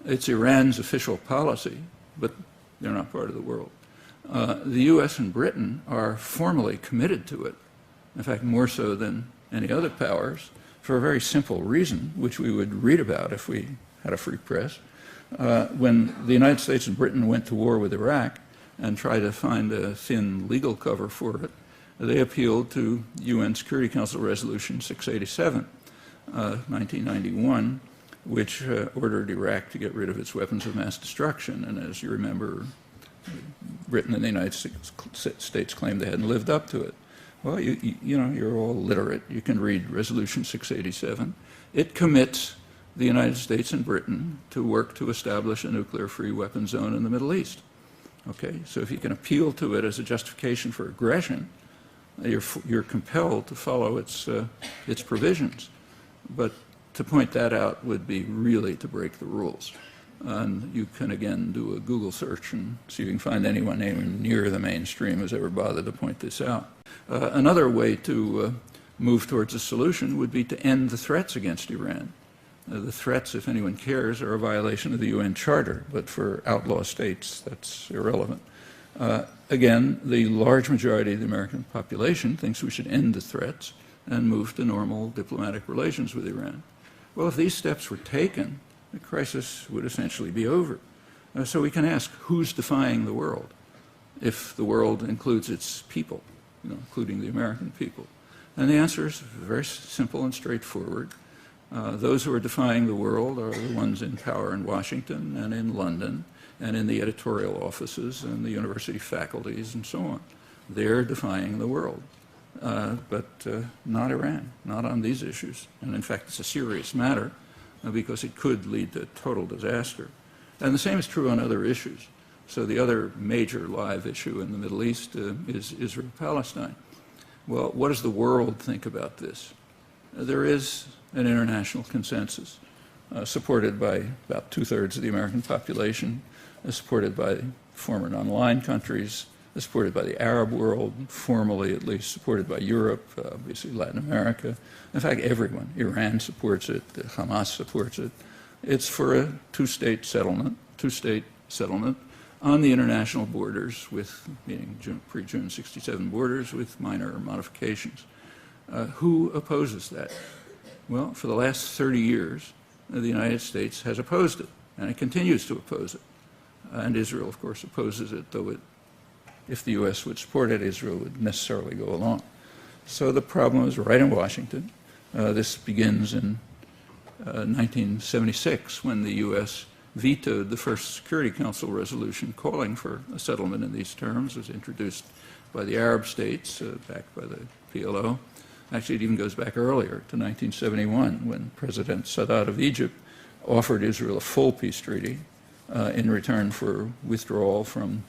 It's Iran's official policy, but they're not part of the world. The U.S. and Britain are formally committed to it, in fact, more so than any other powers, for a very simple reason, which we would read about if we had a free press. When the United States and Britain went to war with Iraq and tried to find a thin legal cover for it, they appealed to UN Security Council Resolution 687, 1991, which ordered Iraq to get rid of its weapons of mass destruction. And as you remember, Britain and the United States claimed they hadn't lived up to it. Well, you know, you're all literate. You can read Resolution 687. It commits the United States and Britain to work to establish a nuclear-free weapon zone in the Middle East. Okay, so if you can appeal to it as a justification for aggression, you're compelled to follow its provisions. But to point that out would be really to break the rules. And you can, again, do a Google search and see if you can find anyone anywhere near the mainstream who's ever bothered to point this out. Another way to move towards a solution would be to end the threats against Iran. The threats, if anyone cares, are a violation of the UN Charter, but for outlaw states, that's irrelevant. Again, the large majority of the American population thinks we should end the threats and move to normal diplomatic relations with Iran. Well, if these steps were taken, the crisis would essentially be over. So we can ask, who's defying the world? If the world includes its people, including the American people. And the answer is very simple and straightforward. Those who are defying the world are the ones in power in Washington and in London and in the editorial offices and the university faculties and so on. They're defying the world, but not Iran, not on these issues. And in fact, it's a serious matter because it could lead to total disaster. And the same is true on other issues. So the other major live issue in the Middle East is Israel-Palestine. Well, what does the world think about this? There is an international consensus supported by about 2/3 of the American population, supported by former non-aligned countries, supported by the Arab world, formally at least supported by Europe, obviously Latin America. In fact, everyone. Iran supports it, Hamas supports it. It's for a two-state settlement on the international borders meaning pre-June 67 borders with minor modifications. Who opposes that? Well, for the last 30 years, the United States has opposed it, and it continues to oppose it. And Israel, of course, opposes it, though if the U.S. would support it, Israel would necessarily go along. So the problem is right in Washington. This begins in 1976, when the U.S. vetoed the first Security Council resolution calling for a settlement in these terms. It was introduced by the Arab states, backed by the PLO. Actually, it even goes back earlier to 1971, when President Sadat of Egypt offered Israel a full peace treaty in return for withdrawal from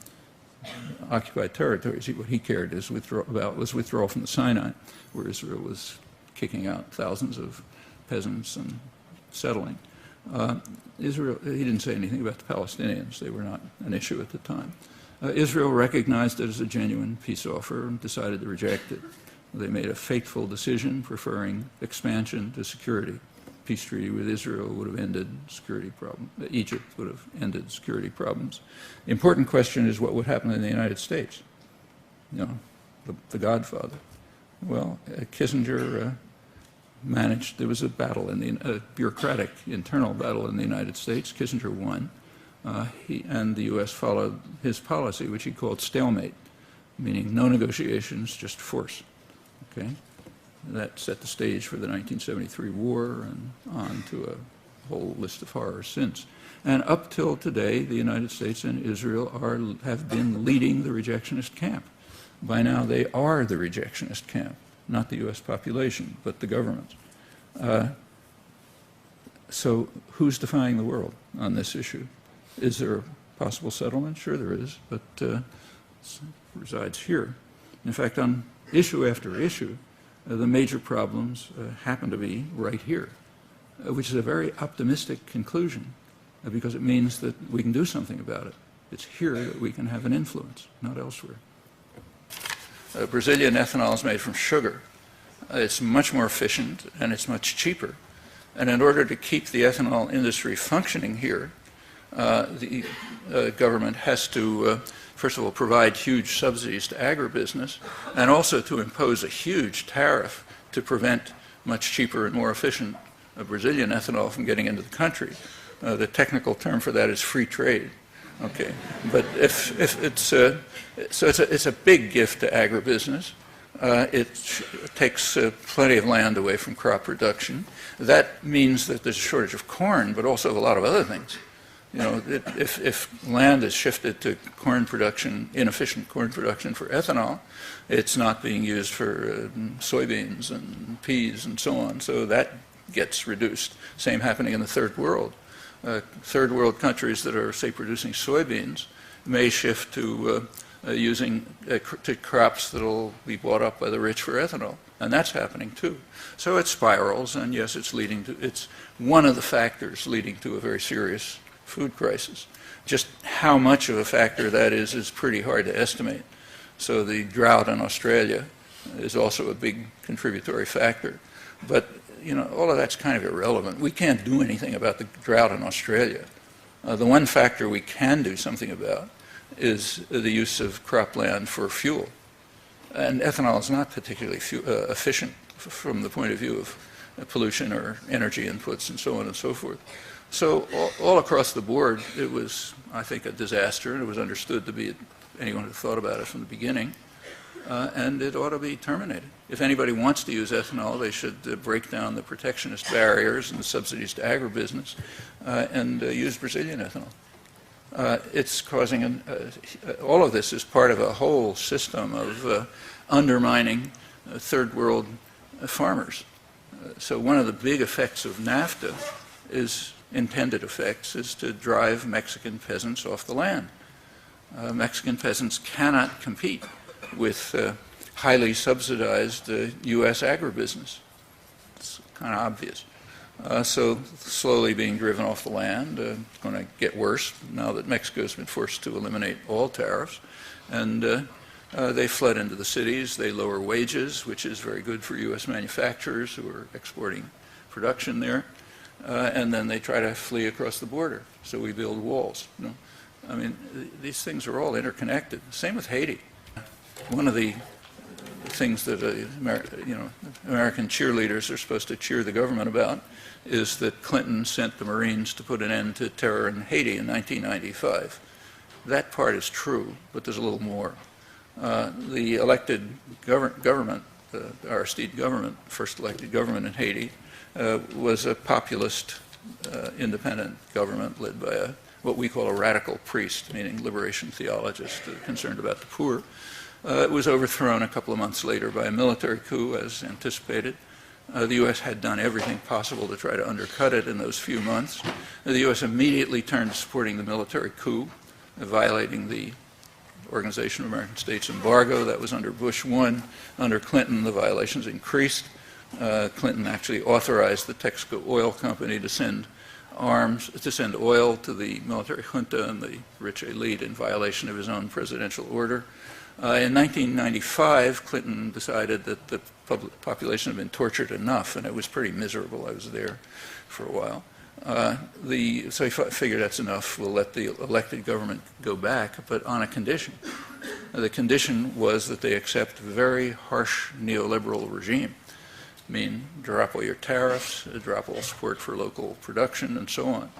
occupied territories. What he cared about was withdrawal from the Sinai, where Israel was kicking out thousands of peasants and settling. Israel, he didn't say anything about the Palestinians. They were not an issue at the time. Israel recognized it as a genuine peace offer and decided to reject it. They made a fateful decision, preferring expansion to security. Peace treaty with Israel would have ended security problems. Egypt would have ended security problems. The important question is what would happen in the United States. The Godfather. Well, Kissinger managed, there was a battle a bureaucratic internal battle in the United States. Kissinger won. And the U.S. followed his policy, which he called stalemate, meaning no negotiations, just force. Okay? That set the stage for the 1973 war and on to a whole list of horrors since. And up till today, the United States and Israel have been leading the rejectionist camp. By now, they are the rejectionist camp, not the U.S. population, but the government. So who's defying the world on this issue? Is there a possible settlement? Sure there is, but it resides here. In fact, on issue after issue, the major problems happen to be right here, which is a very optimistic conclusion because it means that we can do something about it. It's here that we can have an influence, not elsewhere. Brazilian ethanol is made from sugar. It's much more efficient and it's much cheaper. And in order to keep the ethanol industry functioning here, the government has to, first of all, provide huge subsidies to agribusiness and also to impose a huge tariff to prevent much cheaper and more efficient Brazilian ethanol from getting into the country. The technical term for that is free trade. Okay, but if it's it's a big gift to agribusiness. It takes plenty of land away from crop production. That means that there's a shortage of corn, but also a lot of other things. If land is shifted to corn production, inefficient corn production for ethanol, it's not being used for soybeans and peas and so on. So that gets reduced. Same happening in the third world. Third world countries that are, say, producing soybeans may shift to using crops that will be bought up by the rich for ethanol. And that's happening too. So it spirals, and yes, it's one of the factors leading to a very serious food crisis. Just how much of a factor that is pretty hard to estimate. So the drought in Australia is also a big contributory factor. But, you know, all of that's kind of irrelevant. We can't do anything about the drought in Australia. The one factor we can do something about is the use of cropland for fuel. And ethanol is not particularly efficient from the point of view of pollution or energy inputs and so on and so forth. So all across the board, it was, I think, a disaster, and it was understood to be, anyone who thought about it from the beginning, and it ought to be terminated. If anybody wants to use ethanol, they should break down the protectionist barriers and the subsidies to agribusiness and use Brazilian ethanol. It's causing, all of this is part of a whole system of undermining third world farmers. So one of the big effects of NAFTA is, intended effects, is to drive Mexican peasants off the land. Mexican peasants cannot compete with highly subsidized U.S. agribusiness. It's kind of obvious. So slowly being driven off the land. It's going to get worse now that Mexico has been forced to eliminate all tariffs. And they fled into the cities. They lower wages, which is very good for U.S. manufacturers who are exporting production there. And then they try to flee across the border. So we build walls. You know? I mean, these things are all interconnected. Same with Haiti. One of the things that American cheerleaders are supposed to cheer the government about is that Clinton sent the Marines to put an end to terror in Haiti in 1995. That part is true, but there's a little more. The elected government, the Aristide government, first elected government in Haiti, was a populist independent government led by what we call a radical priest, meaning liberation theologist concerned about the poor. It was overthrown a couple of months later by a military coup, as anticipated. The U.S. had done everything possible to try to undercut it in those few months. The U.S. immediately turned to supporting the military coup, violating the Organization of American States embargo. That was under Bush 1. Under Clinton, the violations increased. Clinton actually authorized the Texaco Oil Company to send oil to the military junta and the rich elite in violation of his own presidential order. In 1995, Clinton decided that the population had been tortured enough, and it was pretty miserable. I was there for a while. So he figured that's enough. We'll let the elected government go back, but on a condition. The condition was that they accept a very harsh neoliberal regime. I mean, drop all your tariffs, drop all support for local production, and so on.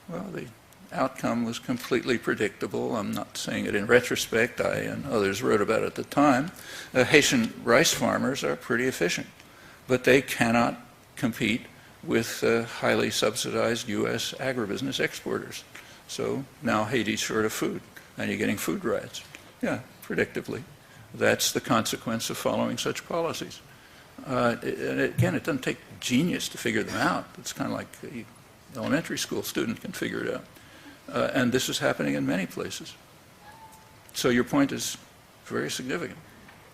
Well, the outcome was completely predictable. I'm not saying it in retrospect. I and others wrote about it at the time. Haitian rice farmers are pretty efficient, but they cannot compete with highly subsidized U.S. agribusiness exporters. So now Haiti's short of food, and you're getting food riots. Yeah, predictably. That's the consequence of following such policies. And again, it doesn't take genius to figure them out. It's kind of like an elementary school student can figure it out. And this is happening in many places. So your point is very significant.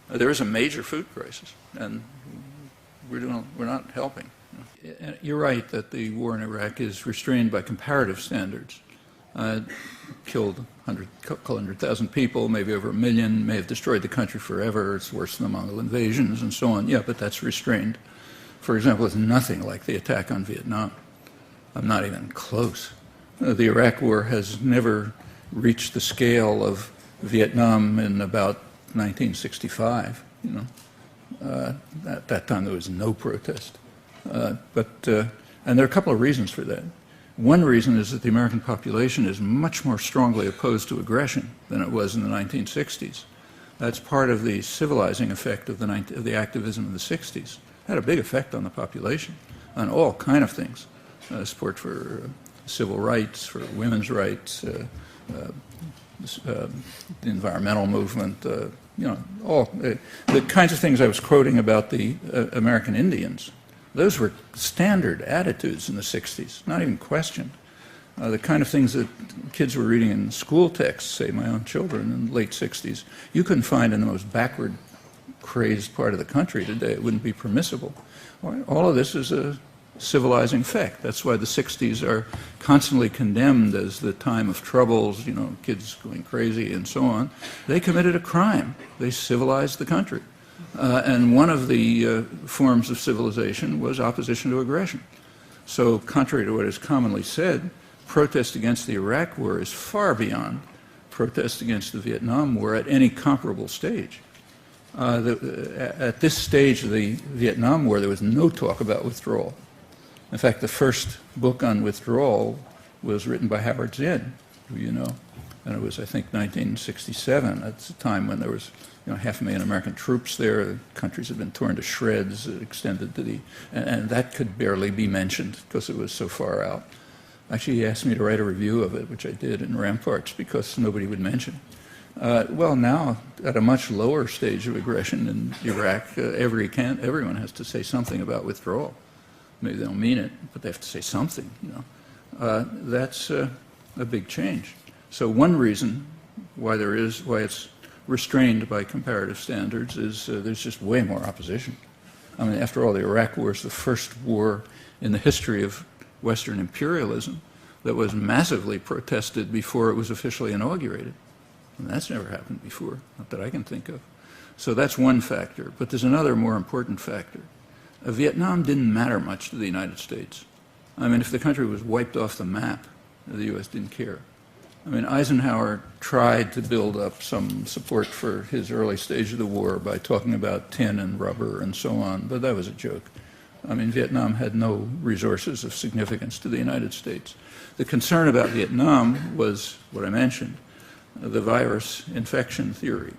There is a major food crisis, and we're not helping. You're right that the war in Iraq is restrained by comparative standards. Killed 100,000 people, maybe over 1 million, may have destroyed the country forever. It's worse than the Mongol invasions and so on. Yeah, but that's restrained. For example, it's nothing like the attack on Vietnam. I'm not even close. The Iraq War has never reached the scale of Vietnam in about 1965. You know, at that time there was no protest. And there are a couple of reasons for that. One reason is that the American population is much more strongly opposed to aggression than it was in the 1960s. That's part of the civilizing effect of the activism in the 60s. It had a big effect on the population, on all kind of things. Support for civil rights, for women's rights, the environmental movement, you know, all the kinds of things I was quoting about the American Indians. Those were standard attitudes in the 60s, not even questioned. The kind of things that kids were reading in school texts, say my own children in the late 60s, you couldn't find in the most backward, crazed part of the country today. It wouldn't be permissible. All of this is a civilizing fact. That's why the 60s are constantly condemned as the time of troubles, you know, kids going crazy and so on. They committed a crime. They civilized the country. And one of the forms of civilization was opposition to aggression. So contrary to what is commonly said, protest against the Iraq War is far beyond protest against the Vietnam War at any comparable stage. At this stage of the Vietnam War, there was no talk about withdrawal. In fact, the first book on withdrawal was written by Howard Zinn, who you know, and it was, I think, 1967. That's a time when there was 500,000 American troops there. The countries had been torn to shreds, extended to the, and that could barely be mentioned because it was so far out. Actually, he asked me to write a review of it, which I did in Ramparts, because nobody would mention it. Well, now, at a much lower stage of aggression in Iraq, everyone has to say something about withdrawal. Maybe they don't mean it, but they have to say something. That's a big change. So one reason why it's restrained by comparative standards is there's just way more opposition. I mean, after all, the Iraq War is the first war in the history of Western imperialism that was massively protested before it was officially inaugurated. And that's never happened before, not that I can think of. So that's one factor. But there's another more important factor. Vietnam didn't matter much to the United States. I mean, if the country was wiped off the map, the U.S. didn't care. I mean, Eisenhower tried to build up some support for his early stage of the war by talking about tin and rubber and so on, but that was a joke. I mean, Vietnam had no resources of significance to the United States. The concern about Vietnam was what I mentioned, the virus infection theory.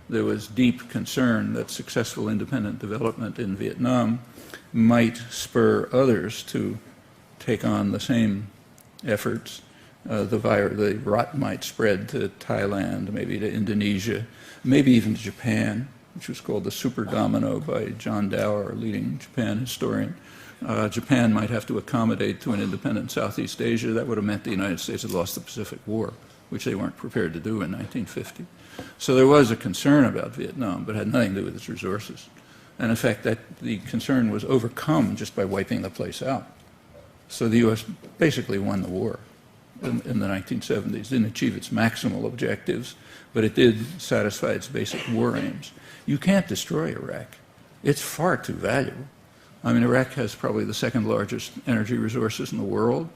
There was deep concern that successful independent development in Vietnam might spur others to take on the same efforts. The rot might spread to Thailand, maybe to Indonesia, maybe even to Japan, which was called the super domino by John Dower, a leading Japan historian. Japan might have to accommodate to an independent Southeast Asia. That would have meant the United States had lost the Pacific War, which they weren't prepared to do in 1950. So there was a concern about Vietnam, but it had nothing to do with its resources. And in fact, the concern was overcome just by wiping the place out. So the U.S. basically won the war in the 1970s. Didn't achieve its maximal objectives, but it did satisfy its basic war aims. You can't destroy Iraq. It's far too valuable. I mean, Iraq has probably the second largest energy resources in the world.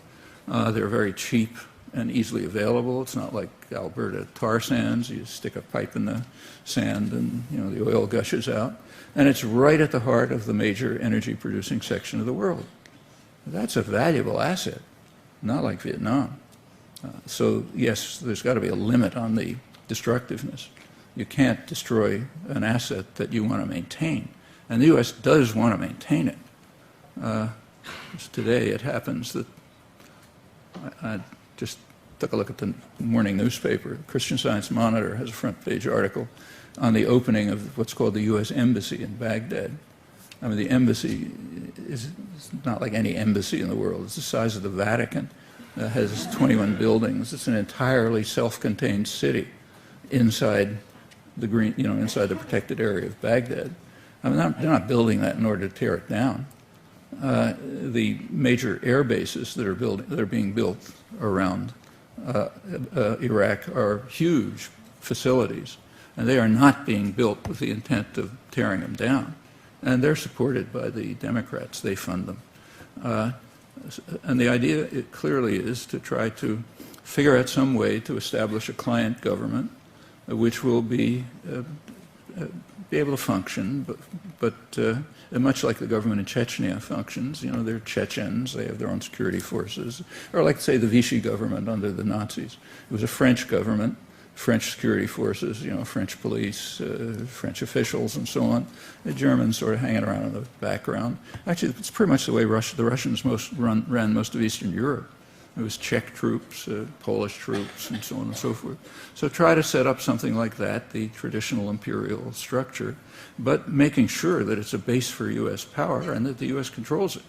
They're very cheap and easily available. It's not like Alberta tar sands. You stick a pipe in the sand and the oil gushes out. And it's right at the heart of the major energy producing section of the world. That's a valuable asset, not like Vietnam. So yes, there's got to be a limit on the destructiveness. You can't destroy an asset that you want to maintain. And the U.S. does want to maintain it. Today it happens that I just took a look at the morning newspaper. The Christian Science Monitor has a front page article on the opening of what's called the U.S. Embassy in Baghdad. I mean, the embassy is not like any embassy in the world. It's the size of the Vatican. It has 21 buildings. It's an entirely self-contained city inside the inside the protected area of Baghdad. I mean, they're not building that in order to tear it down. The major air bases that are being built around Iraq are huge facilities, and they are not being built with the intent of tearing them down. And they're supported by the Democrats. They fund them. And the idea clearly is to try to figure out some way to establish a client government which will be able to function, but much like the government in Chechnya functions. They're Chechens, they have their own security forces, or like, say, the Vichy government under the Nazis. It was a French government, French security forces, French police, French officials, and so on. The Germans sort of hanging around in the background. Actually, it's pretty much the way the Russians ran most of Eastern Europe. It was Czech troops, Polish troops, and so on and so forth. So try to set up something like that, the traditional imperial structure, but making sure that it's a base for U.S. power and that the U.S. controls it.